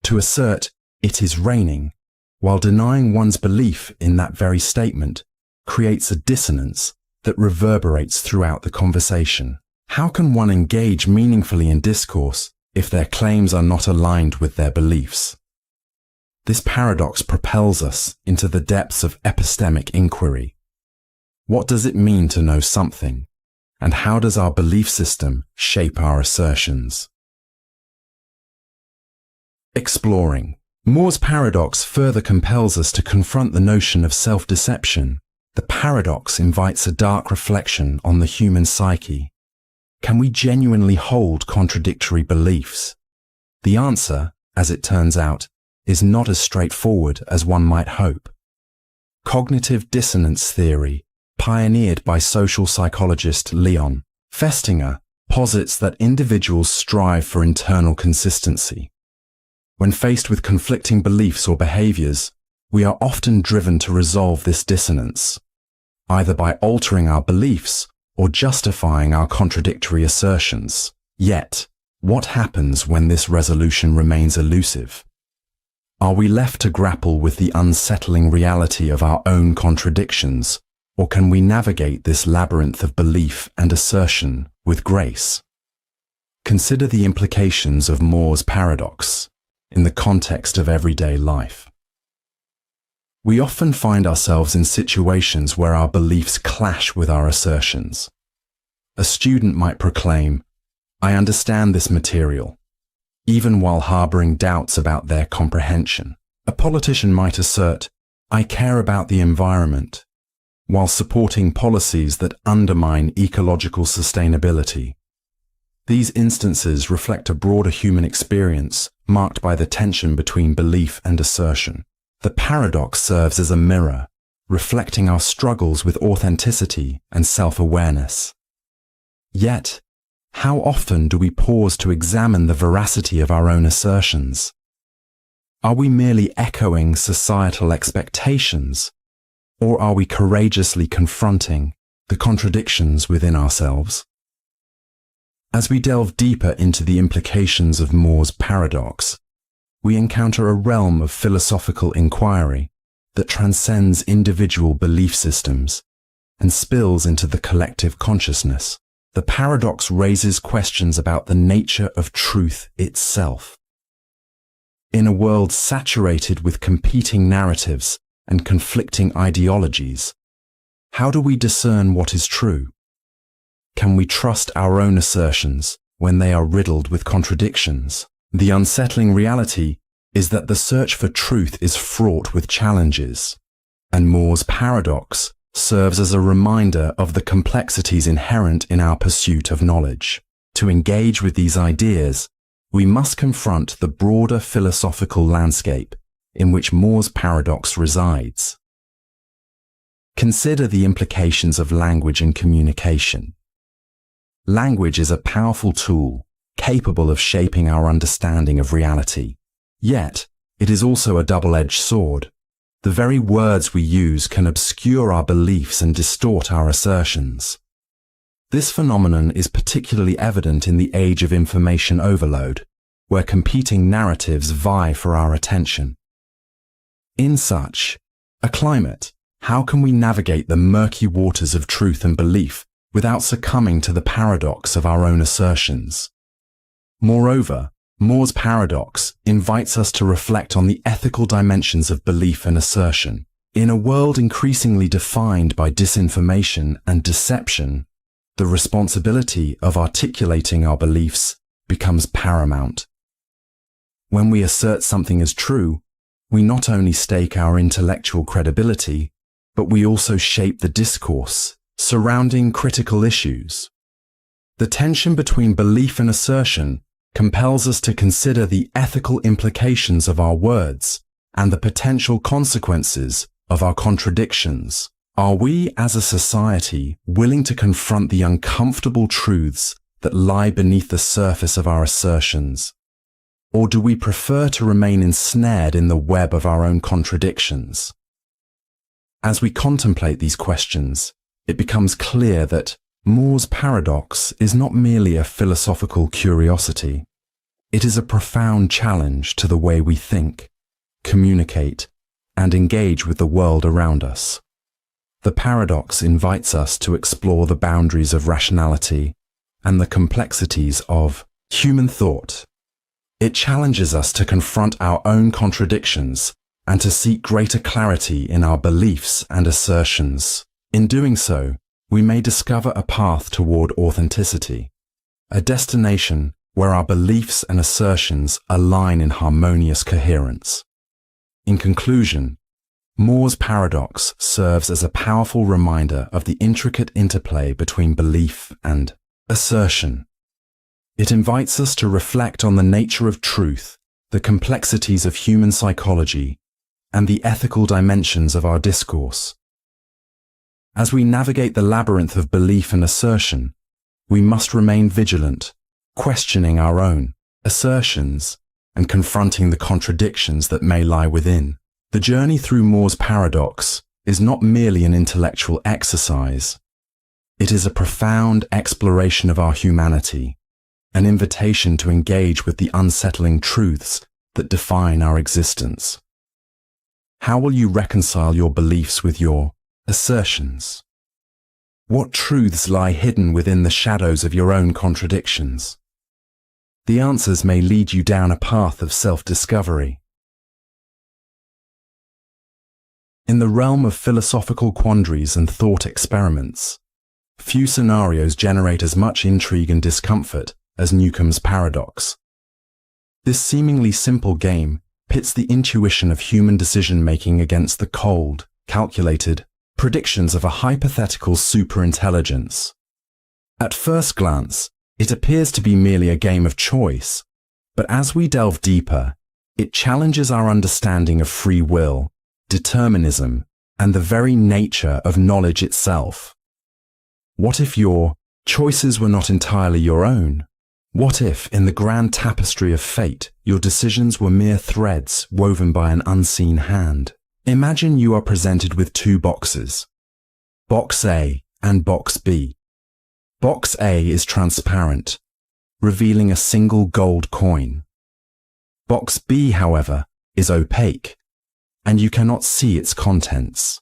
To assert "it is raining," while denying one's belief in that very statement, creates a dissonance that reverberates throughout the conversation. How can one engage meaningfully in discourse if their claims are not aligned with their beliefs? This paradox propels us into the depths of epistemic inquiry. What does it mean to know something, and how does our belief system shape our assertions? Exploring. More's paradox further compels us to confront the notion of self-deception. The paradox invites a dark reflection on the human psyche. Can we genuinely hold contradictory beliefs? The answer, as it turns out, is not as straightforward as one might hope. Cognitive dissonance theory, pioneered by social psychologist Leon Festinger, posits that individuals strive for internal consistency. When faced with conflicting beliefs or behaviors, we are often driven to resolve this dissonance, either by altering our beliefs or justifying our contradictory assertions. Yet, what happens when this resolution remains elusive? Are we left to grapple with the unsettling reality of our own contradictions, or can we navigate this labyrinth of belief and assertion with grace? Consider the implications of More's paradox in the context of everyday life. We often find ourselves in situations where our beliefs clash with our assertions. A student might proclaim, "I understand this material," even while harboring doubts about their comprehension. A politician might assert, "I care about the environment," while supporting policies that undermine ecological sustainability. These instances reflect a broader human experience marked by the tension between belief and assertion. The paradox serves as a mirror, reflecting our struggles with authenticity and self-awareness. Yet, how often do we pause to examine the veracity of our own assertions? Are we merely echoing societal expectations, or are we courageously confronting the contradictions within ourselves? As we delve deeper into the implications of More's paradox, we encounter a realm of philosophical inquiry that transcends individual belief systems and spills into the collective consciousness. The paradox raises questions about the nature of truth itself. In a world saturated with competing narratives and conflicting ideologies, how do we discern what is true? Can we trust our own assertions when they are riddled with contradictions? The unsettling reality is that the search for truth is fraught with challenges, and More's paradox serves as a reminder of the complexities inherent in our pursuit of knowledge. To engage with these ideas, we must confront the broader philosophical landscape in which More's paradox resides. Consider the implications of language and communication. Language is a powerful tool capable of shaping our understanding of reality. Yet, it is also a double-edged sword. The very words we use can obscure our beliefs and distort our assertions. This phenomenon is particularly evident in the age of information overload, where competing narratives vie for our attention. In such a climate, how can we navigate the murky waters of truth and belief without succumbing to the paradox of our own assertions? Moreover, More's paradox invites us to reflect on the ethical dimensions of belief and assertion. In a world increasingly defined by disinformation and deception, the responsibility of articulating our beliefs becomes paramount. When we assert something as true, we not only stake our intellectual credibility, but we also shape the discourse surrounding critical issues. The tension between belief and assertion compels us to consider the ethical implications of our words and the potential consequences of our contradictions. Are we, as a society, willing to confront the uncomfortable truths that lie beneath the surface of our assertions? Or do we prefer to remain ensnared in the web of our own contradictions? As we contemplate these questions, it becomes clear that More's paradox is not merely a philosophical curiosity. It is a profound challenge to the way we think, communicate, and engage with the world around us. The paradox invites us to explore the boundaries of rationality and the complexities of human thought. It challenges us to confront our own contradictions and to seek greater clarity in our beliefs and assertions. In doing so, we may discover a path toward authenticity, a destination where our beliefs and assertions align in harmonious coherence. In conclusion, More's paradox serves as a powerful reminder of the intricate interplay between belief and assertion. It invites us to reflect on the nature of truth, the complexities of human psychology, and the ethical dimensions of our discourse. As we navigate the labyrinth of belief and assertion, we must remain vigilant, questioning our own assertions and confronting the contradictions that may lie within. The journey through More's paradox is not merely an intellectual exercise. It is a profound exploration of our humanity, an invitation to engage with the unsettling truths that define our existence. How will you reconcile your beliefs with your assertions? What truths lie hidden within the shadows of your own contradictions? The answers may lead you down a path of self-discovery. In the realm of philosophical quandaries and thought experiments, few scenarios generate as much intrigue and discomfort as Newcomb's paradox. This seemingly simple game pits the intuition of human decision-making against the cold, calculated predictions of a hypothetical superintelligence. At first glance, it appears to be merely a game of choice, but as we delve deeper, it challenges our understanding of free will, determinism, and the very nature of knowledge itself. What if your choices were not entirely your own? What if, in the grand tapestry of fate, your decisions were mere threads woven by an unseen hand? Imagine you are presented with two boxes, Box A and Box B. Box A is transparent, revealing a single gold coin. Box B, however, is opaque, and you cannot see its contents.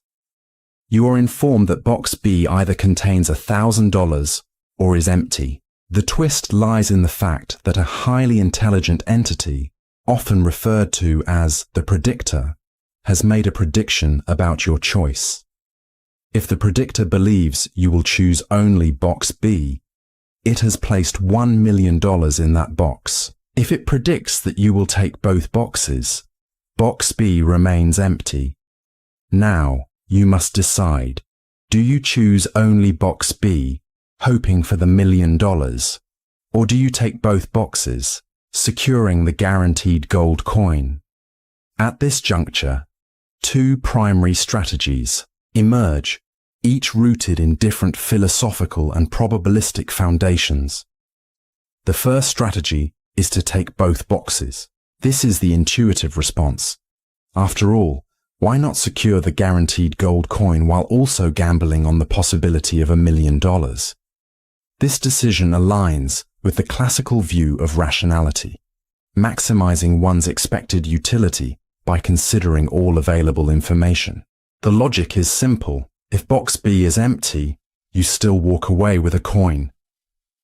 You are informed that Box B either contains $1,000 or is empty. The twist lies in the fact that a highly intelligent entity often referred to as the predictor, has made a prediction about your choice. If the predictor believes you will choose only box B, it has placed $1 million in that box. If it predicts that you will take both boxes, box B remains empty. Now, you must decide, do you choose only box B, hoping for the $1 million, or do you take both boxes, securing the guaranteed gold coin? At this juncture, two primary strategies emerge, each rooted in different philosophical and probabilistic foundations. The first strategy is to take both boxes. This is the intuitive response. After all, why not secure the guaranteed gold coin while also gambling on the possibility of $1 million? This decision aligns with the classical view of rationality, maximizing one's expected utility by considering all available information. The logic is simple. If box B is empty, you still walk away with a coin.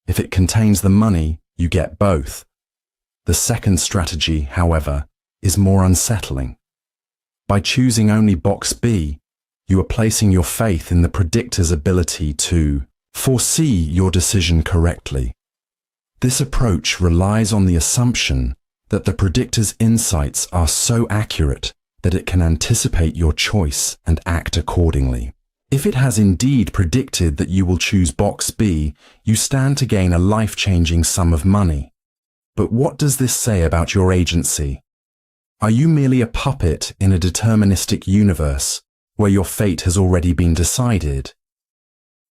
If it contains the money, you get both. The second strategy, however, is more unsettling. By choosing only box B, you are placing your faith in the predictor's ability to foresee your decision correctly. This approach relies on the assumption that the predictor's insights are so accurate that it can anticipate your choice and act accordingly. If it has indeed predicted that you will choose box B, you stand to gain a life-changing sum of money. But what does this say about your agency? Are you merely a puppet in a deterministic universe where your fate has already been decided?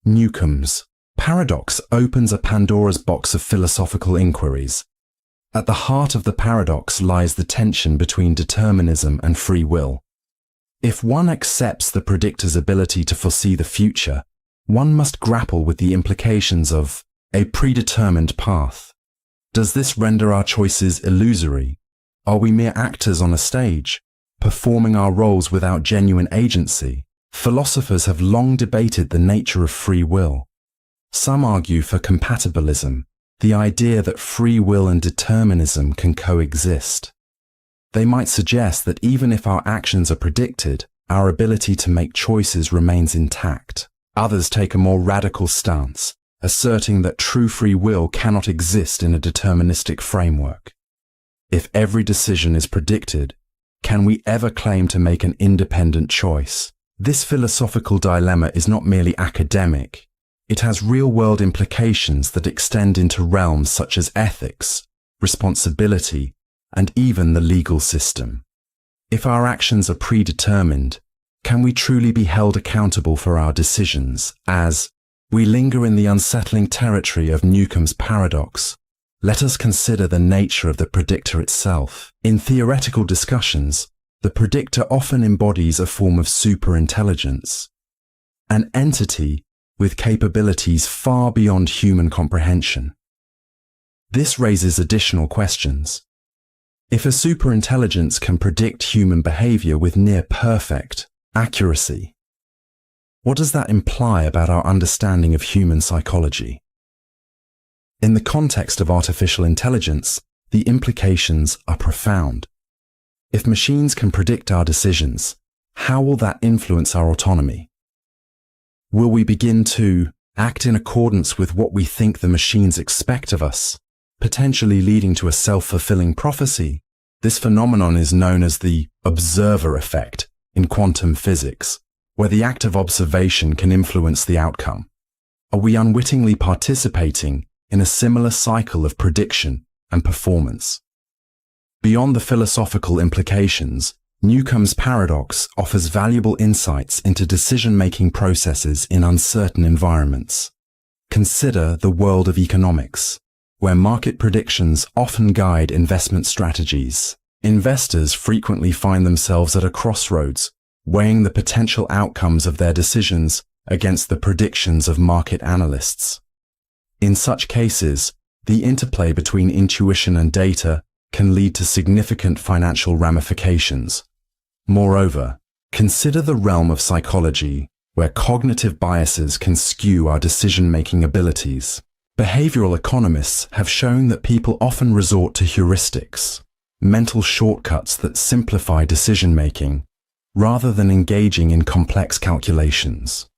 Newcomb's paradox opens a Pandora's box of philosophical inquiries. At the heart of the paradox lies the tension between determinism and free will. If one accepts the predictor's ability to foresee the future, one must grapple with the implications of a predetermined path. Does this render our choices illusory? Are we mere actors on a stage, performing our roles without genuine agency? Philosophers have long debated the nature of free will. Some argue for compatibilism, the idea that free will and determinism can coexist. They might suggest that even if our actions are predicted, our ability to make choices remains intact. Others take a more radical stance, asserting that true free will cannot exist in a deterministic framework. If every decision is predicted, can we ever claim to make an independent choice? This philosophical dilemma is not merely academic. It has real-world implications that extend into realms such as ethics, responsibility, and even the legal system. If our actions are predetermined, can we truly be held accountable for our decisions? As we linger in the unsettling territory of Newcomb's paradox, let us consider the nature of the predictor itself. In theoretical discussions, the predictor often embodies a form of superintelligence, an entity with capabilities far beyond human comprehension. This raises additional questions. If a superintelligence can predict human behavior with near-perfect accuracy, what does that imply about our understanding of human psychology? In the context of artificial intelligence, the implications are profound. If machines can predict our decisions, how will that influence our autonomy? Will we begin to act in accordance with what we think the machines expect of us, potentially leading to a self-fulfilling prophecy? This phenomenon is known as the observer effect in quantum physics, where the act of observation can influence the outcome. Are we unwittingly participating in a similar cycle of prediction and performance? Beyond the philosophical implications, Newcomb's paradox offers valuable insights into decision-making processes in uncertain environments. Consider the world of economics, where market predictions often guide investment strategies. Investors frequently find themselves at a crossroads, weighing the potential outcomes of their decisions against the predictions of market analysts. In such cases, the interplay between intuition and data can lead to significant financial ramifications. Moreover, consider the realm of psychology, where cognitive biases can skew our decision-making abilities. Behavioral economists have shown that people often resort to heuristics, mental shortcuts that simplify decision-making, rather than engaging in complex calculations.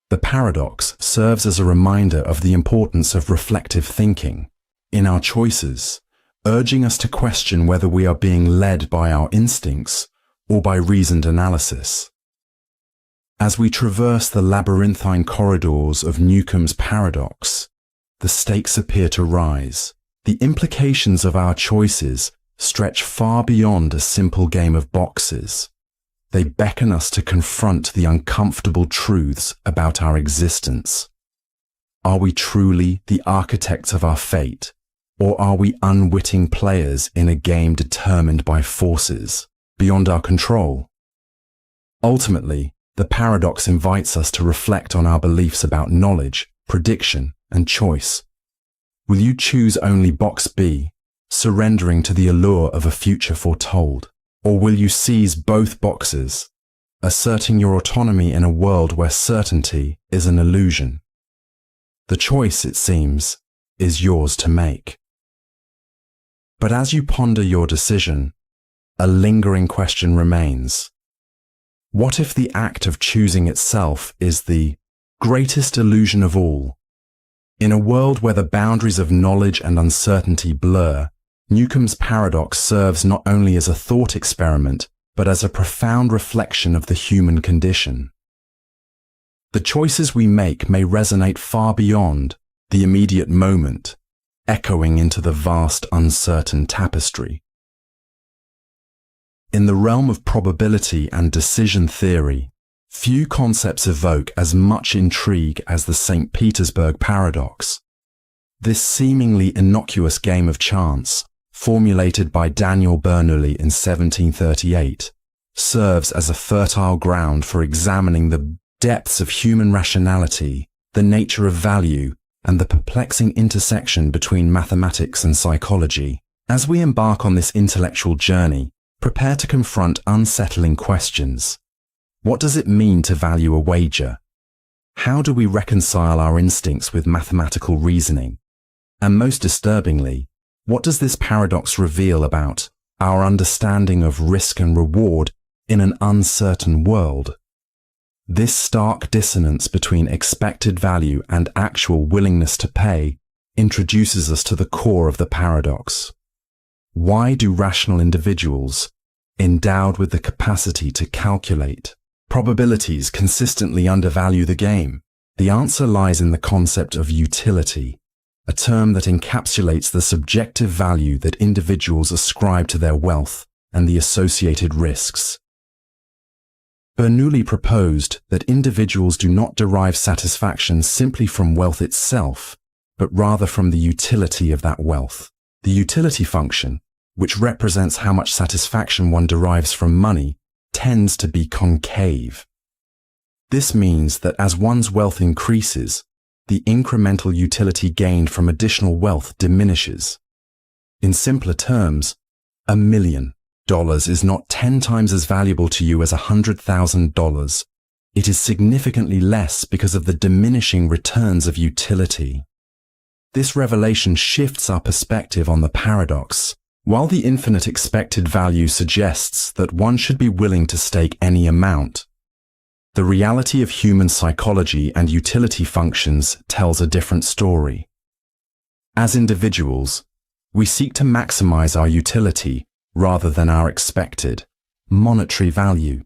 The paradox serves as a reminder of the importance of reflective thinking in our choices, urging us to question whether we are being led by our instincts or by reasoned analysis. As we traverse the labyrinthine corridors of Newcomb's paradox, the stakes appear to rise. The implications of our choices stretch far beyond a simple game of boxes. They beckon us to confront the uncomfortable truths about our existence. Are we truly the architects of our fate, or are we unwitting players in a game determined by forces beyond our control? Ultimately, the paradox invites us to reflect on our beliefs about knowledge, prediction, and choice. Will you choose only box B, surrendering to the allure of a future foretold? Or will you seize both boxes, asserting your autonomy in a world where certainty is an illusion? The choice, it seems, is yours to make. But as you ponder your decision, a lingering question remains. What if the act of choosing itself is the greatest illusion of all? In a world where the boundaries of knowledge and uncertainty blur, Newcomb's paradox serves not only as a thought experiment, but as a profound reflection of the human condition. The choices we make may resonate far beyond the immediate moment, echoing into the vast, uncertain tapestry. In the realm of probability and decision theory, few concepts evoke as much intrigue as the St. Petersburg paradox. This seemingly innocuous game of chance, formulated by Daniel Bernoulli in 1738, serves as a fertile ground for examining the depths of human rationality, the nature of value, and the perplexing intersection between mathematics and psychology. As we embark on this intellectual journey, prepare to confront unsettling questions. What does it mean to value a wager? How do we reconcile our instincts with mathematical reasoning? And most disturbingly, what does this paradox reveal about our understanding of risk and reward in an uncertain world? This stark dissonance between expected value and actual willingness to pay introduces us to the core of the paradox. Why do rational individuals, endowed with the capacity to calculate probabilities, consistently undervalue the game? The answer lies in the concept of utility, a term that encapsulates the subjective value that individuals ascribe to their wealth and the associated risks. Bernoulli proposed that individuals do not derive satisfaction simply from wealth itself, but rather from the utility of that wealth. The utility function, which represents how much satisfaction one derives from money, tends to be concave. This means that as one's wealth increases, the incremental utility gained from additional wealth diminishes. In simpler terms, $1 million is not 10 times as valuable to you as $100,000. It is significantly less because of the diminishing returns of utility. This revelation shifts our perspective on the paradox. While the infinite expected value suggests that one should be willing to stake any amount, the reality of human psychology and utility functions tells a different story. As individuals, we seek to maximize our utility rather than our expected monetary value.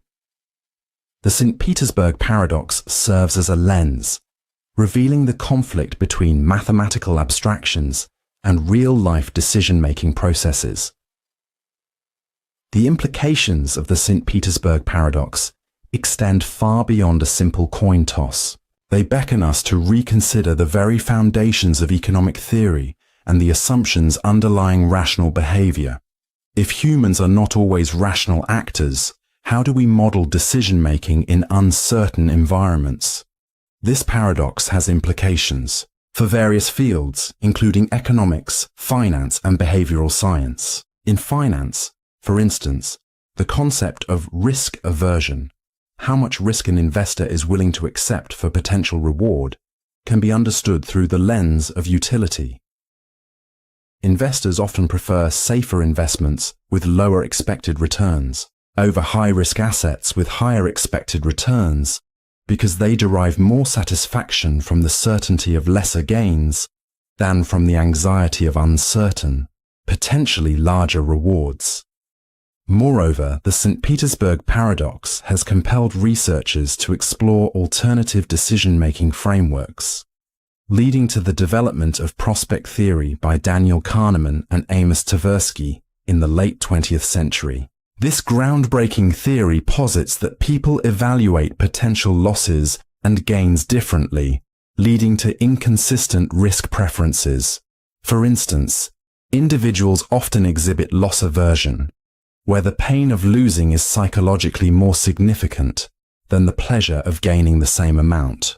The St. Petersburg paradox serves as a lens, revealing the conflict between mathematical abstractions and real-life decision-making processes. The implications of the St. Petersburg paradox extend far beyond a simple coin toss. They beckon us to reconsider the very foundations of economic theory and the assumptions underlying rational behavior. If humans are not always rational actors, how do we model decision-making in uncertain environments? This paradox has implications for various fields, including economics, finance, and behavioral science. In finance, for instance, the concept of risk aversion, how much risk an investor is willing to accept for potential reward, can be understood through the lens of utility. investors often prefer safer investments with lower expected returns over high-risk assets with higher expected returns because they derive more satisfaction from the certainty of lesser gains than from the anxiety of uncertain, potentially larger rewards. Moreover, the St. Petersburg paradox has compelled researchers to explore alternative decision-making frameworks, leading to the development of prospect theory by Daniel Kahneman and Amos Tversky in the late 20th century. This groundbreaking theory posits that people evaluate potential losses and gains differently, leading to inconsistent risk preferences. For instance, individuals often exhibit loss aversion, where the pain of losing is psychologically more significant than the pleasure of gaining the same amount.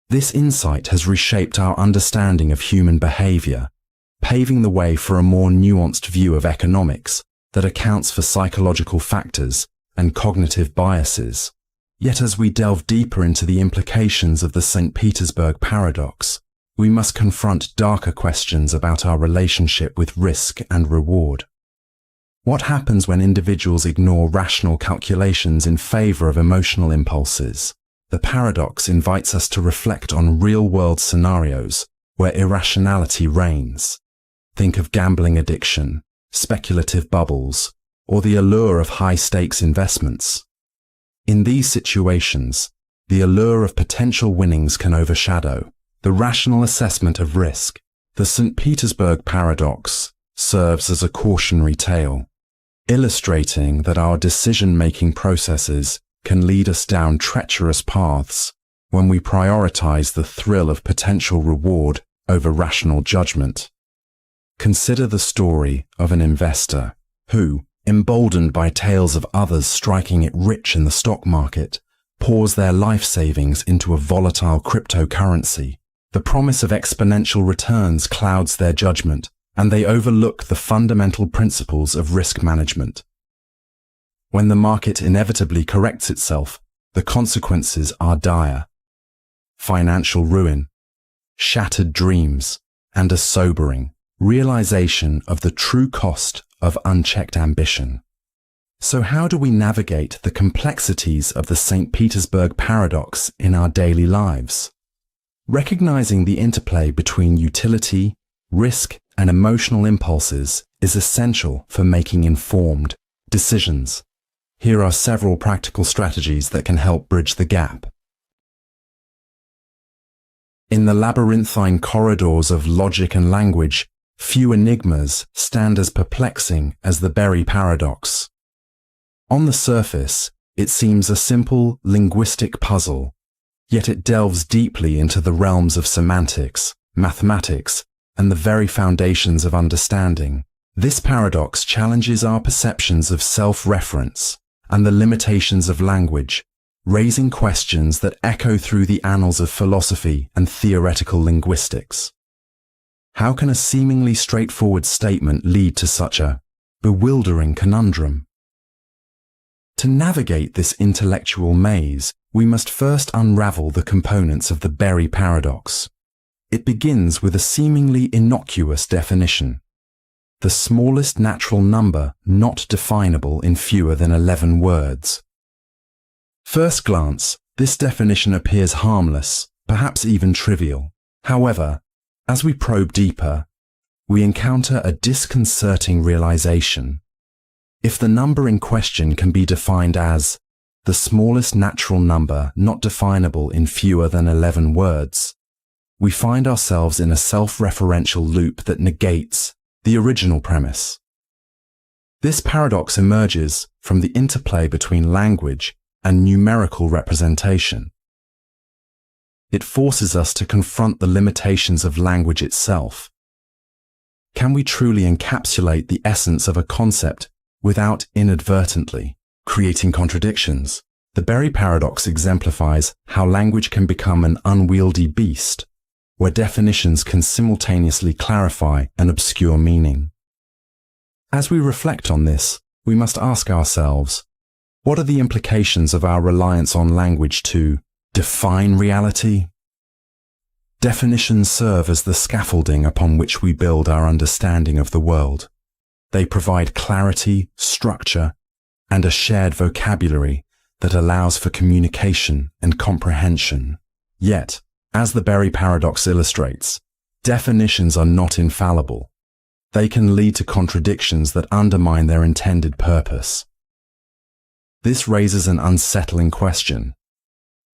This insight has reshaped our understanding of human behavior, paving the way for a more nuanced view of economics that accounts for psychological factors and cognitive biases. Yet as we delve deeper into the implications of the St. Petersburg paradox, we must confront darker questions about our relationship with risk and reward. What happens when individuals ignore rational calculations in favor of emotional impulses? The paradox invites us to reflect on real-world scenarios where irrationality reigns. Think of gambling addiction, speculative bubbles, or the allure of high-stakes investments. In these situations, the allure of potential winnings can overshadow the rational assessment of risk. The St. Petersburg paradox serves as a cautionary tale, illustrating that our decision-making processes can lead us down treacherous paths when we prioritize the thrill of potential reward over rational judgment. Consider the story of an investor who, emboldened by tales of others striking it rich in the stock market, pours their life savings into a volatile cryptocurrency. The promise of exponential returns clouds their judgment, and they overlook the fundamental principles of risk management. When the market inevitably corrects itself, the consequences are dire. Financial ruin, shattered dreams, and a sobering realization of the true cost of unchecked ambition. So how do we navigate the complexities of the St. Petersburg paradox in our daily lives? Recognizing the interplay between utility, risk, and emotional impulses is essential for making informed decisions. Here are several practical strategies that can help bridge the gap. In the labyrinthine corridors of logic and language, few enigmas stand as perplexing as the berry paradox. On the surface, it seems a simple linguistic puzzle, yet it delves deeply into the realms of semantics, mathematics, and the very foundations of understanding. This paradox challenges our perceptions of self-reference and the limitations of language, raising questions that echo through the annals of philosophy and theoretical linguistics. How can a seemingly straightforward statement lead to such a bewildering conundrum? To navigate this intellectual maze, we must first unravel the components of the berry paradox. It begins with a seemingly innocuous definition: the smallest natural number not definable in fewer than 11 words. First glance, this definition appears harmless, perhaps even trivial. However, as we probe deeper, we encounter a disconcerting realization. If the number in question can be defined as the smallest natural number not definable in fewer than 11 words, we find ourselves in a self-referential loop that negates the original premise. This paradox emerges from the interplay between language and numerical representation. It forces us to confront the limitations of language itself. Can we truly encapsulate the essence of a concept without inadvertently creating contradictions? The berry paradox exemplifies how language can become an unwieldy beast, where definitions can simultaneously clarify and obscure meaning. As we reflect on this, we must ask ourselves, what are the implications of our reliance on language to define reality? Definitions serve as the scaffolding upon which we build our understanding of the world. They provide clarity, structure, and a shared vocabulary that allows for communication and comprehension. Yet, as the Berry paradox illustrates, definitions are not infallible. They can lead to contradictions that undermine their intended purpose. This raises an unsettling question.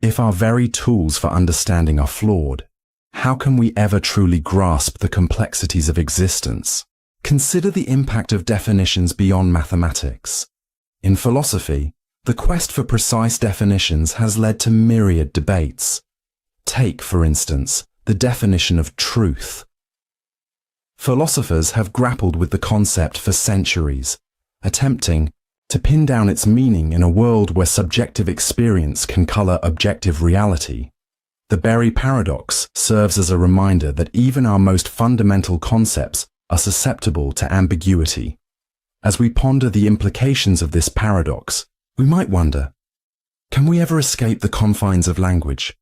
If our very tools for understanding are flawed, how can we ever truly grasp the complexities of existence? Consider the impact of definitions beyond mathematics. In philosophy, the quest for precise definitions has led to myriad debates. Take, for instance, the definition of truth. Philosophers have grappled with the concept for centuries, attempting to pin down its meaning in a world where subjective experience can color objective reality. The Berry paradox serves as a reminder that even our most fundamental concepts are susceptible to ambiguity. As we ponder the implications of this paradox, we might wonder, can we ever escape the confines of language?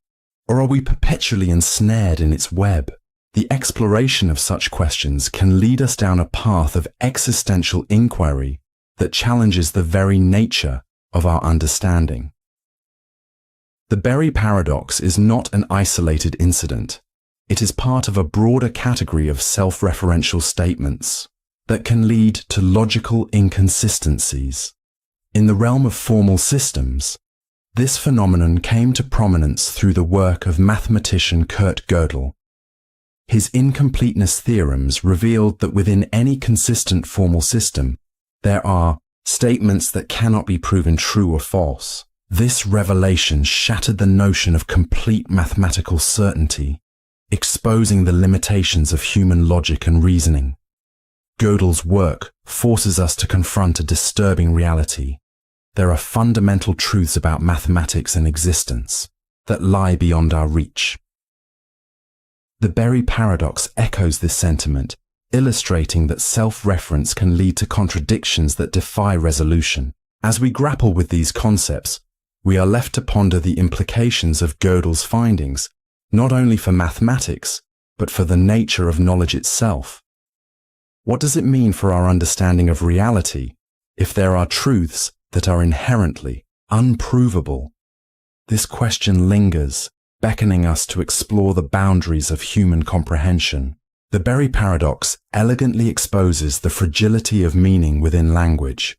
Or are we perpetually ensnared in its web? The exploration of such questions can lead us down a path of existential inquiry that challenges the very nature of our understanding. The Berry paradox is not an isolated incident. It is part of a broader category of self-referential statements that can lead to logical inconsistencies. In the realm of formal systems, this phenomenon came to prominence through the work of mathematician Kurt Gödel. His incompleteness theorems revealed that within any consistent formal system, there are statements that cannot be proven true or false. This revelation shattered the notion of complete mathematical certainty, exposing the limitations of human logic and reasoning. Gödel's work forces us to confront a disturbing reality. There are fundamental truths about mathematics and existence that lie beyond our reach. The Berry paradox echoes this sentiment, illustrating that self-reference can lead to contradictions that defy resolution. As we grapple with these concepts, we are left to ponder the implications of Gödel's findings, not only for mathematics, but for the nature of knowledge itself. What does it mean for our understanding of reality if there are truths that are inherently unprovable? This question lingers, beckoning us to explore the boundaries of human comprehension. The Berry paradox elegantly exposes the fragility of meaning within language.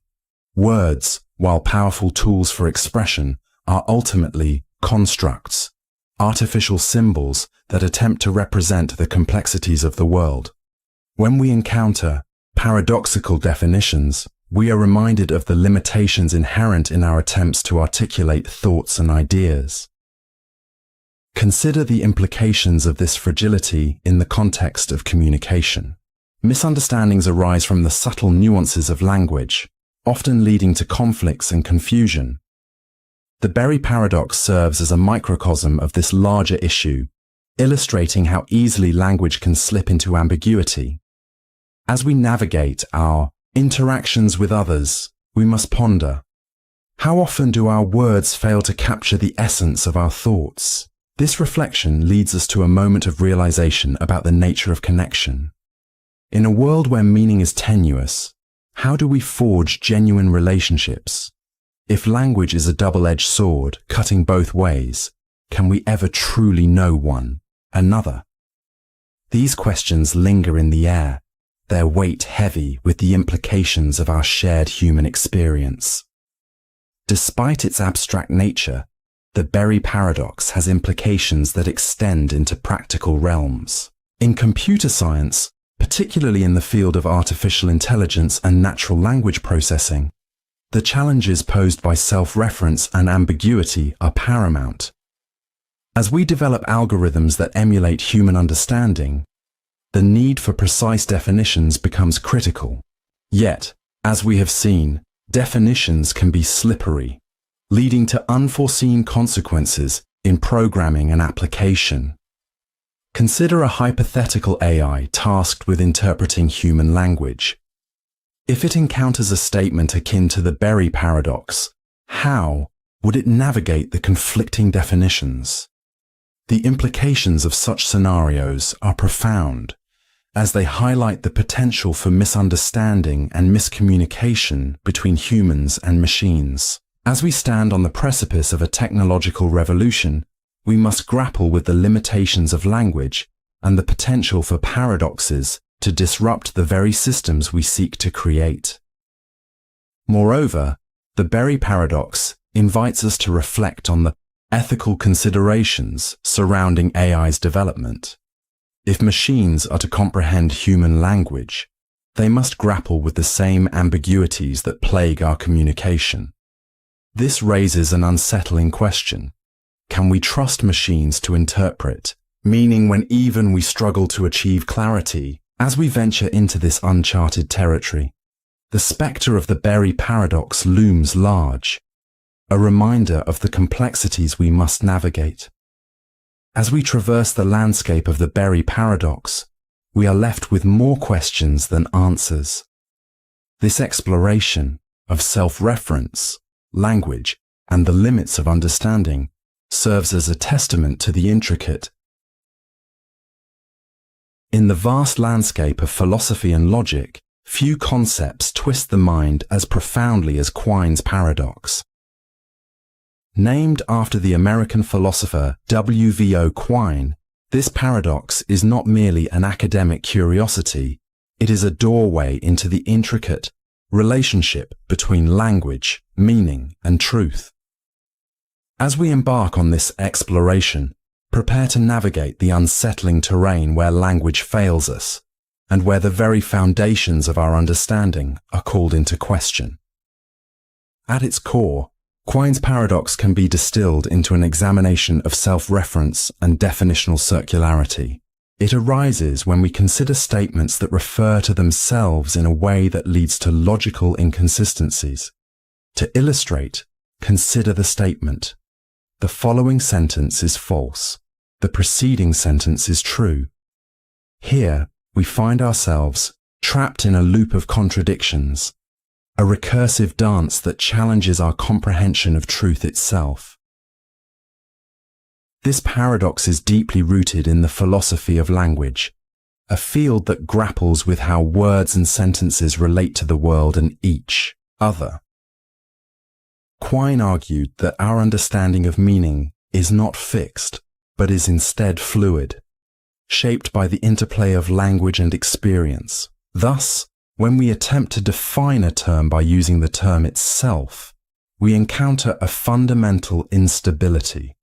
Words, while powerful tools for expression, are ultimately constructs, artificial symbols that attempt to represent the complexities of the world. When we encounter paradoxical definitions, we are reminded of the limitations inherent in our attempts to articulate thoughts and ideas. Consider the implications of this fragility in the context of communication. Misunderstandings arise from the subtle nuances of language, often leading to conflicts and confusion. The Berry paradox serves as a microcosm of this larger issue, illustrating how easily language can slip into ambiguity. As we navigate our interactions with others, we must ponder, how often do our words fail to capture the essence of our thoughts? This reflection leads us to a moment of realization about the nature of connection. In a world where meaning is tenuous, how do we forge genuine relationships? If language is a double-edged sword, cutting both ways, can we ever truly know one another? These questions linger in the air, their weight heavy with the implications of our shared human experience. Despite its abstract nature, the Berry paradox has implications that extend into practical realms. In computer science, particularly in the field of artificial intelligence and natural language processing, the challenges posed by self-reference and ambiguity are paramount. As we develop algorithms that emulate human understanding, the need for precise definitions becomes critical. Yet, as we have seen, definitions can be slippery, leading to unforeseen consequences in programming and application. Consider a hypothetical AI tasked with interpreting human language. If it encounters a statement akin to the Berry paradox, how would it navigate the conflicting definitions? The implications of such scenarios are profound, as they highlight the potential for misunderstanding and miscommunication between humans and machines. As we stand on the precipice of a technological revolution, we must grapple with the limitations of language and the potential for paradoxes to disrupt the very systems we seek to create. Moreover, the Berry paradox invites us to reflect on the ethical considerations surrounding AI's development. If machines are to comprehend human language, they must grapple with the same ambiguities that plague our communication. This raises an unsettling question. Can we trust machines to interpret meaning when even we struggle to achieve clarity? As we venture into this uncharted territory, the spectre of the Berry paradox looms large, a reminder of the complexities we must navigate. As we traverse the landscape of the Berry paradox, we are left with more questions than answers. This exploration of self-reference, language, and the limits of understanding serves as a testament to the intricate. In the vast landscape of philosophy and logic, few concepts twist the mind as profoundly as Quine's paradox. Named after the American philosopher W.V.O. Quine, this paradox is not merely an academic curiosity, it is a doorway into the intricate relationship between language, meaning, and truth. As we embark on this exploration, prepare to navigate the unsettling terrain where language fails us, and where the very foundations of our understanding are called into question. At its core, Quine's paradox can be distilled into an examination of self-reference and definitional circularity. It arises when we consider statements that refer to themselves in a way that leads to logical inconsistencies. To illustrate, consider the statement: the following sentence is false. The preceding sentence is true. Here, we find ourselves trapped in a loop of contradictions, a recursive dance that challenges our comprehension of truth itself. This paradox is deeply rooted in the philosophy of language, a field that grapples with how words and sentences relate to the world and each other. Quine argued that our understanding of meaning is not fixed, but is instead fluid, shaped by the interplay of language and experience. Thus, when we attempt to define a term by using the term itself, we encounter a fundamental instability.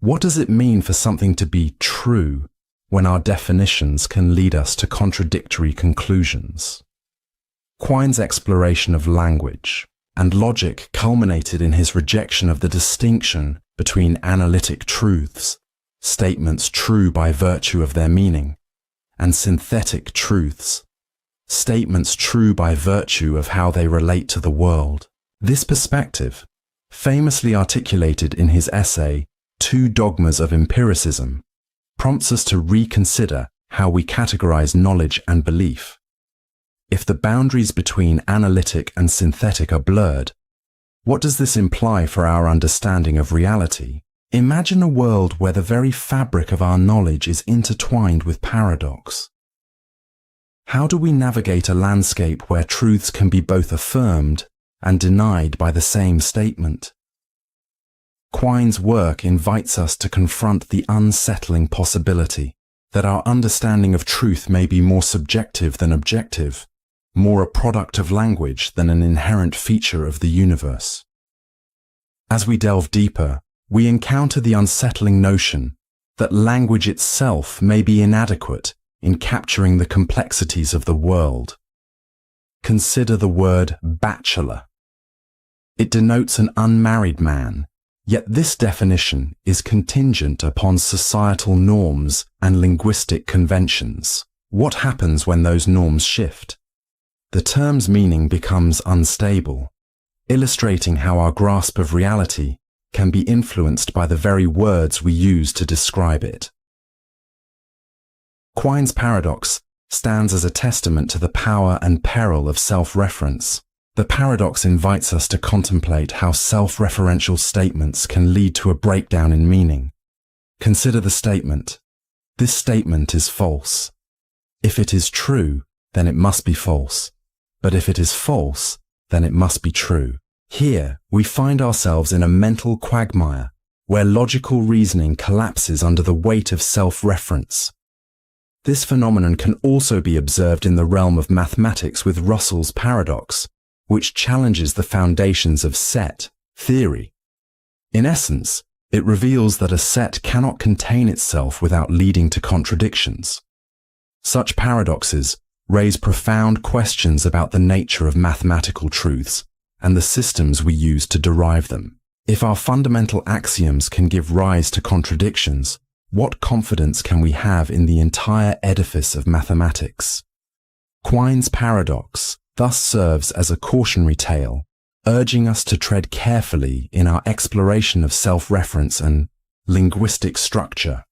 What does it mean for something to be true when our definitions can lead us to contradictory conclusions? Quine's exploration of language and logic culminated in his rejection of the distinction between analytic truths, statements true by virtue of their meaning, and synthetic truths, statements true by virtue of how they relate to the world. This perspective, famously articulated in his essay, Two Dogmas of Empiricism, prompts us to reconsider how we categorize knowledge and belief. If the boundaries between analytic and synthetic are blurred, what does this imply for our understanding of reality? Imagine a world where the very fabric of our knowledge is intertwined with paradox. How do we navigate a landscape where truths can be both affirmed and denied by the same statement? Quine's work invites us to confront the unsettling possibility that our understanding of truth may be more subjective than objective, more a product of language than an inherent feature of the universe. As we delve deeper, we encounter the unsettling notion that language itself may be inadequate in capturing the complexities of the world. Consider the word bachelor. It denotes an unmarried man, yet this definition is contingent upon societal norms and linguistic conventions. What happens when those norms shift? The term's meaning becomes unstable, illustrating how our grasp of reality can be influenced by the very words we use to describe it. Quine's paradox stands as a testament to the power and peril of self-reference. The paradox invites us to contemplate how self-referential statements can lead to a breakdown in meaning, Consider the statement. This statement is false. If it is true, then it must be false. But if it is false, then it must be true. Here, we find ourselves in a mental quagmire, where logical reasoning collapses under the weight of self-reference. This phenomenon can also be observed in the realm of mathematics with Russell's paradox, which challenges the foundations of set theory. In essence, it reveals that a set cannot contain itself without leading to contradictions. Such paradoxes raise profound questions about the nature of mathematical truths and the systems we use to derive them. If our fundamental axioms can give rise to contradictions, what confidence can we have in the entire edifice of mathematics? Quine's paradox thus serves as a cautionary tale, urging us to tread carefully in our exploration of self-reference and linguistic structure.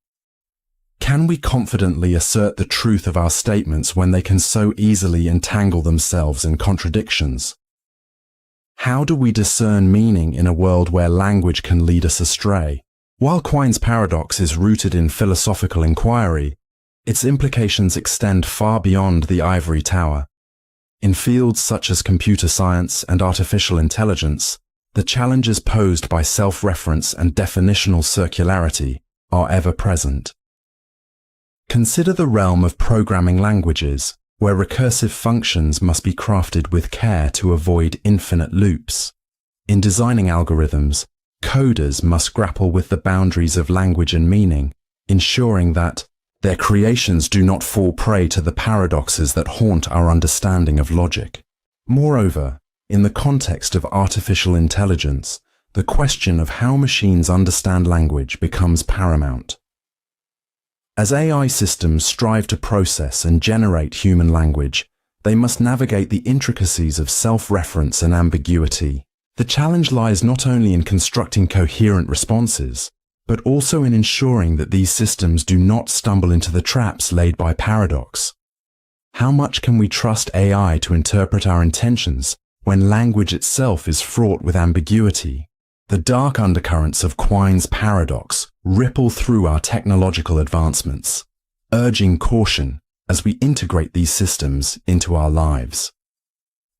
Can we confidently assert the truth of our statements when they can so easily entangle themselves in contradictions? How do we discern meaning in a world where language can lead us astray? While Quine's paradox is rooted in philosophical inquiry, its implications extend far beyond the ivory tower. In fields such as computer science and artificial intelligence, the challenges posed by self-reference and definitional circularity are ever present. Consider the realm of programming languages, where recursive functions must be crafted with care to avoid infinite loops. In designing algorithms, coders must grapple with the boundaries of language and meaning, ensuring that their creations do not fall prey to the paradoxes that haunt our understanding of logic. Moreover, in the context of artificial intelligence, the question of how machines understand language becomes paramount. As AI systems strive to process and generate human language, they must navigate the intricacies of self-reference and ambiguity. The challenge lies not only in constructing coherent responses, but also in ensuring that these systems do not stumble into the traps laid by paradox. How much can we trust AI to interpret our intentions when language itself is fraught with ambiguity? The dark undercurrents of Quine's paradox ripple through our technological advancements, urging caution as we integrate these systems into our lives.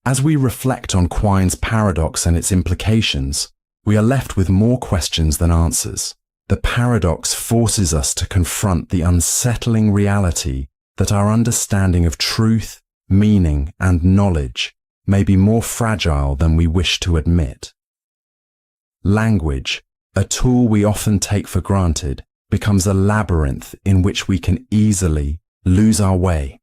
As we reflect on Quine's paradox and its implications, we are left with more questions than answers. The paradox forces us to confront the unsettling reality that our understanding of truth, meaning, and knowledge may be more fragile than we wish to admit. Language, a tool we often take for granted, becomes a labyrinth in which we can easily lose our way.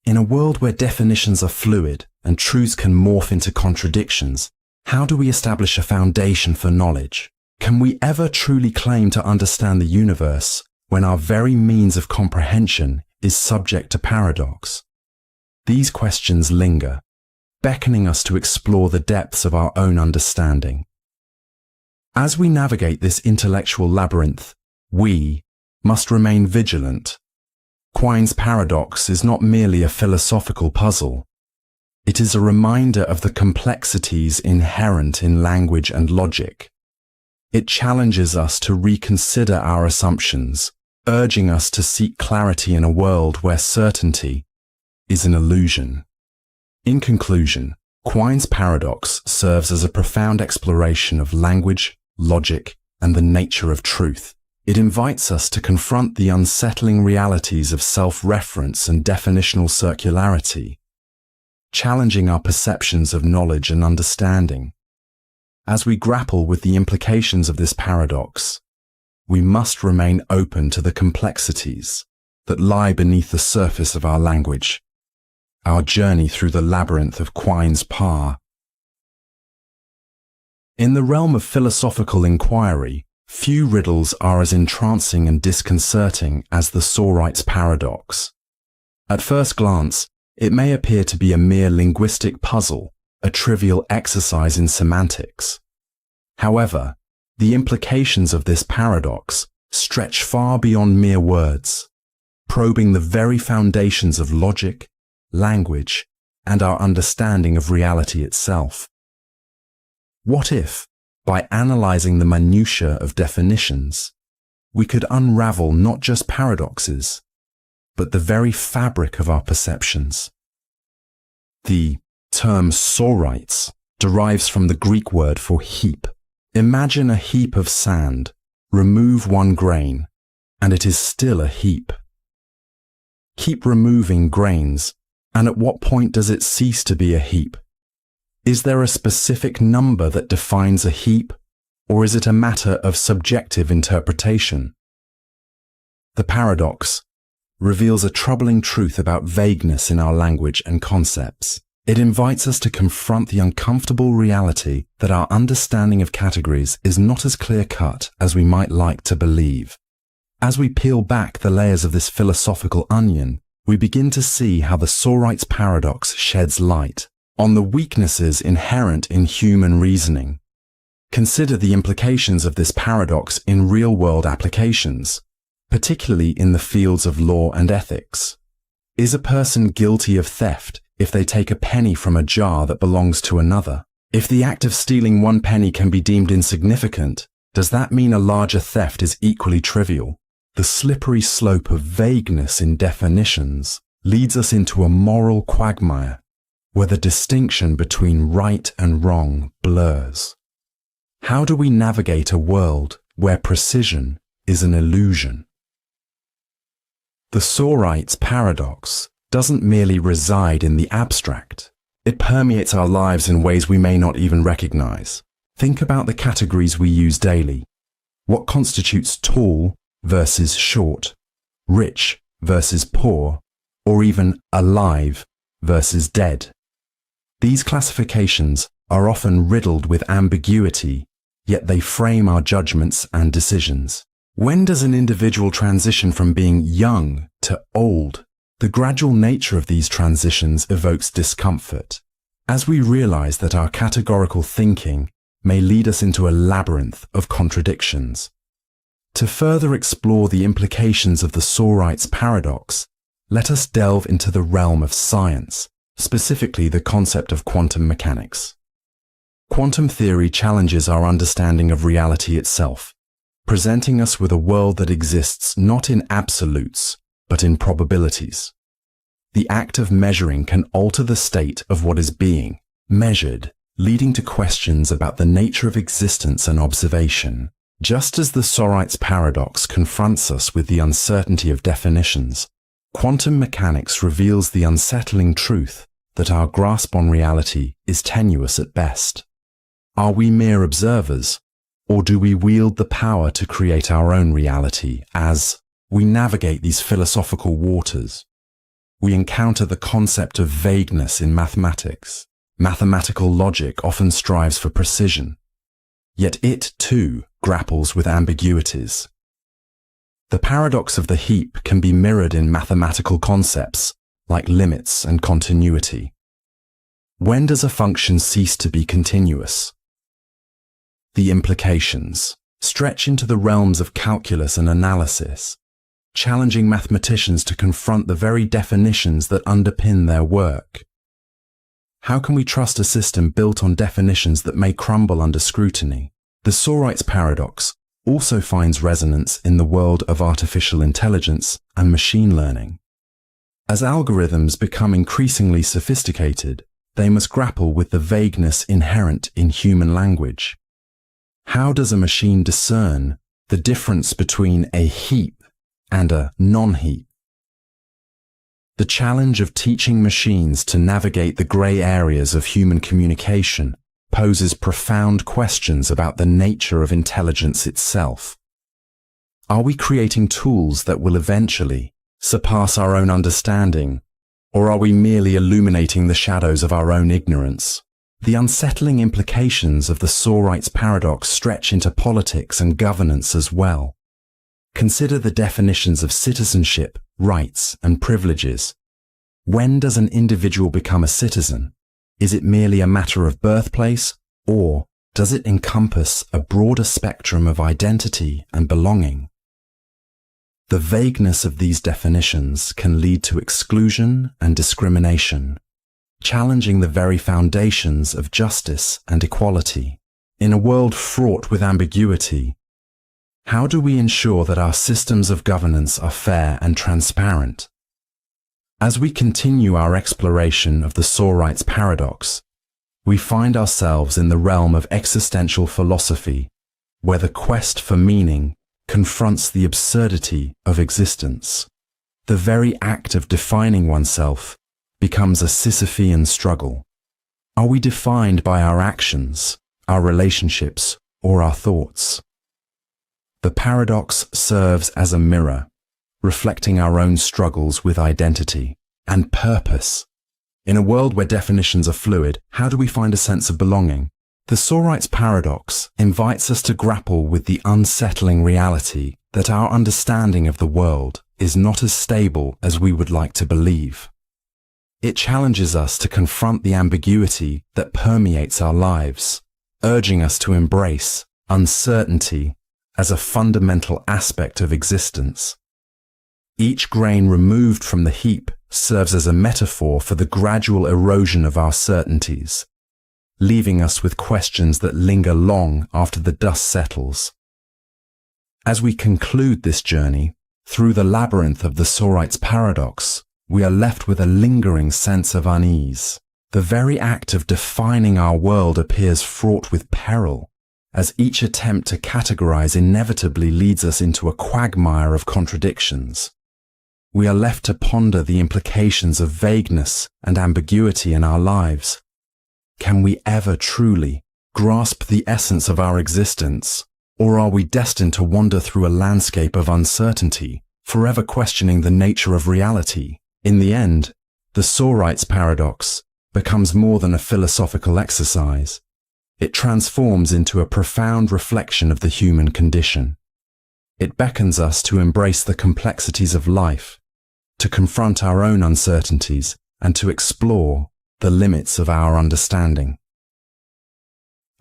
In a world where definitions are fluid and truths can morph into contradictions, how do we establish a foundation for knowledge? Can we ever truly claim to understand the universe when our very means of comprehension is subject to paradox? These questions linger, beckoning us to explore the depths of our own understanding. As we navigate this intellectual labyrinth, we must remain vigilant. Quine's paradox is not merely a philosophical puzzle. It is a reminder of the complexities inherent in language and logic. It challenges us to reconsider our assumptions, urging us to seek clarity in a world where certainty is an illusion. In conclusion, Quine's paradox serves as a profound exploration of language, logic, and the nature of truth. It invites us to confront the unsettling realities of self-reference and definitional circularity, challenging our perceptions of knowledge and understanding. As we grapple with the implications of this paradox, we must remain open to the complexities that lie beneath the surface of our language, our journey through the labyrinth of Quine's power. In the realm of philosophical inquiry, few riddles are as entrancing and disconcerting as the Sorites paradox. At first glance, it may appear to be a mere linguistic puzzle, a trivial exercise in semantics. However, the implications of this paradox stretch far beyond mere words, probing the very foundations of logic, language, and our understanding of reality itself. What if, by analyzing the minutiae of definitions, we could unravel not just paradoxes, but the very fabric of our perceptions. The term Sorites derives from the Greek word for heap. Imagine a heap of sand, remove one grain, and it is still a heap. Keep removing grains, and at what point does it cease to be a heap? Is there a specific number that defines a heap, or is it a matter of subjective interpretation? The paradox reveals a troubling truth about vagueness in our language and concepts. It invites us to confront the uncomfortable reality that our understanding of categories is not as clear-cut as we might like to believe. As we peel back the layers of this philosophical onion, we begin to see how the Sorites paradox sheds light on the weaknesses inherent in human reasoning. Consider the implications of this paradox in real-world applications, particularly in the fields of law and ethics. Is a person guilty of theft if they take a penny from a jar that belongs to another? If the act of stealing one penny can be deemed insignificant, does that mean a larger theft is equally trivial? The slippery slope of vagueness in definitions leads us into a moral quagmire, where the distinction between right and wrong blurs. How do we navigate a world where precision is an illusion? The Sorites paradox doesn't merely reside in the abstract. It permeates our lives in ways we may not even recognize. Think about the categories we use daily. What constitutes tall versus short, rich versus poor, or even alive versus dead? These classifications are often riddled with ambiguity, yet they frame our judgments and decisions. When does an individual transition from being young to old? The gradual nature of these transitions evokes discomfort, as we realize that our categorical thinking may lead us into a labyrinth of contradictions. To further explore the implications of the Sorites paradox, let us delve into the realm of science, specifically the concept of quantum mechanics. Quantum theory challenges our understanding of reality itself, presenting us with a world that exists not in absolutes, but in probabilities. The act of measuring can alter the state of what is being measured, leading to questions about the nature of existence and observation. Just as the Sorites paradox confronts us with the uncertainty of definitions, quantum mechanics reveals the unsettling truth that our grasp on reality is tenuous at best. Are we mere observers, or do we wield the power to create our own reality? As we navigate these philosophical waters, we encounter the concept of vagueness in mathematics. Mathematical logic often strives for precision, yet it, too, grapples with ambiguities. The paradox of the heap can be mirrored in mathematical concepts like limits and continuity. When does a function cease to be continuous? The implications stretch into the realms of calculus and analysis, challenging mathematicians to confront the very definitions that underpin their work. How can we trust a system built on definitions that may crumble under scrutiny? The Sorites paradox also finds resonance in the world of artificial intelligence and machine learning. As algorithms become increasingly sophisticated, they must grapple with the vagueness inherent in human language. How does a machine discern the difference between a heap and a non-heap? The challenge of teaching machines to navigate the grey areas of human communication poses profound questions about the nature of intelligence itself. Are we creating tools that will eventually surpass our own understanding, or are we merely illuminating the shadows of our own ignorance? The unsettling implications of the Sorites paradox stretch into politics and governance as well. Consider the definitions of citizenship, rights, and privileges. When does an individual become a citizen? Is it merely a matter of birthplace, or does it encompass a broader spectrum of identity and belonging? The vagueness of these definitions can lead to exclusion and discrimination, challenging the very foundations of justice and equality. In a world fraught with ambiguity, How do we ensure that our systems of governance are fair and transparent? As we continue our exploration of the Sorites paradox, we find ourselves in the realm of existential philosophy, where the quest for meaning confronts the absurdity of existence. The very act of defining oneself becomes a Sisyphean struggle. Are we defined by our actions, our relationships, or our thoughts? The paradox serves as a mirror, reflecting our own struggles with identity and purpose. In a world where definitions are fluid, how do we find a sense of belonging? The Sorites paradox invites us to grapple with the unsettling reality that our understanding of the world is not as stable as we would like to believe. It challenges us to confront the ambiguity that permeates our lives, urging us to embrace uncertainty as a fundamental aspect of existence. Each grain removed from the heap serves as a metaphor for the gradual erosion of our certainties, leaving us with questions that linger long after the dust settles. As we conclude this journey through the labyrinth of the Sorites paradox, we are left with a lingering sense of unease. The very act of defining our world appears fraught with peril, as each attempt to categorize inevitably leads us into a quagmire of contradictions. We are left to ponder the implications of vagueness and ambiguity in our lives. Can we ever truly grasp the essence of our existence, or are we destined to wander through a landscape of uncertainty, forever questioning the nature of reality? In the end, the Sorites paradox becomes more than a philosophical exercise. It transforms into a profound reflection of the human condition. It beckons us to embrace the complexities of life, to confront our own uncertainties, and to explore the limits of our understanding.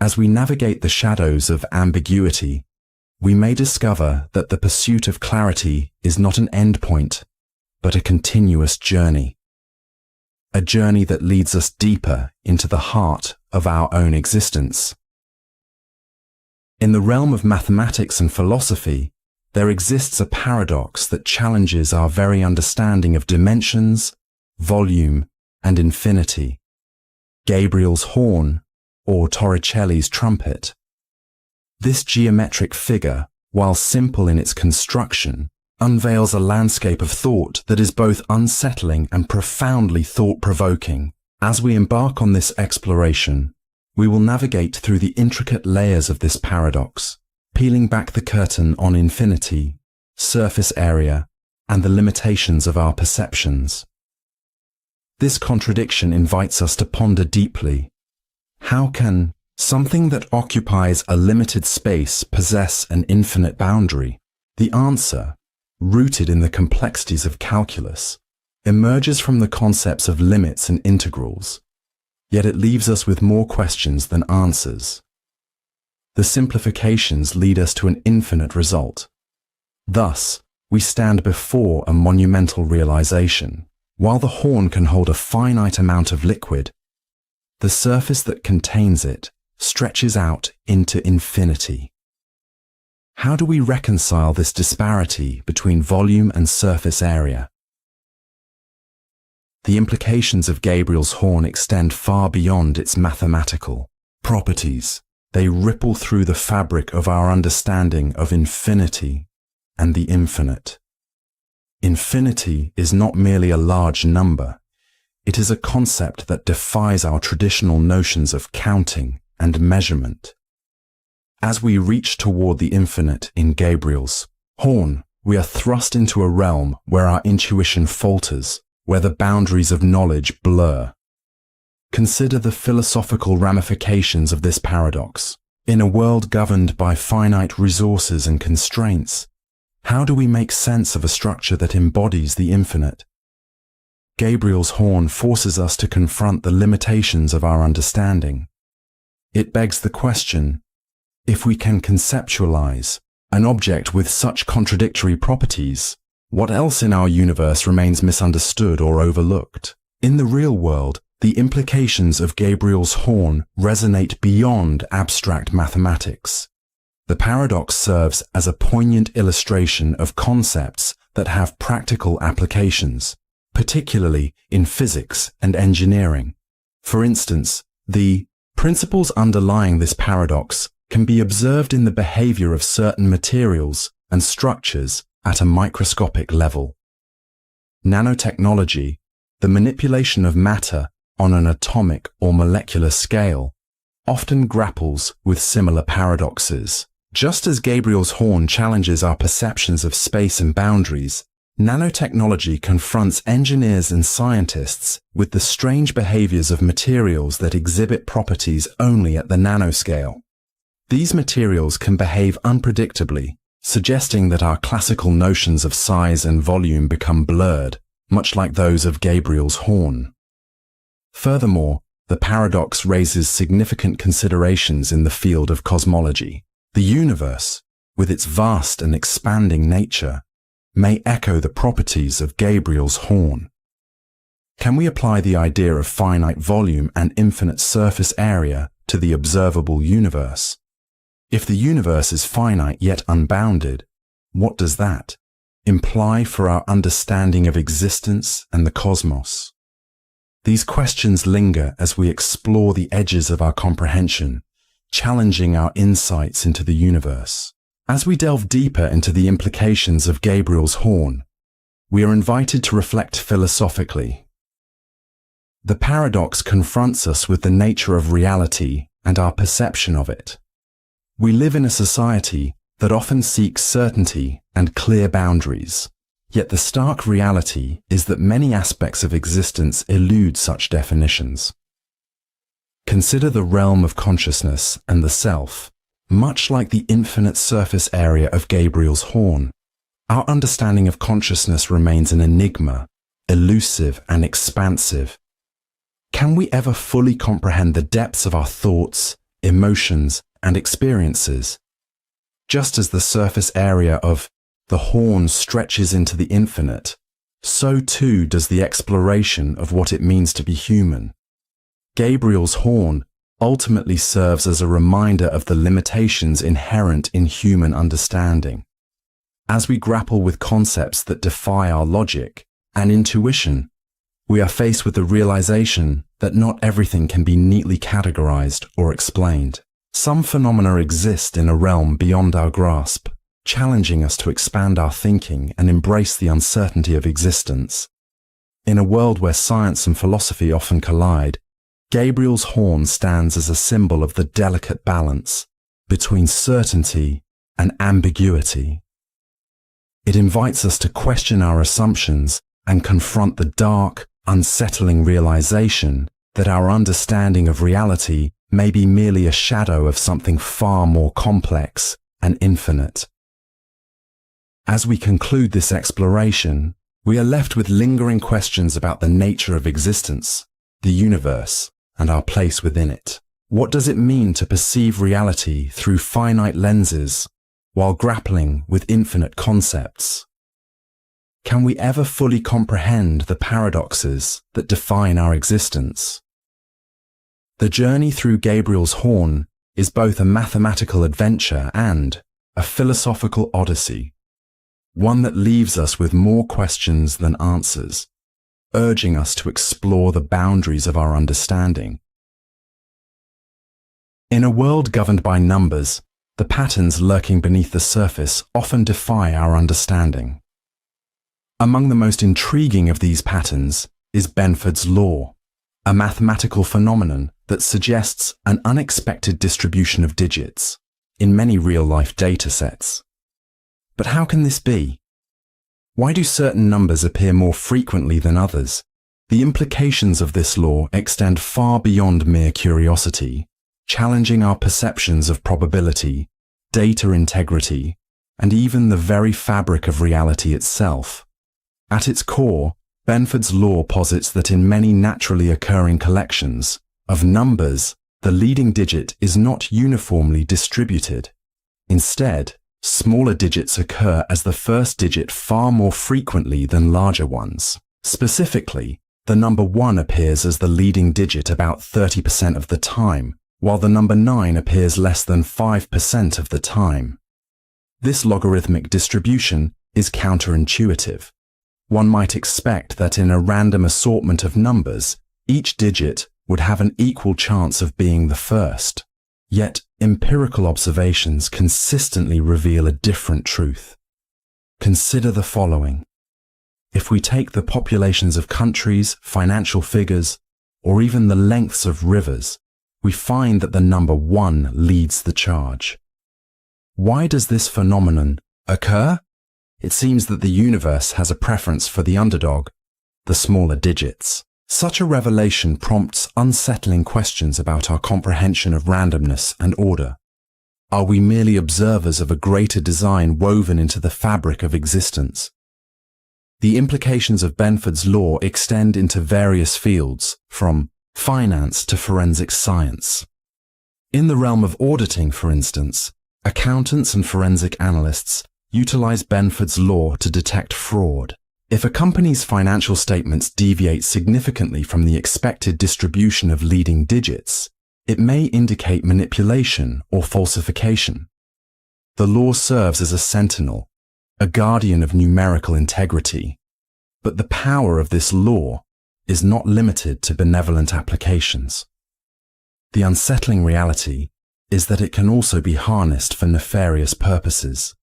As we navigate the shadows of ambiguity, we may discover that the pursuit of clarity is not an endpoint, but a continuous journey. A journey that leads us deeper into the heart of our own existence. In the realm of mathematics and philosophy, there exists a paradox that challenges our very understanding of dimensions, volume, and infinity. Gabriel's horn, or Torricelli's trumpet. This geometric figure, while simple in its construction, unveils a landscape of thought that is both unsettling and profoundly thought-provoking. As we embark on this exploration, we will navigate through the intricate layers of this paradox, peeling back the curtain on infinity, surface area, and the limitations of our perceptions. This contradiction invites us to ponder deeply. How can something that occupies a limited space possess an infinite boundary? The answer, rooted in the complexities of calculus, emerges from the concepts of limits and integrals, yet it leaves us with more questions than answers. The simplifications lead us to an infinite result. Thus, we stand before a monumental realization. While the horn can hold a finite amount of liquid, the surface that contains it stretches out into infinity. How do we reconcile this disparity between volume and surface area? The implications of Gabriel's horn extend far beyond its mathematical properties. They ripple through the fabric of our understanding of infinity and the infinite. Infinity is not merely a large number. It is a concept that defies our traditional notions of counting and measurement. As we reach toward the infinite in Gabriel's horn, we are thrust into a realm where our intuition falters, where the boundaries of knowledge blur. Consider the philosophical ramifications of this paradox. In a world governed by finite resources and constraints, how do we make sense of a structure that embodies the infinite? Gabriel's horn forces us to confront the limitations of our understanding. It begs the question, if we can conceptualize an object with such contradictory properties, what else in our universe remains misunderstood or overlooked? In the real world, the implications of Gabriel's horn resonate beyond abstract mathematics. The paradox serves as a poignant illustration of concepts that have practical applications, particularly in physics and engineering. For instance, the principles underlying this paradox can be observed in the behavior of certain materials and structures at a microscopic level. Nanotechnology, the manipulation of matter on an atomic or molecular scale, often grapples with similar paradoxes. Just as Gabriel's horn challenges our perceptions of space and boundaries, nanotechnology confronts engineers and scientists with the strange behaviors of materials that exhibit properties only at the nanoscale. These materials can behave unpredictably, suggesting that our classical notions of size and volume become blurred, much like those of Gabriel's horn. Furthermore, the paradox raises significant considerations in the field of cosmology. The universe, with its vast and expanding nature, may echo the properties of Gabriel's horn. Can we apply the idea of finite volume and infinite surface area to the observable universe? If the universe is finite yet unbounded, what does that imply for our understanding of existence and the cosmos? These questions linger as we explore the edges of our comprehension, challenging our insights into the universe. As we delve deeper into the implications of Gabriel's horn, we are invited to reflect philosophically. The paradox confronts us with the nature of reality and our perception of it. We live in a society that often seeks certainty and clear boundaries, yet the stark reality is that many aspects of existence elude such definitions. Consider the realm of consciousness and the self, much like the infinite surface area of Gabriel's horn. Our understanding of consciousness remains an enigma, elusive and expansive. Can we ever fully comprehend the depths of our thoughts, emotions, and experiences? Just as the surface area of the horn stretches into the infinite, so too does the exploration of what it means to be human. Gabriel's horn ultimately serves as a reminder of the limitations inherent in human understanding. As we grapple with concepts that defy our logic and intuition, we are faced with the realization that not everything can be neatly categorized or explained. Some phenomena exist in a realm beyond our grasp, challenging us to expand our thinking and embrace the uncertainty of existence. In a world where science and philosophy often collide, Gabriel's horn stands as a symbol of the delicate balance between certainty and ambiguity. It invites us to question our assumptions and confront the dark, unsettling realization that our understanding of reality may be merely a shadow of something far more complex and infinite. As we conclude this exploration, we are left with lingering questions about the nature of existence, the universe, and our place within it. What does it mean to perceive reality through finite lenses while grappling with infinite concepts? Can we ever fully comprehend the paradoxes that define our existence? The journey through Gabriel's horn is both a mathematical adventure and a philosophical odyssey, one that leaves us with more questions than answers, urging us to explore the boundaries of our understanding. In a world governed by numbers, the patterns lurking beneath the surface often defy our understanding. Among the most intriguing of these patterns is Benford's law, a mathematical phenomenon that suggests an unexpected distribution of digits in many real-life data sets. But how can this be? Why do certain numbers appear more frequently than others? The implications of this law extend far beyond mere curiosity, challenging our perceptions of probability, data integrity, and even the very fabric of reality itself. At its core, Benford's law posits that in many naturally occurring collections of numbers, the leading digit is not uniformly distributed. Instead, smaller digits occur as the first digit far more frequently than larger ones. Specifically, the number 1 appears as the leading digit about 30% of the time, while the number 9 appears less than 5% of the time. This logarithmic distribution is counterintuitive. One might expect that in a random assortment of numbers, each digit would have an equal chance of being the first. Yet, empirical observations consistently reveal a different truth. Consider the following. If we take the populations of countries, financial figures, or even the lengths of rivers, we find that the number 1 leads the charge. Why does this phenomenon occur? It seems that the universe has a preference for the underdog, the smaller digits. Such a revelation prompts unsettling questions about our comprehension of randomness and order. Are we merely observers of a greater design woven into the fabric of existence? The implications of Benford's law extend into various fields, from finance to forensic science. In the realm of auditing, for instance, accountants and forensic analysts utilize Benford's law to detect fraud. If a company's financial statements deviate significantly from the expected distribution of leading digits, it may indicate manipulation or falsification. The law serves as a sentinel, a guardian of numerical integrity. But the power of this law is not limited to benevolent applications. The unsettling reality is that it can also be harnessed for nefarious purposes.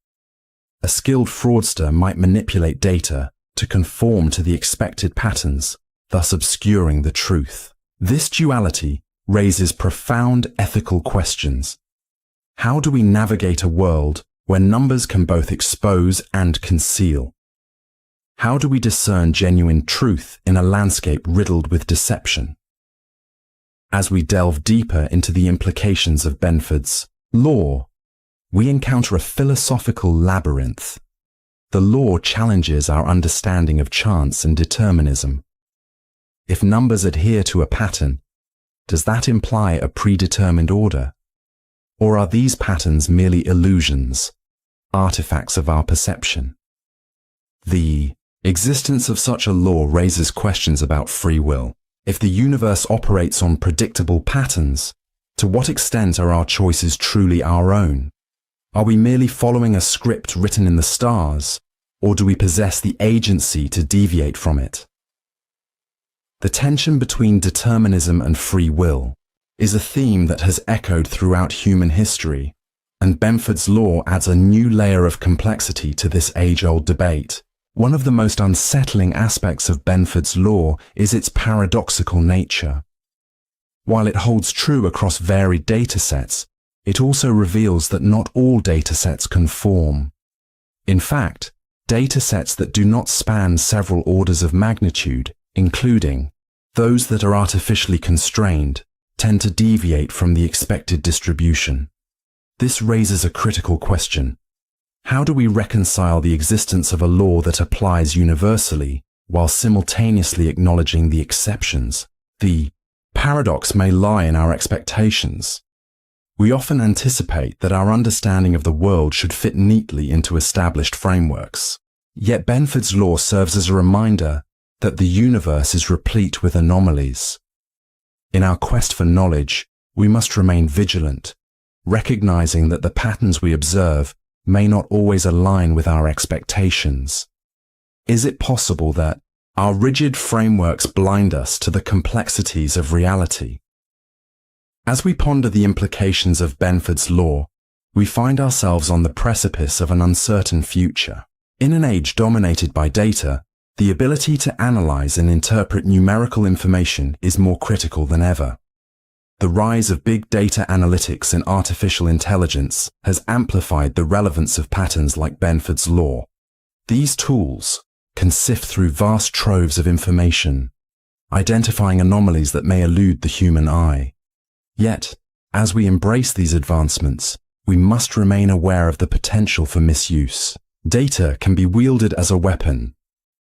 A skilled fraudster might manipulate data to conform to the expected patterns, thus obscuring the truth. This duality raises profound ethical questions. How do we navigate a world where numbers can both expose and conceal? How do we discern genuine truth in a landscape riddled with deception? As we delve deeper into the implications of Benford's law, we encounter a philosophical labyrinth. The law challenges our understanding of chance and determinism. If numbers adhere to a pattern, does that imply a predetermined order? Or are these patterns merely illusions, artifacts of our perception? The existence of such a law raises questions about free will. If the universe operates on predictable patterns, to what extent are our choices truly our own? Are we merely following a script written in the stars, or do we possess the agency to deviate from it? The tension between determinism and free will is a theme that has echoed throughout human history, and Benford's law adds a new layer of complexity to this age-old debate. One of the most unsettling aspects of Benford's law is its paradoxical nature. While it holds true across varied datasets, it also reveals that not all datasets conform. In fact, datasets that do not span several orders of magnitude, including those that are artificially constrained, tend to deviate from the expected distribution. This raises a critical question. How do we reconcile the existence of a law that applies universally while simultaneously acknowledging the exceptions? The paradox may lie in our expectations. We often anticipate that our understanding of the world should fit neatly into established frameworks. Yet Benford's law serves as a reminder that the universe is replete with anomalies. In our quest for knowledge, we must remain vigilant, recognizing that the patterns we observe may not always align with our expectations. Is it possible that our rigid frameworks blind us to the complexities of reality? As we ponder the implications of Benford's law, we find ourselves on the precipice of an uncertain future. In an age dominated by data, the ability to analyze and interpret numerical information is more critical than ever. The rise of big data analytics and artificial intelligence has amplified the relevance of patterns like Benford's law. These tools can sift through vast troves of information, identifying anomalies that may elude the human eye. Yet, as we embrace these advancements, we must remain aware of the potential for misuse. Data can be wielded as a weapon,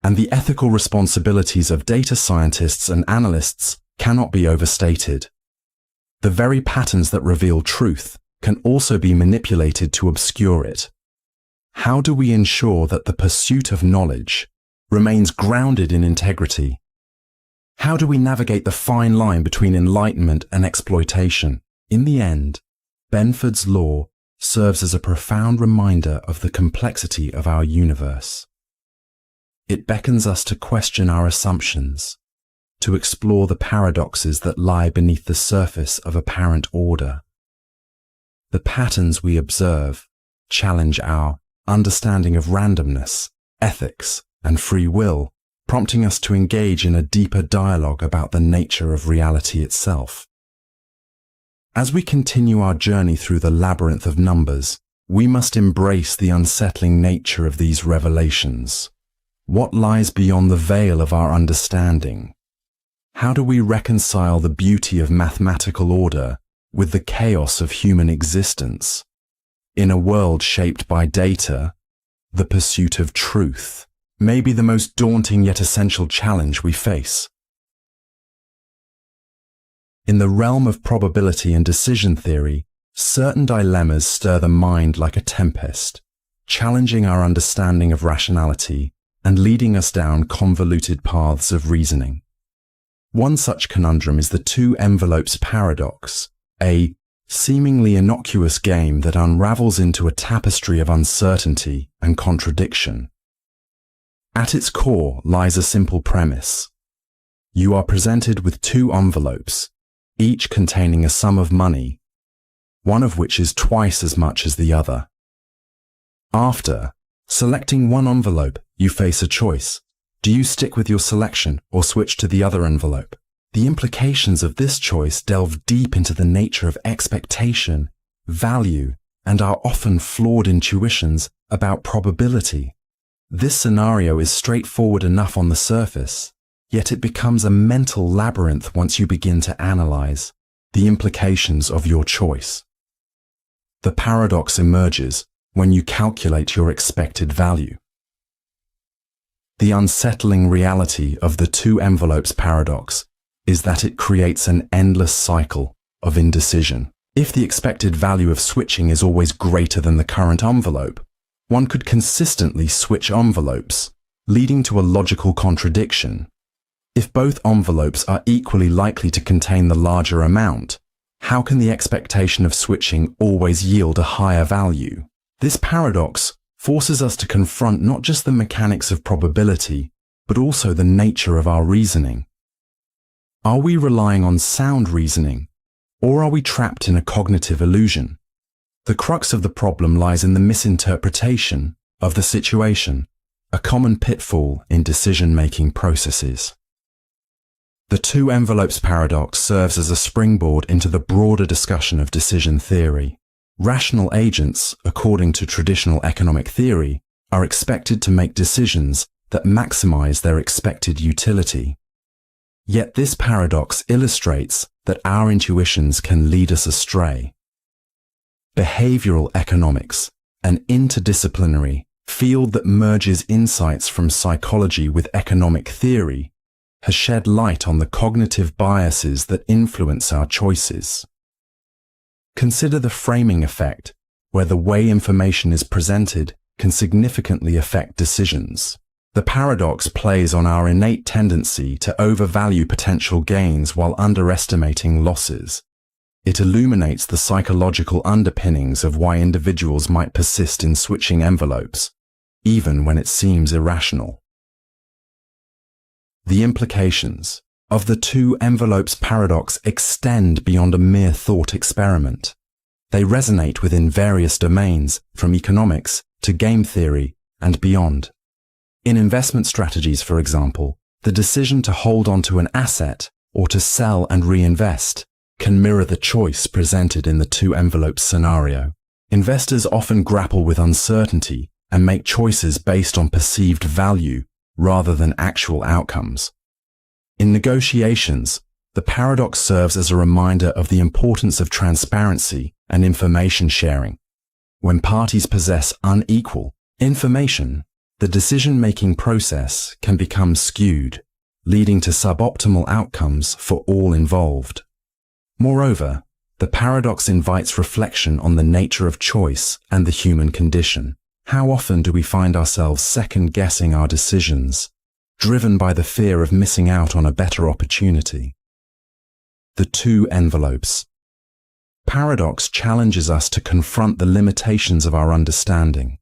and the ethical responsibilities of data scientists and analysts cannot be overstated. The very patterns that reveal truth can also be manipulated to obscure it. How do we ensure that the pursuit of knowledge remains grounded in integrity? How do we navigate the fine line between enlightenment and exploitation? In the end, Benford's law serves as a profound reminder of the complexity of our universe. It beckons us to question our assumptions, to explore the paradoxes that lie beneath the surface of apparent order. The patterns we observe challenge our understanding of randomness, ethics, and free will, prompting us to engage in a deeper dialogue about the nature of reality itself. As we continue our journey through the labyrinth of numbers, we must embrace the unsettling nature of these revelations. What lies beyond the veil of our understanding? How do we reconcile the beauty of mathematical order with the chaos of human existence? In a world shaped by data, the pursuit of truth may be the most daunting yet essential challenge we face. In the realm of probability and decision theory, certain dilemmas stir the mind like a tempest, challenging our understanding of rationality and leading us down convoluted paths of reasoning. One such conundrum is the two envelopes paradox, a seemingly innocuous game that unravels into a tapestry of uncertainty and contradiction. At its core lies a simple premise. You are presented with two envelopes, each containing a sum of money, one of which is twice as much as the other. After selecting one envelope, you face a choice. Do you stick with your selection or switch to the other envelope? The implications of this choice delve deep into the nature of expectation, value, and our often flawed intuitions about probability. This scenario is straightforward enough on the surface, yet it becomes a mental labyrinth once you begin to analyze the implications of your choice. The paradox emerges when you calculate your expected value. The unsettling reality of the two envelopes paradox is that it creates an endless cycle of indecision. If the expected value of switching is always greater than the current envelope, one could consistently switch envelopes, leading to a logical contradiction. If both envelopes are equally likely to contain the larger amount, how can the expectation of switching always yield a higher value? This paradox forces us to confront not just the mechanics of probability, but also the nature of our reasoning. Are we relying on sound reasoning, or are we trapped in a cognitive illusion? The crux of the problem lies in the misinterpretation of the situation, a common pitfall in decision-making processes. The two envelopes paradox serves as a springboard into the broader discussion of decision theory. Rational agents, according to traditional economic theory, are expected to make decisions that maximize their expected utility. Yet this paradox illustrates that our intuitions can lead us astray. Behavioral economics, an interdisciplinary field that merges insights from psychology with economic theory, has shed light on the cognitive biases that influence our choices. Consider the framing effect, where the way information is presented can significantly affect decisions. The paradox plays on our innate tendency to overvalue potential gains while underestimating losses. It illuminates the psychological underpinnings of why individuals might persist in switching envelopes, even when it seems irrational. The implications of the two envelopes paradox extend beyond a mere thought experiment. They resonate within various domains, from economics to game theory and beyond. In investment strategies, for example, the decision to hold on to an asset or to sell and reinvest can mirror the choice presented in the two envelopes scenario. Investors often grapple with uncertainty and make choices based on perceived value rather than actual outcomes. In negotiations, the paradox serves as a reminder of the importance of transparency and information sharing. When parties possess unequal information, the decision-making process can become skewed, leading to suboptimal outcomes for all involved. Moreover, the paradox invites reflection on the nature of choice and the human condition. How often do we find ourselves second-guessing our decisions, driven by the fear of missing out on a better opportunity? The two envelopes Paradox challenges us to confront the limitations of our understanding,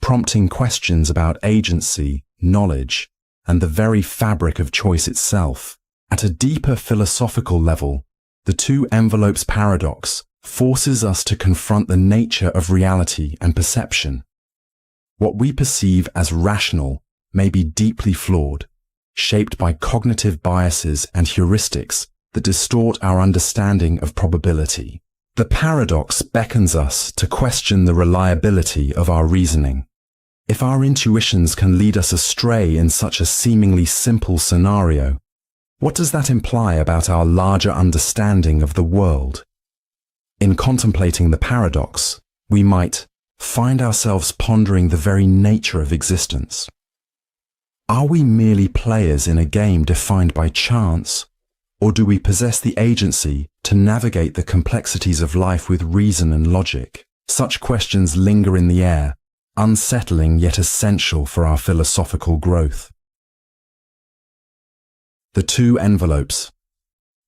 prompting questions about agency, knowledge, and the very fabric of choice itself. At a deeper philosophical level, the two envelopes paradox forces us to confront the nature of reality and perception. What we perceive as rational may be deeply flawed, shaped by cognitive biases and heuristics that distort our understanding of probability. The paradox beckons us to question the reliability of our reasoning. If our intuitions can lead us astray in such a seemingly simple scenario, what does that imply about our larger understanding of the world? In contemplating the paradox, we might find ourselves pondering the very nature of existence. Are we merely players in a game defined by chance, or do we possess the agency to navigate the complexities of life with reason and logic? Such questions linger in the air, unsettling yet essential for our philosophical growth. The two envelopes.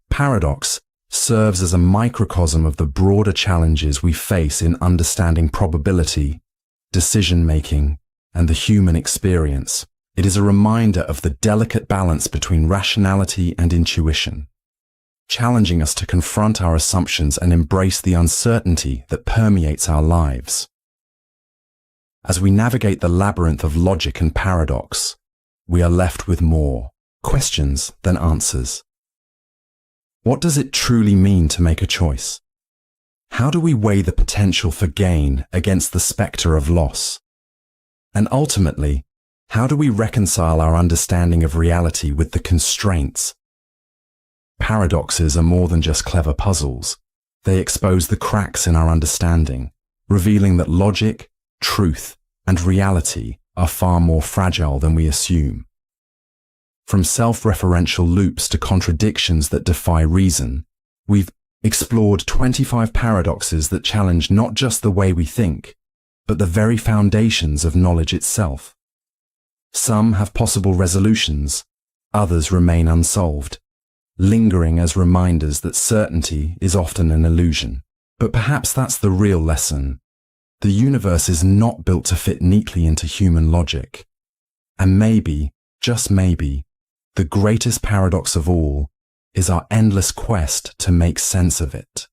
Paradox serves as a microcosm of the broader challenges we face in understanding probability, decision-making, and the human experience. It is a reminder of the delicate balance between rationality and intuition, challenging us to confront our assumptions and embrace the uncertainty that permeates our lives. As we navigate the labyrinth of logic and paradox, we are left with more questions than answers. What does it truly mean to make a choice? How do we weigh the potential for gain against the specter of loss? And ultimately, how do we reconcile our understanding of reality with the constraints? Paradoxes are more than just clever puzzles. They expose the cracks in our understanding, revealing that logic, truth, and reality are far more fragile than we assume. From self-referential loops to contradictions that defy reason, we've explored 25 paradoxes that challenge not just the way we think, but the very foundations of knowledge itself. Some have possible resolutions, others remain unsolved, lingering as reminders that certainty is often an illusion. But perhaps that's the real lesson. The universe is not built to fit neatly into human logic. And maybe, just maybe, the greatest paradox of all is our endless quest to make sense of it.